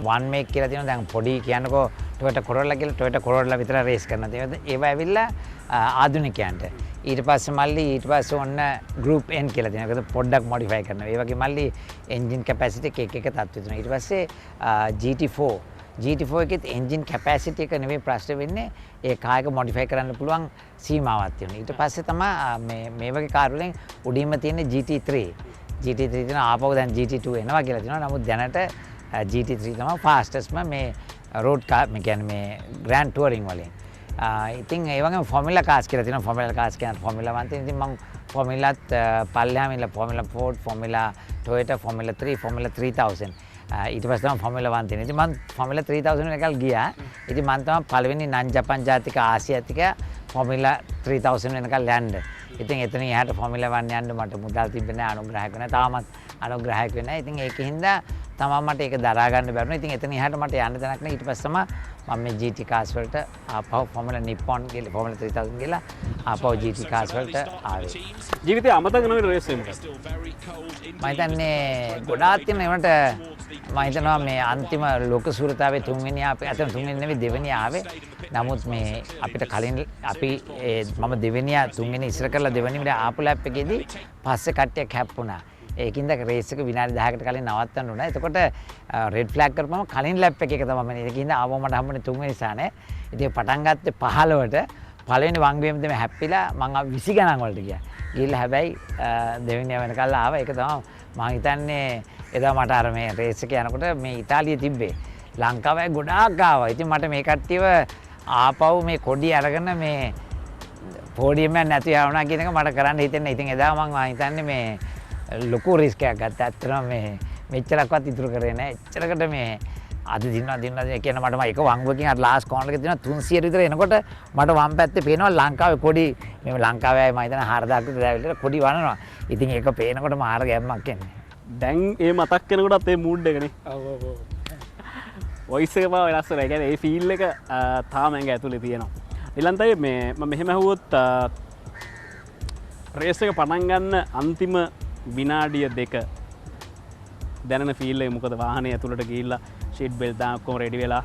වන් මේක් කියලා තියෙනවා. දැන් පොඩි කියන්නකෝ Toyota Corolla කියලා Toyota Corolla විතර රේස් කරන දේවල් ඒවා ඇවිල්ලා ආධුනිකයන්ට. ඊට පස්සේ මල්ලි ඊට පස්සේ ඔන්න group N කියලා තියෙනවා. ඒක පොඩ්ඩක් modify කරනවා. ඒ වගේ මල්ලි engine capacity එක එක තත්ත්වෙ තියෙනවා. ඊට පස්සේ GT4 එකෙත් engine capacity එක නෙවෙයි ප්‍රශ්න වෙන්නේ. ඒ කායක modify කරන්න පුළුවන් සීමාවක් තියෙනවා. ඊට පස්සේ තමයි මේ වගේ කාර් වලින් උඩින්ම තියෙන GT3 තියෙන ආපහු දැන් GT2 එනවා කියලා තියෙනවා. නමුත් දැනට GT3 තමයි fastestම මේ road car මේ කියන්නේ මේ grand touring වලින්. ඉතින් ඒ වගේම ෆෝමියුලා කාර්ස් කියලා තියෙනවා. ෆෝමියුලා කාර්ස් කියන්නේ ෆෝමියුලා 1 තියෙන. ඉතින් මම ෆෝමියුලාත් පල්ලෙහාම ඉන්න formula 4, formula Toyota, formula 3, formula 3000. ඊට පස්සේ තමයි ෆෝමියුලා 1 තියෙන. ඉතින් මම ෆෝමියුලා 3000 එකල් ගියා. ඉතින් මම තමයි පළවෙනි නන් ජපන් ජාතික ආසියාතික ෆෝමියුලා 3000 වෙනකල් යන්න. ඉතින් එතන එහාට ෆෝමියුලා 1 යන්න මට මුදල් තිබෙන්නේ නැහැ, අනුග්‍රහයක් වෙන්නේ. තාමත් අනුග්‍රහයක් වෙන්නේ නැහැ. ඉතින් ඒකින්ද තමයි මට ඒක දරා ගන්න බැරුණා. ඉතින් එතන එහාට මට යන්න දෙයක් නැහැ. ඊට පස්සේ තමයි මම මේ GT cars වලට ආපහු ෆෝමියුලා නිප්පොන් ගිහලා ෆෝමියුලා 3000 ගිහලා ආපහු GT cars වලට ආවේ. ජීවිතේ අමතක නොවන රේස් එක මොකක්ද? මම හිතන්නේ ගොඩාක් තියෙන ඒවට මම හිතනවා මේ අන්තිම ලෝක සූරතාවේ තුන්වෙනි ආපේ අතන තුන්වෙනි නෙවෙයි දෙවෙනි ආවේ. නමුත් මේ අපිට කලින් අපි මම දෙවෙනි තුන්වෙනි ඉස්සර කරලා දෙවෙනි මිට ආපු ලැප් එකේදී පස්සේ කට්ටියක් හැප්පුණා. ඒකින්ද රේස් එක විනාඩි 10කට කලින් නවත්තන්න උනා. එතකොට රෙඩ් ෆ්ලැග් කරපුවම කලින් ලැප් එකක තමයි මම. ඒකින්ද ආවම මට හම්බුනේ තුන්වෙනි ස්ථානේ. ඉතින් පටන් ගත්තේ 15ට පළවෙනි වංගුවේම දෙම හැප්පිලා මම 20 ගණන් වලට ගියා. ගිහිල්ලා හැබැයි දෙවෙනි වෙනකල් ආවා. ඒක තමයි මම හිතන්නේ එදා මට අර මේ රේස් එක යනකොට මේ ඉතාලියේ තිබ්බේ. ලංකාවේ ගොඩාක් ආවා. ඉතින් මට මේ කට්ටියව ආපහු මේ කොඩි අරගෙන මේ පෝඩියම් එක නැති යවනවා කියන එක මට කරන්න හිතෙන්නේ. ඉතින් එදා මම හිතන්නේ මේ ලොකු රිස්ක් එකක් ගත්තා. ඇත්තටම මේ මෙච්චරක්වත් ඉතුරු කරේ නැහැ. එච්චරකට මේ අද දිනනවා කියන මට එක වංගුවකින් අර ලාස්ට් කෝනර් එකේ තියෙනවා 300 විතර එනකොට මට වම් පැත්තේ පේනවා ලංකාවේ කොඩි මේ ලංකාවේ මම හිතන 4000ක් විතර ඇවිල්ලා කොඩි වනනවා. ඉතින් ඒක පේනකොට මාර ගැම්මක් එන්නේ. දැන් ඒ මතක් කෙනකොටත් ඒ මූඩ් එකනේ. ඔව්. වොයිස් එක පාව වෙනස් වෙනවා. ඒ කියන්නේ ඒ ෆීල් එක තාම ඇඟ ඇතුලේ තියෙනවා. ඊළඟට මේ මම මෙහෙම ඇහුවොත් රේස් එක පටන් ගන්න අන්තිම විනාඩිය 2 දැනෙන ෆීල් එක මොකද? වාහනේ ඇතුළට ගිහිල්ලා ෂීට් බෙල්ට් දාන ඔක්කොම රෙඩි වෙලා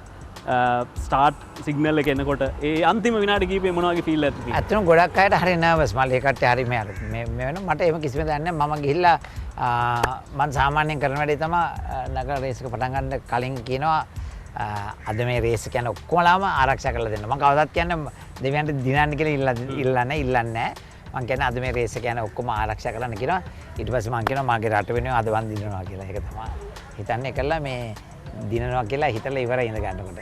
ස්ටාර්ට් සිග්නල් එක එනකොට ඒ අන්තිම විනාඩි කිහිපේ මොන වගේ ෆීල් එකක්ද තියෙන්නේ? ඇත්තටම ගොඩක් අයට හරි නර්වස්. මම ඒ කට්ටිය හරි මේ වෙන මට එහෙම කිසිම දෙයක් නැහැ. මම ගිහිල්ලා මම සාමාන්‍යයෙන් කරන වැඩේ තමයි නගර රේස් එක පටන් ගන්න කලින් කියනවා අද මේ රේස් එක යන ඔක්කොමලාම ආරක්ෂා කරලා දෙන්න. මම කවදාවත් කියන්නේ දෙවියන්ට දිනන්න කියලා ඉල්ලන්නේ නැහැ. මම කියන්නේ අද මේ රේස් එක යන ඔක්කොම ආරක්ෂා කරන්න කියනවා. ඊට පස්සේ මම කියනවා මගේ රට වෙනුවෙන් අද වන් දිනනවා කියලා. ඒක තමයි හිතන්නේ කළා මේ දිනනවා කියලා හිතලා ඉවරයි ඉඳ ගන්නකොට.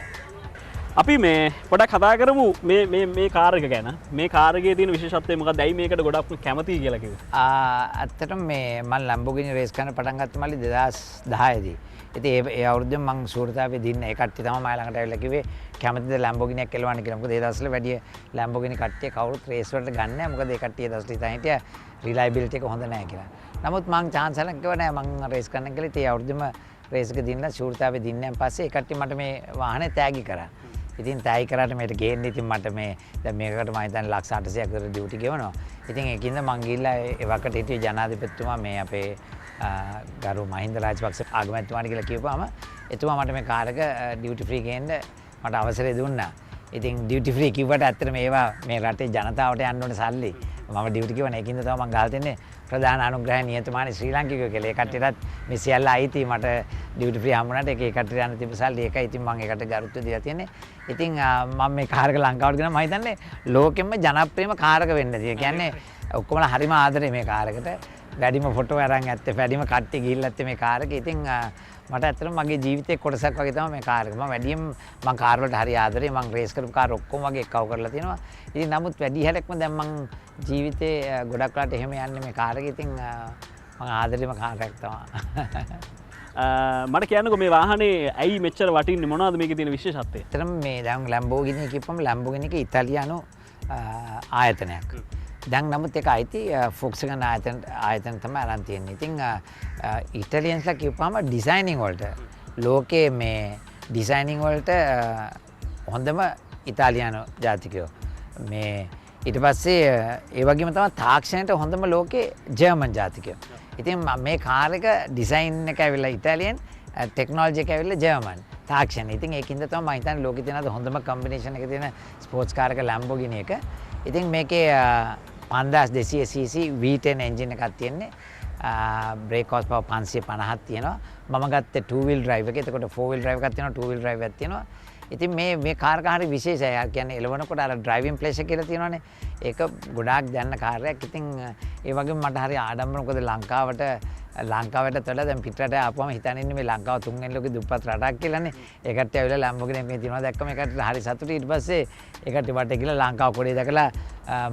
අපි මේ පොඩක් කතා කරමු මේ කාර් එක ගැන. මේ කාර් එකේ තියෙන විශේෂත්වය මොකක්ද? ඇයි මේකට ගොඩක් කැමතියි කියලා කිව්වේ? ඇත්තටම මේ මම Lamborghini රේස් කරන්න පටන් ගත්තේ මල්ලි 2010 දී. ඉතින් ඒ අවුරුද්දේ මම සූරතාවේ දින්න ඒ කට්ටිය තමයි මම ළඟට ඇවිල්ලා කිව්වේ කැමතිද Lamborghini එකක් එලවන්න කියලා. මොකද ඒ දවස්වල වැඩි Lamborghini කට්ටිය කවුරුත් රේස් වලට ගන්න නැහැ. මොකද ඒ කට්ටිය ඒ දවස්වල හිතා හිටියා රිලයබිලිටි එක හොඳ නැහැ කියලා. නමුත් මම chance එකක් කිව්වා නෑ මම රේස් කරන්න කියලා. ඉතින් ඒ අවුරුද්දේම රේස් එක දින්න සූරතාවේ දින්නන් පස්සේ ඒ කට්ටිය මට මේ වාහනේ තෑගි කරා. ඉතින් තෑගි කරාට මේකට ගේන්න ඉතින් මට මේ දැන් මේකට මම හිතන්නේ ලක්ෂ 800ක් විතර ඩියුටි ගෙවනවා. ඉතින් ඒකින්ද මං ගිහිල්ලා ඒ වකට හිටිය ජනාධිපතිතුමා මේ අපේ ගරු මහින්ද රාජපක්ෂ ආගමැතිතුමාට කියලා කියපුවාම එතුමා මට මේ කාර් එක ඩියුටි ෆ්‍රී ගේන්න මට අවසරය දුන්නා. ඉතින් ඩියුටි ෆ්‍රී කිව්වට ඇත්තට මේවා මේ රටේ ජනතාවට යන්න ඕනේ සල්ලි. මම ඩියුටි කිව්වනේ ඒකින්ද තමයි මං ගාල් දෙන්නේ ප්‍රධාන අනුග්‍රහ නියතමානී ශ්‍රී ලාංකිකයෝ කියලා. ඒ කට්ටියටත් මේ සියල්ල අයිති මට ඩියුටි ෆ්‍රී හම්බුණාට ඒක ඒ කට්ටියට යන තිබ්බ සල්ලි ඒකයි. ඉතින් මම ඒකට ගරුත්ව දීලා තියෙන්නේ. ඉතින් මම මේ කාර් එක ලංකාවට ගෙන මම හිතන්නේ ලෝකෙම ජනප්‍රියම කාර් එක වෙන්න තියෙන්නේ. කියන්නේ ඔක්කොමලා හරිම ආදරේ මේ කාර් එකට. වැඩිම ෆොටෝ අරන් ඇත්තේ වැඩිම කට්ටිය ගිහිල්ලා ඇත්තේ මේ කාර් එක. ඉතින් මට ඇත්තටම මගේ ජීවිතේ කොටසක් වගේ තමයි මේ කාර් එක. මම වැඩියෙන් මම කාර් වලට හරි ආදරේ. මම රේස් කරපු කාර් ඔක්කොම වගේ එක්කව කරලා තියෙනවා. ඉතින් නමුත් වැඩි හැලෙක්ම දැන් මම ජීවිතේ ගොඩක් වෙලාට එහෙම යන්නේ මේ කාර් එක. ඉතින් මම ආදරේම කාර් එකක් තමයි. මට කියන්නකෝ මේ වාහනේ ඇයි මෙච්චර වටින්නේ? මොනවද මේකේ තියෙන විශේෂත්වය? ඇත්තටම මේ දැන් Lamborghini කියපුවම Lamborghini එක ඉතාලියානු ආයතනයක්. දැන් නමුත් ඒක අයිති ෆොක්ස්වැගන් ආයතන තමයි අරන් තියෙන්නේ. ඉතින් ඉටලියන්ස්ලා කියපුවාම ඩිසයිනින් වලට ලෝකයේ මේ ඩිසයිනින් වලට හොඳම ඉතාලියානු ජාතිකයෝ. මේ ඊට පස්සේ ඒ වගේම තමයි තාක්ෂණයට හොඳම ලෝකේ ජර්මන් ජාතිකයෝ. ඉතින් මේ කාර් එක ඩිසයින් එක ඇවිල්ලා ඉතාලියන් ටෙක්නෝලොජි එක ඇවිල්ලා ජර්මන් තාක්ෂණ. ඉතින් ඒකින්ද තමයි මම හිතන්නේ ලෝකේ තියෙන හොඳම කම්බිනේෂන් එක තියෙන ස්පෝර්ට්ස් කාර් එක Lamborghini එක. ඉතින් මේකේ 5200 cc V10 එන්ජින් එකක් තියෙන්නේ. බ්‍රේක් හෝස් පවර් 550ක් තියෙනවා. මම ගත්තේ 2 wheel drive එක. එතකොට 4 wheel drive එකක් තියෙනවා, 2 wheel drive එකක් තියෙනවා. ඉතින් මේ කාර් එක හරි විශේෂයි. යා කියන්නේ එලවනකොට අර ඩ්‍රයිවිං ප්ලේෂර් කියලා තියෙනවානේ. ඒක ගොඩාක් දැනන කාර් එකක්. ඉතින් ඒ වගේම මට හරි ආඩම්බර මොකද ලංකාවට වඩා දැන් පිටරට ආපුවම හිතන්නේ ඉන්නේ මේ ලංකාව තුන්වෙනි ලෝකෙ දුප්පත් රටක් කියලානේ. ඒකට ඇවිල්ලා Lamborghini එකේ තියෙනවා දැක්කම ඒකට හරි සතුටුයි. ඊට පස්සේ ඒකට වටේ ගිහලා ලංකාව කොටේ දැකලා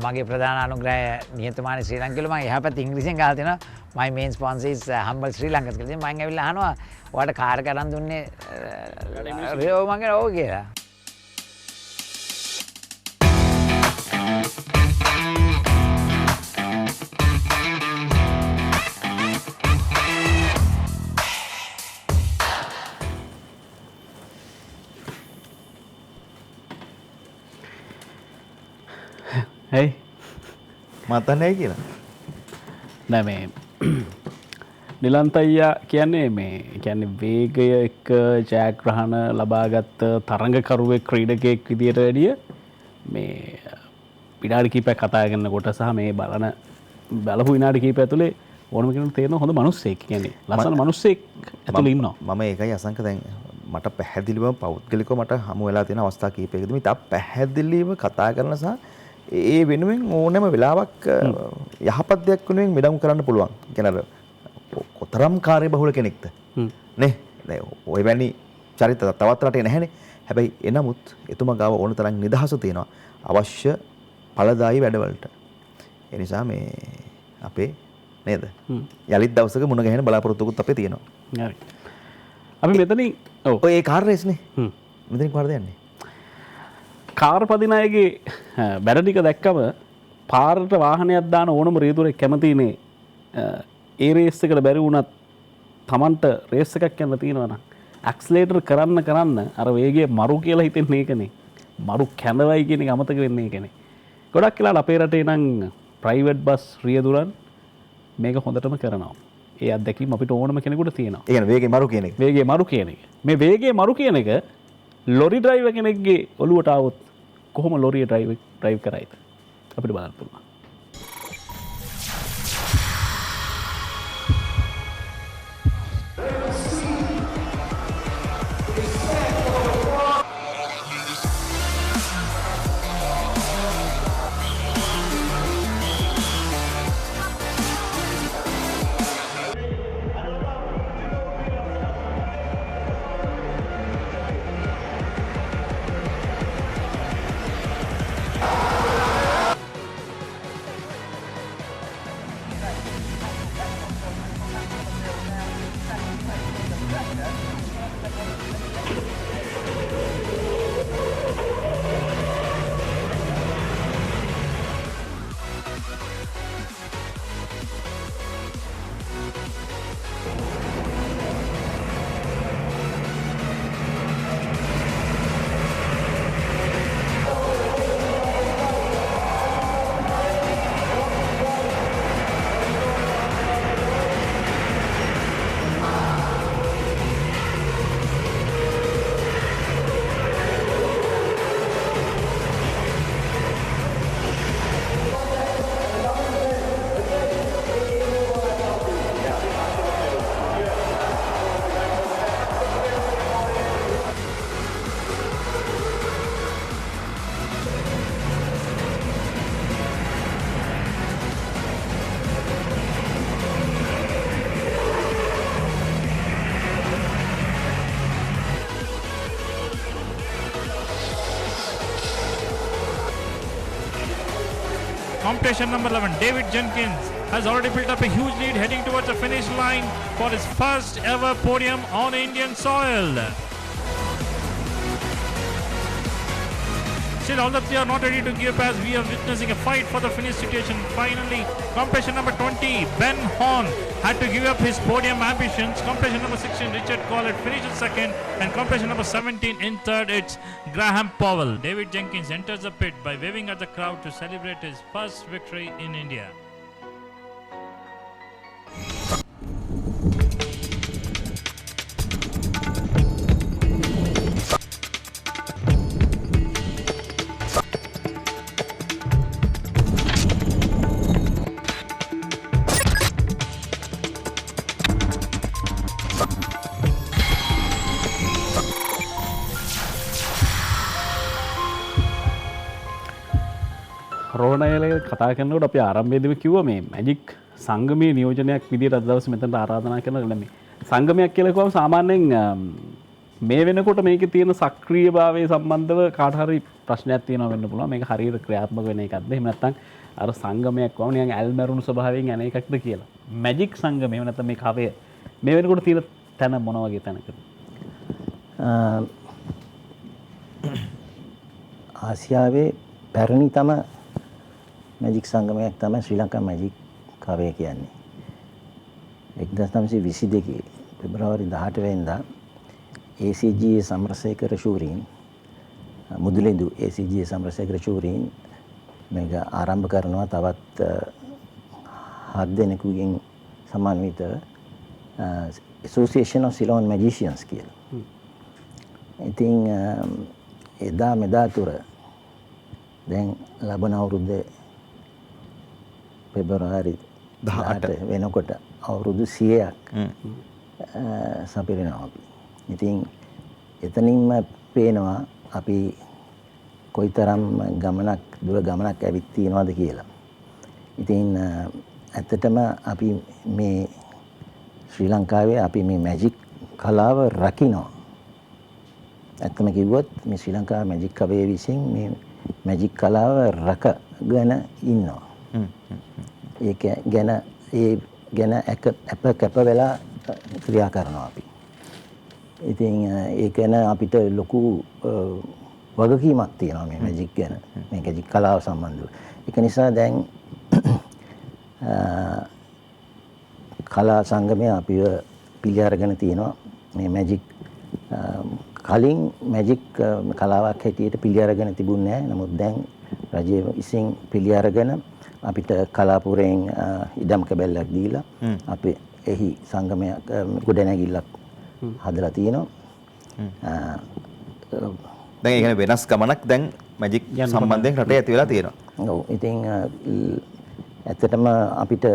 මගේ ප්‍රධාන අනුග්‍රහය නිහතමානී ශ්‍රී ලංකාවේ මම එහා පැත්තේ ඉංග්‍රීසියෙන් ගහලා තියෙනවා. My main sponsor is Humble Sri Lanka කියලා. ඉතින් මම ඇවිල්ලා අහනවා ඔයාලට කාර් එක අරන් දුන්නේ රේව මගේ ඔව් කියලා. ඇයි මතන්නේ කියලා නෑ මේ නිලන්ත අයියා කියන්නේ මේ කියන්නේ වේගය එක්ක ජයග්‍රහණ ලබාගත් තරඟකරුවෙක් ක්‍රීඩකයෙක් විදියට වැඩිය මේ විනාඩි කිහිපයක් කතා කරනකොට සහ මේ බලපු විනාඩි කිහිපය ඇතුලේ ඕනම කෙනෙකුට තේරෙන හොඳ මිනිස්සෙක් කියන්නේ ලස්සන මිනිස්සෙක් ඇතුලේ ඉන්නවා. මම ඒකයි අසංක දැන් මට පැහැදිලිවම පෞද්ගලිකව මට හමු වෙලා තියෙන අවස්ථා කිහිපයකදී මේ තා පැහැදිලිව කතා කරන සහ ඒ වෙනුවෙන් ඕනෑම වෙලාවක් යහපත් දෙයක් වෙනුවෙන් මිඩම් කරන්න පුළුවන්. කියන්නේ කොතරම් කාර්යබහුල කෙනෙක්ද නේ? ඔය වැනි චරිත තවත් රටේ නැහැනේ. හැබැයි එනමුත් එතුමා ගාව ඕන තරම් නිදහස තියෙනවා අවශ්‍ය ඵලදායී වැඩවලට. ඒ නිසා මේ අපේ නේද? යලිත් දවසක මුණ ගැහෙන බලාපොරොත්තුකුත් අපේ තියෙනවා. හරි. අපි මෙතනින් ඔය ඒ කාර් රේස් නේ. මෙතනින් කොහරද යන්නේ? කාර් පදින අයගේ බැර ටික දැක්කම පාරට වාහනයක් දාන ඕනම රියදුරෙක් කැමතිනේ ඒ රේස් එකට බැරි වුණත් Tamanට රේස් එකක් යන්න තියෙනවා නම් ඇක්සලරේටර් කරන්න අර වේගය මරු කියලා හිතෙන්නේ ඒකනේ. මරු කැඳවයි කියන එක අමතක වෙන්නේ ඒකනේ. ගොඩක් වෙලාවට අපේ රටේ නම් ප්‍රයිවට් බස් රියදුරන් මේක හොඳටම කරනවා. ඒ අත්දැකීම අපිට ඕනම කෙනෙකුට තියෙනවා. ඒ කියන්නේ වේගය මරු කියන එක. වේගය මරු කියන එක. මේ වේගය මරු කියන එක ලොරි ඩ්‍රයිවර් කෙනෙක්ගේ ඔළුවට ආවොත් කොහොම ලොරිය ඩ්‍රයිව් කරයිද අපිට බලන්න පුළුවන්. Competition number 11, David Jenkins has already built up a huge lead heading towards the finish line for his first ever podium on Indian soil. Still, all the three are not ready to give up as we are witnessing a fight for the finish situation. Finally, competition number 20, Ben Horn had to give up his podium ambitions. Competition number 16, Richard Collett finishes second. And competition number 17, in third, it's Graham Powell. David Jenkins enters the pit by waving at the crowd to celebrate his first victory in India. රෝණයල කතා කරනකොට අපි ආරම්භයේදීම කිව්වා මේ magic සංගමයේ නියෝජනයක් විදිහට අද දවසේ මෙතනට ආරාධනා කරනවා මේ සංගමයක් කියලා කිව්වම සාමාන්‍යයෙන් මේ වෙනකොට මේකේ තියෙන සක්‍රීයභාවය සම්බන්ධව කාට හරි ප්‍රශ්නයක් තියෙනවා වෙන්න පුළුවන් මේක හරියට ක්‍රියාත්මක වෙන එකක්ද එහෙම නැත්නම් අර සංගමයක් වම නිකන් ඇල්මරුණු ස්වභාවයෙන් යන එකක්ද කියලා මැජික් සංගමය එහෙම නැත්නම් මේ කවය මේ වෙනකොට තියෙන තැන මොන වගේ තැනකද ආසියාවේ පැරණිතම මැජික් සංගමයක් තමයි ශ්‍රී ලංකා මැජික් කවය කියන්නේ 1922 පෙබරවාරි 18 වෙනිදා ACG සමරසේකර ශූරීන් මුදුලින්දු ACG සමරසේකර ශූරීන් මේක ආරම්භ කරනවා තවත් 7 දෙනෙකුගෙන් සමන්විත Association of Ceylon Magicians කියලා. ඉතින් එදා මෙදා තුර දැන් ලබන අවුරුද්දේ පෙබරවාරි 18 වෙනකොට අවුරුදු 100ක් සපිරෙනවා අපි. ඉතින් එතනින්ම පේනවා අපි කොයිතරම් දුර ගමනක් ඇවිත් තියනවද කියලා. ඉතින් ඇත්තටම අපි මේ ශ්‍රී ලංකාවේ අපි මේ මැජික් කලාව රකිනවා. ඇත්තම කිව්වොත් මේ ශ්‍රී ලංකා මැජික් කවයේ විසින් මේ මැජික් කලාව රැකගෙන ඉන්නවා. ඒක ගැන අප කැප වෙලා ක්‍රියා කරනවා අපි. ඉතින් ඒක ගැන අපිට ලොකු වගකීමක් තියෙනවා මේ මැජික් ගැන මේ මැජික් කලාව සම්බන්ධව. ඒක නිසා දැන් කලා සංගමය අපිව පිළි අරගෙන තියෙනවා මේ මැජික් කලින් මැජික් කලාවක් හැටියට පිළි අරගෙන තිබුණේ නැහැ. නමුත් දැන් රජය විසින් පිළි අරගෙන අපිට කලාපුරයෙන් ඉඩම් කැබැල්ලක් දීලා අපි එහි සංගමයක් ගොඩනැගිල්ලක් හදලා තියෙනවා. දැන් ඒ කියන්නේ වෙනස් ගමනක් දැන් මැජික් සම්බන්ධයෙන් රටේ ඇති වෙලා තියෙනවා. ඔව්. ඉතින් ඇත්තටම අපිට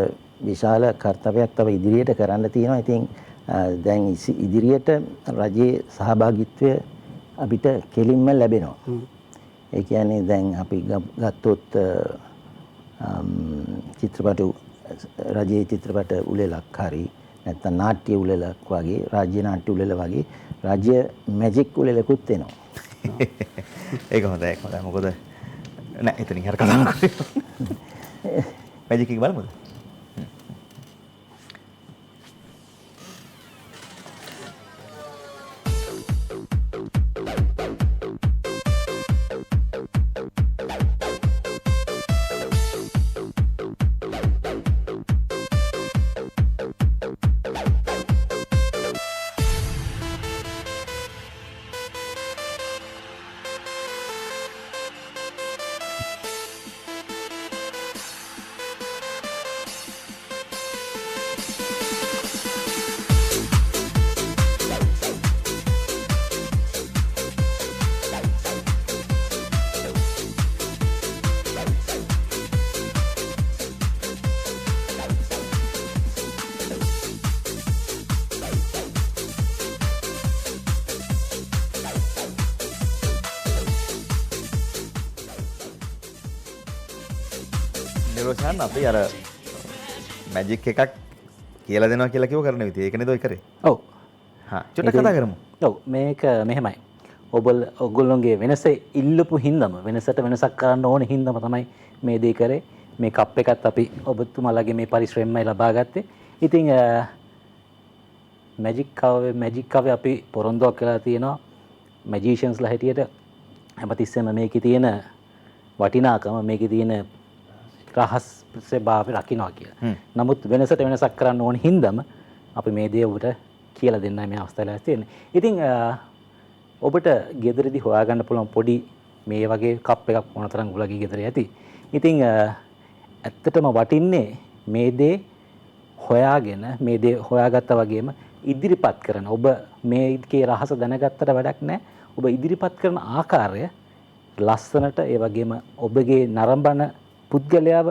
විශාල කර්තව්‍යයක් තව ඉදිරියට කරන්න තියෙනවා. ඉතින් දැන් ඉදිරියට රජයේ සහභාගීත්වය අපිට කෙලින්ම ලැබෙනවා. ඒ කියන්නේ දැන් අපි ගත්තොත් රජයේ චිත්‍රපට උළෙලක් හරි නැත්නම් නාට්‍ය උළෙලක් වගේ රාජ්‍ය නාට්‍ය උළෙල වගේ රාජ්‍ය මැජික් උළෙලකුත් එනවා. ඒක හොඳයි මොකද නෑ එතනින් හර කතා කරමු. මැජික් එක බලමුද? නිරෝෂාන් අපි අර මැජික් එකක් කියලා දෙනවා කියලා කිව්ව කරන විදිහ ඒක නේද ඔය කරේ? ඔව්. හා චුට්ටක් කතා කරමු. ඔව් මේක මෙහෙමයි. ඔයගොල්ලෝගේ වෙනස ඉල්ලපු හින්දාම වෙනසට වෙනසක් කරන්න ඕනේ හින්දාම තමයි මේ දේ කරේ. මේ කප් එකත් අපි ඔබතුමාලගේ මේ පරිශ්‍රමයයි ලබා ගත්තේ. ඉතින් මැජික් කවේ අපි පොරොන්දුවක් කරලා තියෙනවා මැජිෂියන්ස්ලා හැටියට හැමතිස්සෙම මේකේ තියෙන වටිනාකම මේකේ තියෙන රහස්‍ය භාවය රකින්නවා කියලා. නමුත් වෙනසට වෙනසක් කරන්න ඕන හින්දාම අපි මේ දේ ඔබට කියලා දෙන්නයි මේ අවස්ථාවල තියෙන්නේ. ඉතින් ඔබට ගෙදරදී හොයාගන්න පුළුවන් පොඩි මේ වගේ කප් එකක් මොනතරම් උලගේ ගෙදර ඇති. ඉතින් ඇත්තටම වටින්නේ මේ දේ හොයාගෙන මේ දේ හොයාගත්තා වගේම ඉදිරිපත් කරන ඔබ මේකේ රහස දැනගත්තට වැඩක් නැහැ. ඔබ ඉදිරිපත් කරන ආකාරය ලස්සනට ඒ වගේම ඔබගේ නරඹන පුද්ගලයාව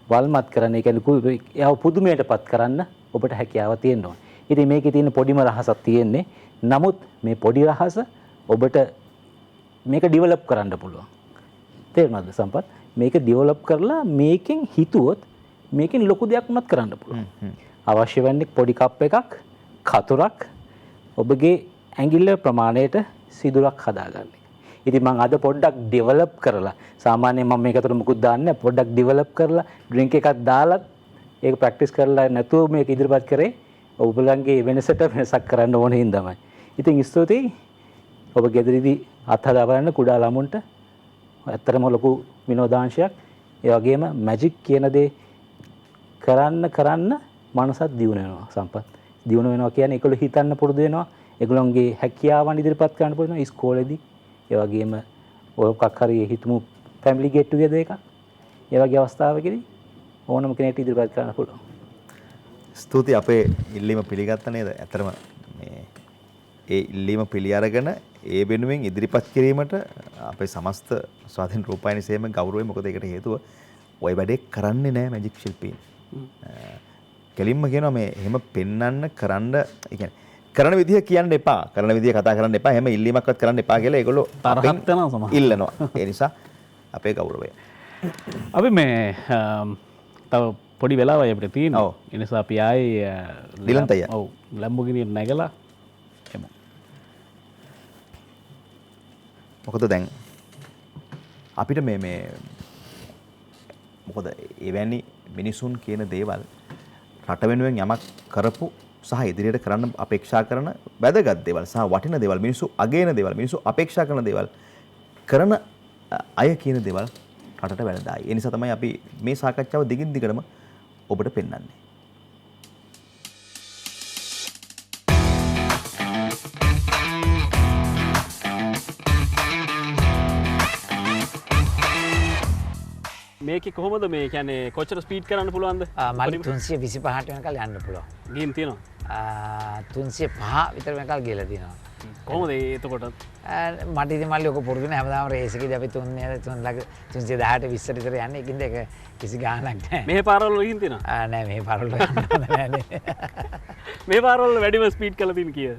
වල්මත් කරන්න, ඒ කියන්නේ එයාව පුදුමයටපත් කරන්න ඔබට හැකියාව තියෙන්න ඕනේ. ඉතින් මේකේ තියෙන පොඩිම රහසක් තියෙන්නේ. නමුත් මේ පොඩි රහස ඔබට මේක ඩෙවලොප් කරන්න පුළුවන්. තේරුණාද සම්පත්? මේක ඩෙවලොප් කරලා මේකෙන් හිතුවොත් මේකෙන් ලොකු දෙයක් වුණත් කරන්න පුළුවන්. අවශ්‍ය වෙන්නේ පොඩි කප් එකක්, කතුරක්, ඔබගේ ඇඟිල්ල ප්‍රමාණයට සිදුරක් හදාගන්න. ඉතින් මම අද පොඩ්ඩක් ඩෙවලොප් කරලා සාමාන්‍යයෙන් මම මේකට මුකුත් දාන්නේ නැහැ. පොඩ්ඩක් ඩෙවලොප් කරලා ඩ්‍රින්ක් එකක් දාලා ඒක ප්‍රැක්ටිස් කරලා නැතුව මේක ඉදිරිපත් කරේ ඔයගොල්ලන්ගේ වෙනසට වෙනසක් කරන්න ඕන හින්දාමයි. ඉතින් ස්තුතියි. ඔබ ගෙදරදී අත්හදා බලන්න කුඩා ළමුන්ට ඇත්තටම ලොකු විනෝදාංශයක්. ඒ වගේම මැජික් කියන දේ කරන්න මනසත් දියුණු වෙනවා සම්පත්. දියුණු වෙනවා කියන්නේ ඒගොල්ලෝ හිතන්න පුරුදු වෙනවා. ඒගොල්ලන්ගේ හැකියාවන් ඉදිරිපත් කරන්න පුරුදු වෙනවා ඉස්කෝලේදී. ඒ වගේම ඔය මොකක් හරි හිතමු ෆැමිලි ගෙට් ටුගෙදර් එකක්. ඒ වගේ අවස්ථාවකදී ඕනම කෙනෙක්ට ඉදිරිපත් කරන්න පුළුවන්. ස්තුතියි අපේ ඉල්ලීම පිළිගත්ත නේද? ඇත්තටම මේ ඒ ඉල්ලීම පිළි අරගෙන ඒ වෙනුවෙන් ඉදිරිපත් කිරීමට අපේ සමස්ත ස්වාධීන රූපවාහිනී සේම ගෞරවය. මොකද ඒකට හේතුව ওই වැඩේ කරන්නේ නැහැ මැජික් ශිල්පීන්. කෙලින්ම කියනවා මේ එහෙම පෙන්වන්න කරන්න, ඒ කියන්නේ කරන විදිය කියන්න එපා. කරන විදිය කතා කරන්න එපා. එහෙම ඉල්ලීමක්වත් කරන්න එපා කියලා ඒගොල්ලෝ තරහක් යනවා සමහර. ඉල්ලනවා. ඒ නිසා අපේ ගෞරවය. අපි මේ තව පොඩි වෙලාවයි අපිට තියෙනවා. ඒ නිසා අපි ආයේ දිලන්තය. ඔව් ලැම්බෝගිනි නැගලා එමු. මොකද දැන් අපිට මේ මොකද එවැනි මිනිසුන් කියන දේවල් රට වෙනුවෙන් යමක් කරපු සහ ඉදිරියට කරන්න අපේක්ෂා කරන වැදගත් දේවල් සහ වටින දේවල්, මිනිස්සු අගයන දේවල්, මිනිස්සු අපේක්ෂා කරන දේවල් කරන අය කියන දේවල් රටට වැළඳායි. ඒ නිසා තමයි අපි මේ සාකච්ඡාව දිගින් දිගටම ඔබට පෙන්වන්නේ. මේක කොහොමද මේ කියන්නේ කොච්චර ස්පීඩ් කරන්න පුළුවන්ද? මල්ලි 325ට වෙනකල් යන්න පුළුවන්. ගිහින් තියෙනවා. 305 විතර වෙනකල් ගිහලා තියෙනවා. කොහොමද එතකොට? මට ඉතින් මල්ලි ඔක පුරුදු නෑ. හැමදාම රේස් එකේදී අපි 318 20 විතර යන්නේ. ඒකින්ද ඒක කිසි ගාණක් නෑ. මේ පාරවල ගිහින් තියෙනවා? නෑ මේ පාරවල යන්න හොඳ නෑනේ. මේ පාරවල වැඩිම ස්පීඩ් කරලා තියෙන කීයද?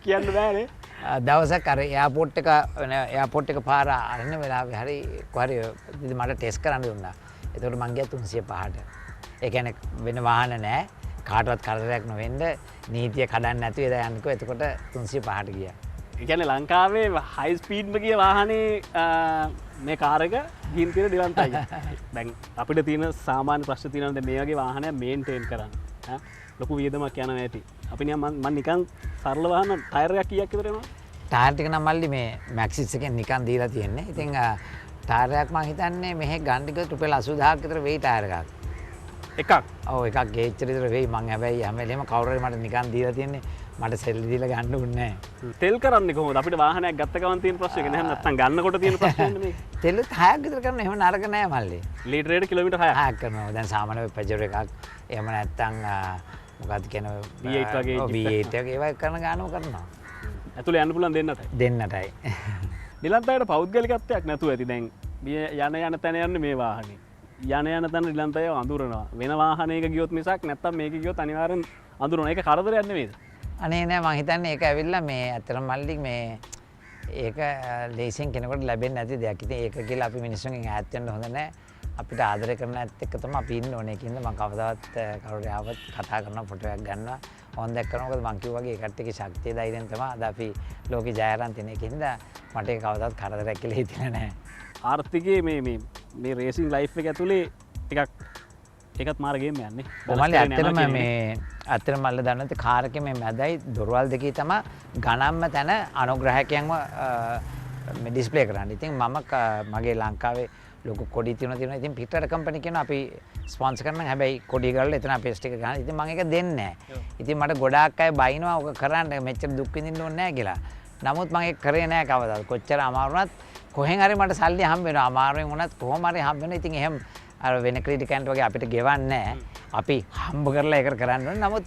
කියන්න බෑනේ. දවසක් අර එයාපෝට් එක පාර අරන වෙලාවේ හරි කොහරි මට ටෙස්ට් කරන්න දුන්නා. ඒතකොට මං ගියා 305ට. ඒ කියන්නේ වෙන වාහන නැහැ. කාටවත් කරදරයක් නොවෙන්න නීතිය කඩන්න නැතුව එදා යන්නකෝ. එතකොට 305ට ගියා. ඒ කියන්නේ ලංකාවේ හයි ස්පීඩ්ම ගිය වාහනේ මේ කාර් එක ගිහින් තියෙන දිලන්තයි. දැන් අපිට තියෙන සාමාන්‍ය ප්‍රශ්න තියෙනවා මේ වගේ වාහනයක් මේන්ටේන් කරන්න. ලොකු වියදමක් යනවා ඇති. අපි නිකන් මම නිකන් සරල වාහන ටයර් එකක් කීයක් විතර එනවා? ටයර් ටික නම් මල්ලි මේ මැක්සිස් එකෙන් නිකන් දීලා තියෙන්නේ. ඉතින් ටයර් එකක් මම හිතන්නේ මෙහෙ ගන්න ටික රුපියල් 80000ක් විතර වෙයි ටයර් එකක්. එකක්? ඔව් එකක් ගේච්චර විතර වෙයි. මං හැබැයි හැම වෙලේම කවුරු හරි මට නිකන් දීලා තියෙන්නේ. මට සෙල් දීලා ගන්න උන්නේ නැහැ. තෙල් කරන්නේ කොහොමද? අපිට වාහනයක් ගත්ත ගමන් තියෙන ප්‍රශ්නේ නේ. නැත්නම් ගන්නකොට තියෙන ප්‍රශ්නේ නේ. තෙල් 6ක් විතර කරන එහෙම නරක නෑ මල්ලි. ලීටරේට කිලෝමීටර් 6ක් කරනවා. දැන් සාමාන්‍ය පෙජරෝ එකක් එහෙම නැත්නම් මොකක්ද කියන V8 වගේ V8 එක ඒවා කරන ගානම කරනවා. ඇතුළේ යන්න පුළුවන් දෙන්නටයි. නිලන්තයට පෞද්ගලිකත්වයක් නැතුව ඇති. දැන් යන තැන යන්නේ මේ වාහනේ. යන තැන නිලන්තය අඳුරනවා. වෙන වාහනයක ගියොත් මිසක් නැත්තම් මේක ගියොත් අනිවාර්යෙන් අඳුරනවා. ඒක කරදරයක් නෙමෙයිද? අනේ නෑ මං හිතන්නේ ඒක ඇවිල්ලා මේ ඇත්තටම මල්ලි මේ ඒක ලේසියෙන් කෙනෙකුට ලැබෙන්නේ නැති දෙයක්. ඉතින් ඒක කියලා අපි මිනිස්සුන්ගෙන් ඈත් වෙන්න හොඳ නෑ. අපිට ආදරය කරන ඇත්ත එක්ක තමයි අපි ඉන්න ඕනේ කියනවා. මම කවදාවත් කවුරු ආවත් කතා කරනවා, ෆොටෝ එකක් ගන්නවා, ඕන් දැක් කරනවා. මොකද මං කිව්වා වගේ ඒ කට්ටියගේ ශක්තිය ධෛර්යයෙන් තමයි අද අපි ලෝකේ ජය අරන් තියෙන. ඒකින්ද මට ඒක කවදාවත් කරදරයක් කියලා හිතෙන්නේ නැහැ. ආර්ථිකයේ මේ රේසින් ලයිෆ් එක ඇතුලේ ටිකක් ඒකත් මාර ගේම් යන්නේ. මල්ලි ඇත්තටම මේ ඇත්තටම මල්ල දන්නත් කාර් එකේ මේ මැදයි දොරවල් දෙකේ තමයි ගණන්ම තැන අනුග්‍රහකයන්ව මේ ඩිස්ප්ලේ කරන්නේ. ඉතින් මම මගේ ලංකාවේ ලොකු කොඩි තියෙනවා. ඉතින් පිටරට කම්පැනි කියනවා අපි ස්පොන්සර් කරනවා. හැබැයි කොඩි ගාලා එතන අපේ ස්ටිකර් ගන්න. ඉතින් මම ඒක දෙන්නේ නැහැ. ඉතින් මට ගොඩාක් අය බයිනවා ඔක කරන්න මෙච්චර දුක් විඳින්න ඕනේ නැහැ කියලා. නමුත් මම ඒක කරේ නැහැ කවදාවත්. කොච්චර අමාරු වුණත් කොහෙන් හරි මට සල්ලි හම්බ වෙනවා. අමාරුවෙන් වුණත් කොහොම හරි හම්බ වෙනවා. ඉතින් එහෙම අර වෙන ක්‍රෙඩිට් කැන්ට් වගේ අපිට ගෙවන්නේ නැහැ. අපි හම්බ කරලා ඒක කරන්න ඕනේ. නමුත්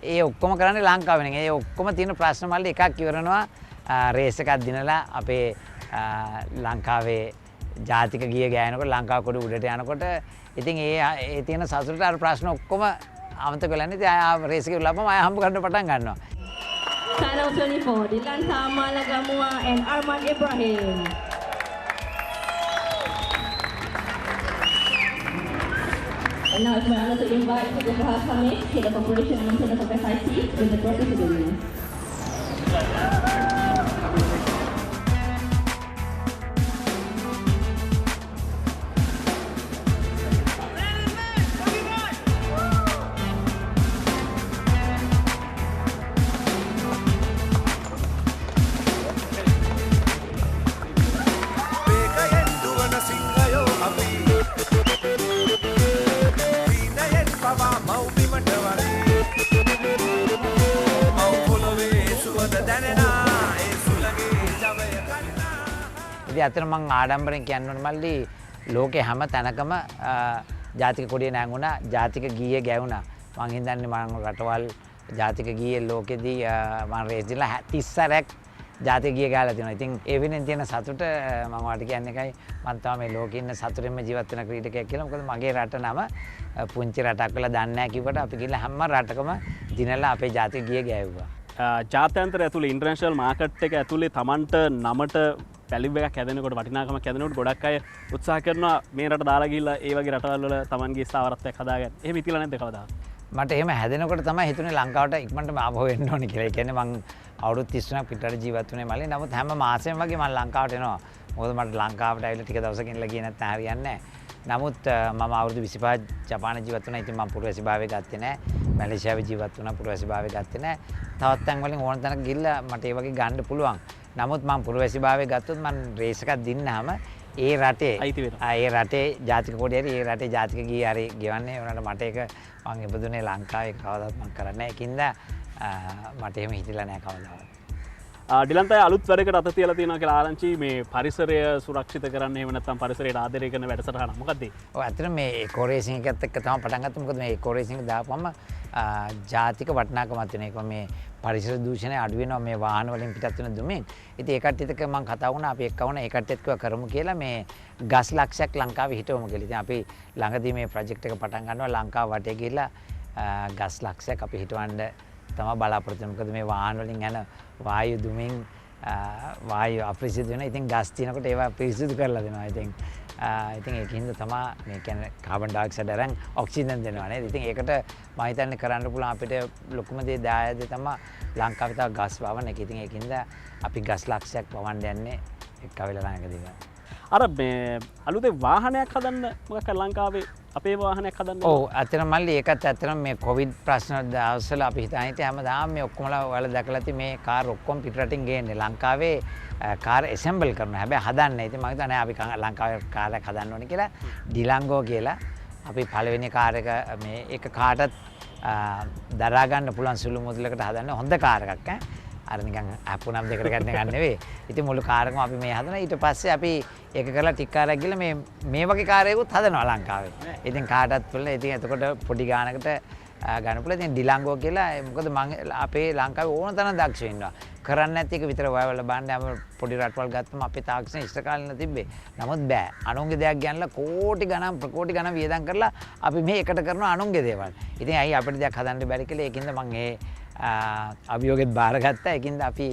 ඒ ඔක්කොම කරන්නේ ලංකාවේ නේ. ඒ ඔක්කොම තියෙන ප්‍රශ්න මල්ලි එකක් ඉවරනවා. රේස් එකක් දිනලා අපේ ලංකාවේ ජාතික ගිය ගෑනකොට ලංකාව කොඩි උඩට යනකොට ඉතින් ඒ තියෙන සතුටට අර ප්‍රශ්න ඔක්කොම අමතක වෙලා ඉන්නේ. ඉතින් ආය රේස් එකේ ලබම ආය හම්බ කරන්න පටන් ගන්නවා. Channel 24, Dilan Malagamuwa and Arman Ibrahim. And now it's my honor to invite Mr. Fahad Hamid, Head of Operations and Maintenance of FIT, with the trophy to the winners. ඉතින් අතන මං ආඩම්බරෙන් කියන්න ඕනේ මල්ලි ලෝකේ හැම තැනකම ජාතික කොඩිය නැංගුණා ජාතික ගීය ගැවුණා මං හිතන්නේ මම රටවල් ජාතික ගීය ලෝකෙදී මම රේස් දීලා 30 සැරයක් ජාතික ගීය ගාලා තියෙනවා. ඉතින් ඒ වෙනින් තියෙන සතුට මම ඔයාලට කියන්නේ එකයි මම තමයි මේ ලෝකේ ඉන්න සතුටින්ම ජීවත් වෙන ක්‍රීඩකයෙක් කියලා. මොකද මගේ රට නම පුංචි රටක් වෙලා දන්නේ නැහැ කිව්වට අපි ගිහලා හැම රටකම දිනලා අපේ ජාතික ගීය ගෑවුවා. ජාත්‍යන්තර ඇතුළේ ඉන්ටර්නැෂනල් මාකට් එක ඇතුළේ Tamanට නමට පැලිව් එකක් හැදෙනකොට වටිනාකමක් හැදෙනකොට ගොඩක් අය උත්සාහ කරනවා මේ රට දාලා ගිහිල්ලා ඒ වගේ රටවල් වල Tamanගේ ස්ථාවරත්වයක් හදාගන්න. එහෙම හිතිලා නැද්ද කවදාවත්? මට එහෙම හැදෙනකොට තමයි හිතුනේ ලංකාවට ඉක්මනටම ආපහු එන්න ඕනේ කියලා. ඒ කියන්නේ මං අවුරුදු 33ක් පිටරට ජීවත් වුණේ මල්ලි. නමුත් හැම මාසෙම වගේ මම ලංකාවට එනවා. මොකද මට ලංකාවට ඇවිල්ලා ටික දවසකින් ඉඳලා ගියේ නැත්නම් හරියන්නේ නැහැ. නමුත් මම අවුරුදු 25 ජපානයේ ජීවත් වුණා. ඉතින් මම පුරවැසිභාවය ගත්තේ නැහැ. මැලේසියාවේ ජීවත් වුණා පුරවැසිභාවය ගත්තේ නැහැ. තවත් තැන් වලින් ඕන තැනක ගිහිල්ලා මට ඒ වගේ ගන්න පුළුවන්. නමුත් මම පුරවැසිභාවය ගත්තොත් මම රේස් එකක් දින්නාම ඒ රටේ ඒ රටේ ජාතික කොඩිය හරි ඒ රටේ ජාතික ගී හරි ගෙවන්නේ. උනාට මට ඒක මම ඉපදුනේ ලංකාවේ කවදාවත් මම කරන්නේ නැහැ. ඒකින්ද මට එහෙම හිතිලා නැහැ කවදාවත්. ඩිලන්ත අය අලුත් වැඩකට අත තියලා තියෙනවා කියලා ආරංචි මේ පරිසරය සුරක්ෂිත කරන්න එහෙම නැත්නම් පරිසරයට ආදරය කරන වැඩසටහන මොකක්ද? ඔව් ඇත්තටම මේ ඉකෝ රේසින් එකත් එක්ක තමයි පටන් ගත්තේ. මොකද මේ ඉකෝ රේසින් එක දාපුවම ජාතික වටිනාකමක් තියෙන එක මේ පරිසර දූෂණය අඩු වෙනවා මේ වාහන වලින් පිටත් වෙන දුමින්. ඉතින් ඒ කට්ටියත් එක්ක මම කතා වුණා අපි එක්ක වුණා ඒ කට්ටියත් කිව්වා කරමු කියලා මේ ගස් ලක්ෂයක් ලංකාවේ හිටවමු කියලා. ඉතින් අපි ළඟදී මේ ප්‍රොජෙක්ට් එක පටන් ගන්නවා ලංකාව වටේ ගිහිල්ලා ගස් ලක්ෂයක් අපි හිටවන්න තමයි බලාපොරොත්තු වෙන්නේ. මොකද මේ වාහන වලින් යන වායු දුමින් වායු අපිරිසිදු වෙනවා. ඉතින් ගස් තිනකොට ඒවා පිරිසිදු කරලා දෙනවා. ඉතින් ඒකින්ද තමයි මේ කියන්නේ කාබන් ඩයොක්සයිඩ් අරන් ඔක්සිජන් දෙනවා නේද? ඉතින් ඒකට මම හිතන්නේ කරන්න පුළුවන් අපිට ලොකුම දේ දායද තමයි ලංකාවේ තව ගස් වවන එක. ඉතින් ඒකින්ද අපි ගස් ලක්ෂයක් වවන්න යන්නේ එක්කවෙලා ළඟදී. අර මේ අලුතෙන් වාහනයක් හදන්න මොකක්ද ලංකාවේ අපේ වාහනයක් හදන්න? ඔව් ඇත්තටම මල්ලි ඒකත් ඇත්තටම මේ කොවිඩ් ප්‍රශ්න දවස්වල අපි හිතාගෙන හිටියේ හැමදාම මේ ඔක්කොමලා ඔයාලා දැකලා ඇති මේ කාර් ඔක්කොම පිටරටින් ගේන්නේ ලංකාවේ කාර් ඇසෙම්බල් කරනවා. හැබැයි හදන්නේ. ඉතින් මම හිතන්නේ අපි ලංකාවේ කාර් එකක් හදන්න ඕනේ කියලා ඩිලංගෝ කියලා අපි පළවෙනි කාර් එක මේ එක කාටත් දරා ගන්න පුළුවන් සුළු මුදලකට හදන්න හොඳ කාර් එකක් ඈ. අර නිකන් අපුනම් දෙකට ගන්න එක නෙවෙයි. ඉතින් මුළු කාර් එකම අපි මේ හදනවා. ඊට පස්සේ අපි ඒක කරලා ටික කාරයක් ගිහලා මේ වගේ කාර් එකකුත් හදනවා ලංකාවේ. ඉතින් කාටත් පුළුවන්. ඉතින් එතකොට පොඩි ගානකට ගන්න පුළුවන්. ඉතින් ඩිලංගෝ කියලා මොකද මම අපේ ලංකාවේ ඕන තරම් දක්ෂ ඉන්නවා. කරන්නේ නැති එක විතර ඔයවල බලන්න පොඩි රටවල් ගත්තම අපේ තාක්ෂණය ඉස්තර කාලේ තිබ්බේ. නමුත් බෑ. අනුන්ගේ දෙයක් ගන්නලා කෝටි ගණන් ප්‍රකෝටි ගණන් වියදම් කරලා අපි මේ එකට කරනවා අනුන්ගේ දේවල්. ඉතින් ඇයි අපිට දෙයක් හදන්න බැරි කියලා ඒකින්ද මම ඒ අභියෝගෙත් බාරගත්තා. ඒකින්ද අපි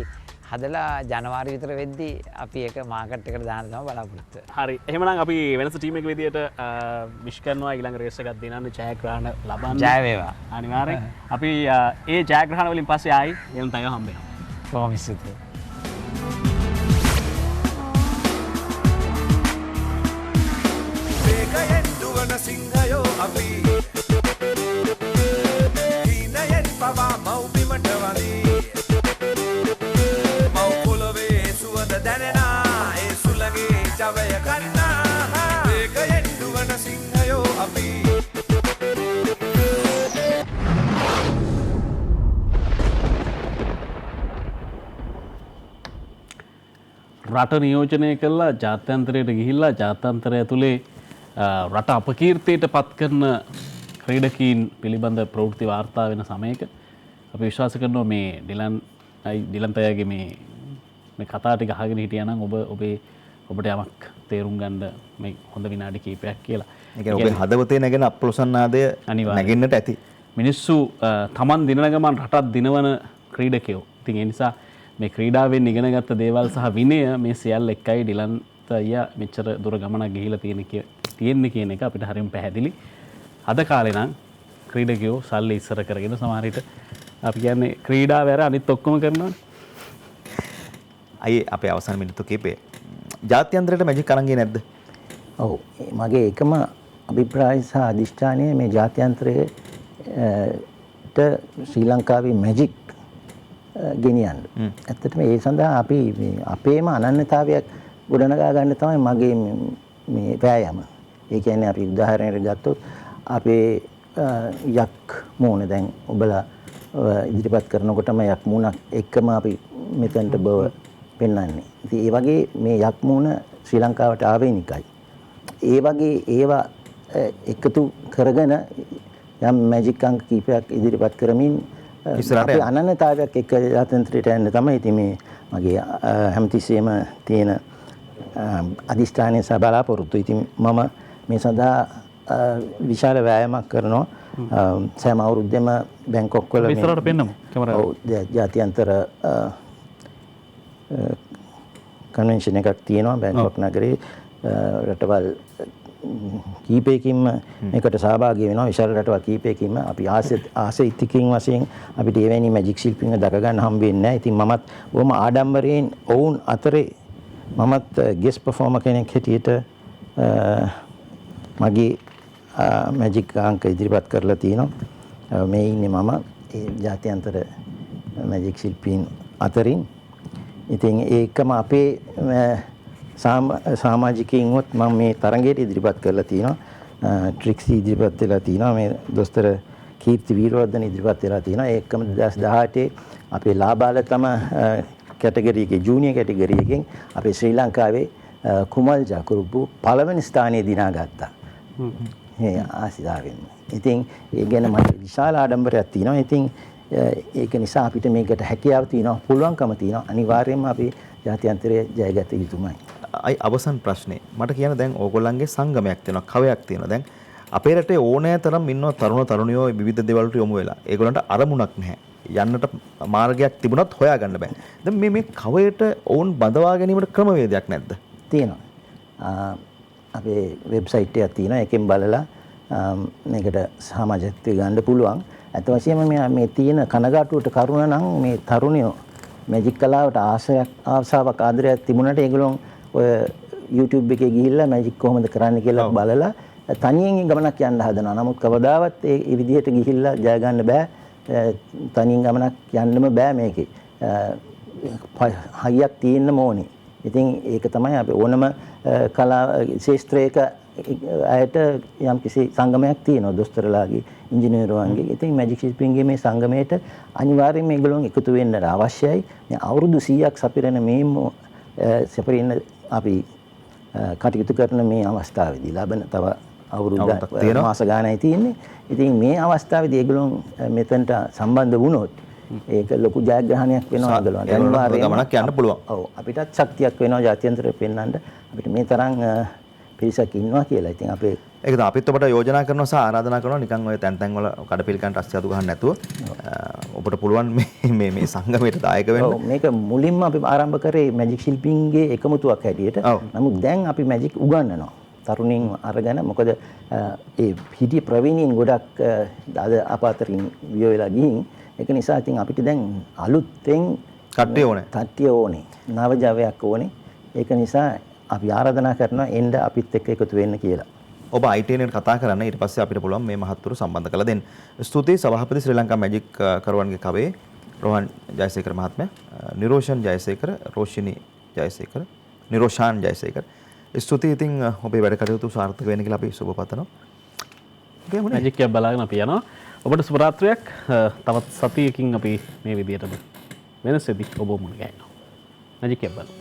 හදලා ජනවාරි විතර වෙද්දී අපි ඒක මාකට් එකට දාන්න තමයි බලාපොරොත්තු වෙන්නේ. හරි. එහෙමනම් අපි වෙනස ටීම් එක විදියට විශ් කරනවා ඊළඟ රේස් එකක් දිනන්න ජයග්‍රහණ ලබන්න. ජය වේවා. අනිවාර්යෙන්. අපි ඒ ජයග්‍රහණ වලින් පස්සේ ආයි එළන් තව හම්බ වෙනවා. කොහොම ඉස්සුත්. වේගයෙන් දුවන සිංහයෝ අපි හීනයෙන් පවා මව්බිමට වදී මව් පොළොවේ සුවඳ දැනෙනා ඒ සුළඟේ ජවය ගන්නා වේගයෙන් දුවන සිංහයෝ අපි රට නියෝජනය කළා ජාත්‍යන්තරයට ගිහිල්ලා ජාත්‍යන්තරය ඇතුලේ රට අපකීර්තියට පත් කරන ක්‍රීඩකීන් පිළිබඳ ප්‍රවෘත්ති වාර්තා වෙන සමයක අපි විශ්වාස කරනවා මේ ඩිලන්තයාගේ මේ කතා ටික අහගෙන හිටියා නම් ඔබට යමක් තේරුම් ගන්න මේ හොඳ විනාඩි කිහිපයක් කියලා. ඒ කියන්නේ ඔබේ හදවතේ නැගෙන අප්‍රසන්නාදය නැගෙන්නට ඇති. මිනිස්සු Taman දිනන ගමන් රටක් දිනවන ක්‍රීඩකයෝ. ඉතින් ඒ නිසා මේ ක්‍රීඩාවෙන් ඉගෙනගත්ත දේවල් සහ විනය මේ සියල්ල එක්කයි ඩිලන්ත අයියා මෙච්චර දුර ගමනක් ගිහිලා තියෙන්නේ කියන එක අපිට හරියම පැහැදිලි. අද කාලේ නම් ක්‍රීඩකයෝ සල්ලි ඉස්සර කරගෙන සමහර විට අපි කියන්නේ ක්‍රීඩා වැර අනිත් ඔක්කොම කරනවානේ. අයි අපේ අවසන් මිනිත්තු කීපේ ජාත්‍යන්තරයට මැජික් අරන් ගියේ නැද්ද? ඔව් මගේ එකම අභිප්‍රාය සහ අධිෂ්ඨානය මේ ජාත්‍යන්තරයට ශ්‍රී ලංකාවේ මැජික් ගෙනියන්න. ඇත්තටම ඒ සඳහා අපි අපේම අනන්‍යතාවයක් ගොඩනගා ගන්න තමයි මගේ මේ වෑයම. ඒ කියන්නේ අපි උදාහරණයක් ගත්තොත් අපේ යක් මූණ දැන් ඔබලා ඉදිරිපත් කරනකොටම යක් මූණක් එක්කම අපි මෙතනට බව පෙන්වන්නේ. ඉතින් ඒ වගේ මේ යක් මූණ ශ්‍රී ලංකාවට ආවේනිකයි. ඒ වගේ ඒවා එකතු කරගෙන යම් මැජික් අංක කීපයක් ඉදිරිපත් කරමින් අපේ අනන්‍යතාවයක් එක්ක ජාත්‍යන්තරයට යන්න තමයි ඉතින් මේ මගේ හැමතිස්සෙම තියෙන අධිෂ්ඨානය සහ බලාපොරොත්තු. ඉතින් මම මේ සඳහා විශාල වෑයමක් කරනවා. සෑම අවුරුද්දෙම බැංකොක් වල ඉස්සරහට පෙන්නමු කැමරාව. ඔව් ජාත්‍යන්තර කන්වෙන්ෂන් එකක් තියෙනවා බැංකොක් නගරේ. රටවල් කීපයකින්ම මේකට සහභාගී වෙනවා. විශාල රටවල් කීපයකින්ම අපි ආසිතිකින් වශයෙන් අපිට එවැනි මැජික් ශිල්පීන් දැක ගන්න හම්බ වෙන්නේ නැහැ. ඉතින් මමත් බොහොම ආඩම්බරයෙන් ඔවුන් අතරේ මමත් ගෙස්ට් පර්ෆෝමර් කෙනෙක් හැටියට මගේ මැජික් අංක ඉදිරිපත් කරලා තියෙනවා. මේ ඉන්නේ මම ඒ ජාත්‍යන්තර මැජික් ශිල්පීන් අතරින්. ඉතින් ඒකම අපේ සමාජිකයින්වත් මම මේ තරඟයට ඉදිරිපත් කරලා තියෙනවා. ට්‍රික්සි ඉදිරිපත් වෙලා තියෙනවා. මේ දොස්තර කීර්ති වීරවර්ධන ඉදිරිපත් වෙලා තියෙනවා. ඒකම 2018 අපේ ලාබාලතම කැටගරි එකේ ජූනියර් කැටගරි එකෙන් අපේ ශ්‍රී ලංකාවේ කුමල් ජකුරුපු පළවෙනි ස්ථානයේ දිනාගත්තා. මේ ආසිතාවෙන්. ඉතින් ඒ ගැන මට විශාල ආඩම්බරයක් තියෙනවා. ඉතින් ඒක නිසා අපිට මේකට හැකියාව තියෙනවා, පුළුවන්කම තියෙනවා. අනිවාර්යයෙන්ම අපි ජාත්‍යන්තරයේ ජයගත යුතුමයි. අයි අවසන් ප්‍රශ්නේ මට කියන්න දැන් ඕගොල්ලන්ගේ සංගමයක් තියෙනවා, කවයක් තියෙනවා. දැන් අපේ රටේ ඕනෑ තරම් ඉන්නවා තරුණ තරුණියෝ විවිධ දේවල් වලට යොමු වෙලා. ඒගොල්ලන්ට අරමුණක් නැහැ. යන්නට මාර්ගයක් තිබුණත් හොයාගන්න බෑ. දැන් මේ කවයට ඕන් බඳවා ගැනීමට ක්‍රමවේදයක් නැද්ද? තියෙනවා. අපේ වෙබ්සයිට් එකක් තියෙනවා. ඒකෙන් බලලා මේකට සමාජත්වය ගන්න පුළුවන්. අත වශයෙන්ම මේ තියෙන කනගාටුවට කරුණ නම් මේ තරුණයෝ මැජික් කලාවට ආසාවක් ආදරයක් තිබුණාට ඒගොල්ලෝ ඔය YouTube එකේ ගිහිල්ලා මැජික් කොහොමද කරන්න කියලා බලලා තනියෙන් ගමනක් යන්න හදනවා. නමුත් කවදාවත් ඒ විදිහට ගිහිල්ලා ජය ගන්න බෑ. තනියෙන් ගමනක් යන්නම බෑ මේකේ. හයියක් තියෙන්න ඕනේ. ඉතින් ඒක තමයි අපි ඕනම කලා ශාස්ත්‍රයක අයට යම් කිසි සංගමයක් තියෙනවා. දොස්තරලාගේ, ඉංජිනේරුවන්ගේ. ඉතින් මැජික් ශිල්පීන්ගේ මේ සංගමයට අනිවාර්යයෙන් මේගොල්ලෝ එකතු වෙන්න අවශ්‍යයි. මේ අවුරුදු 100ක් සපිරෙන මේ සපිරෙන අපි කටයුතු කරන මේ අවස්ථාවේදී ලබන තව අවුරුද්දක් මාස ගානයි තියෙන්නේ. ඉතින් මේ අවස්ථාවේදී ඒගොල්ලෝ මෙතනට සම්බන්ධ වුණොත් ඒක ලොකු ජයග්‍රහණයක් වෙනවා ඒගොල්ලන්ට. අනිවාර්යයෙන්ම ගමනක් යන්න පුළුවන්. ඔව් අපිටත් ශක්තියක් වෙනවා ජාත්‍යන්තරේ පෙන්වන්න. අපිට මේ තරම් පිරිසක් ඉන්නවා කියලා. ඉතින් අපේ ඒක තමයි අපිත් ඔබට යෝජනා කරනවා සහ ආරාධනා කරනවා නිකන් ඔය තැන් තැන් වල කඩපිලිකන්ට අස්තියතු ගහන්න නැතුව ඔබට පුළුවන් මේ සංගමයට දායක වෙන්න. ඔව් මේක මුලින්ම අපි ආරම්භ කරේ මැජික් ශිල්පීන්ගේ එකමුතුවක් හැටියට. නමුත් දැන් අපි මැජික් උගන්වනවා. තරුණින් අරගෙන මොකද ඒ හිටිය ප්‍රවීණයින් ගොඩක් අද අප අතරින් විය වෙලා ගිහින් ඒක නිසා ඉතින් අපිට දැන් අලුත්ෙන් කට්ටිය ඕනේ. නව ජවයක් ඕනේ. ඒක නිසා අපි ආරාධනා කරනවා එන්න අපිත් එක්ක එකතු වෙන්න කියලා. ඔබ ITN එකට කතා කරන්න ඊට පස්සේ අපිට පුළුවන් මේ මහත්තුරු සම්බන්ධ කරලා දෙන්න. ස්තුතියි සභාපති ශ්‍රී ලංකා මැජික් කරුවන්ගේ කවේ රෝහන් ජයසේකර මහත්මයා, නිරෝෂන් ජයසේකර, රෝෂිනී ජයසේකර, නිරෝෂාන් ජයසේකර. ස්තුතියි. ඉතින් ඔබේ වැඩ කටයුතු සාර්ථක වෙන්න කියලා අපි සුබ පතනවා. මැජික් එක බලාගෙන අපි යනවා. ඔබට සුබ රාත්‍රියක්. තවත් සතියකින් අපි මේ විදියටම වෙනසෙදි ඔබ මුණ ගැහෙනවා. මැජික් එක බලමු.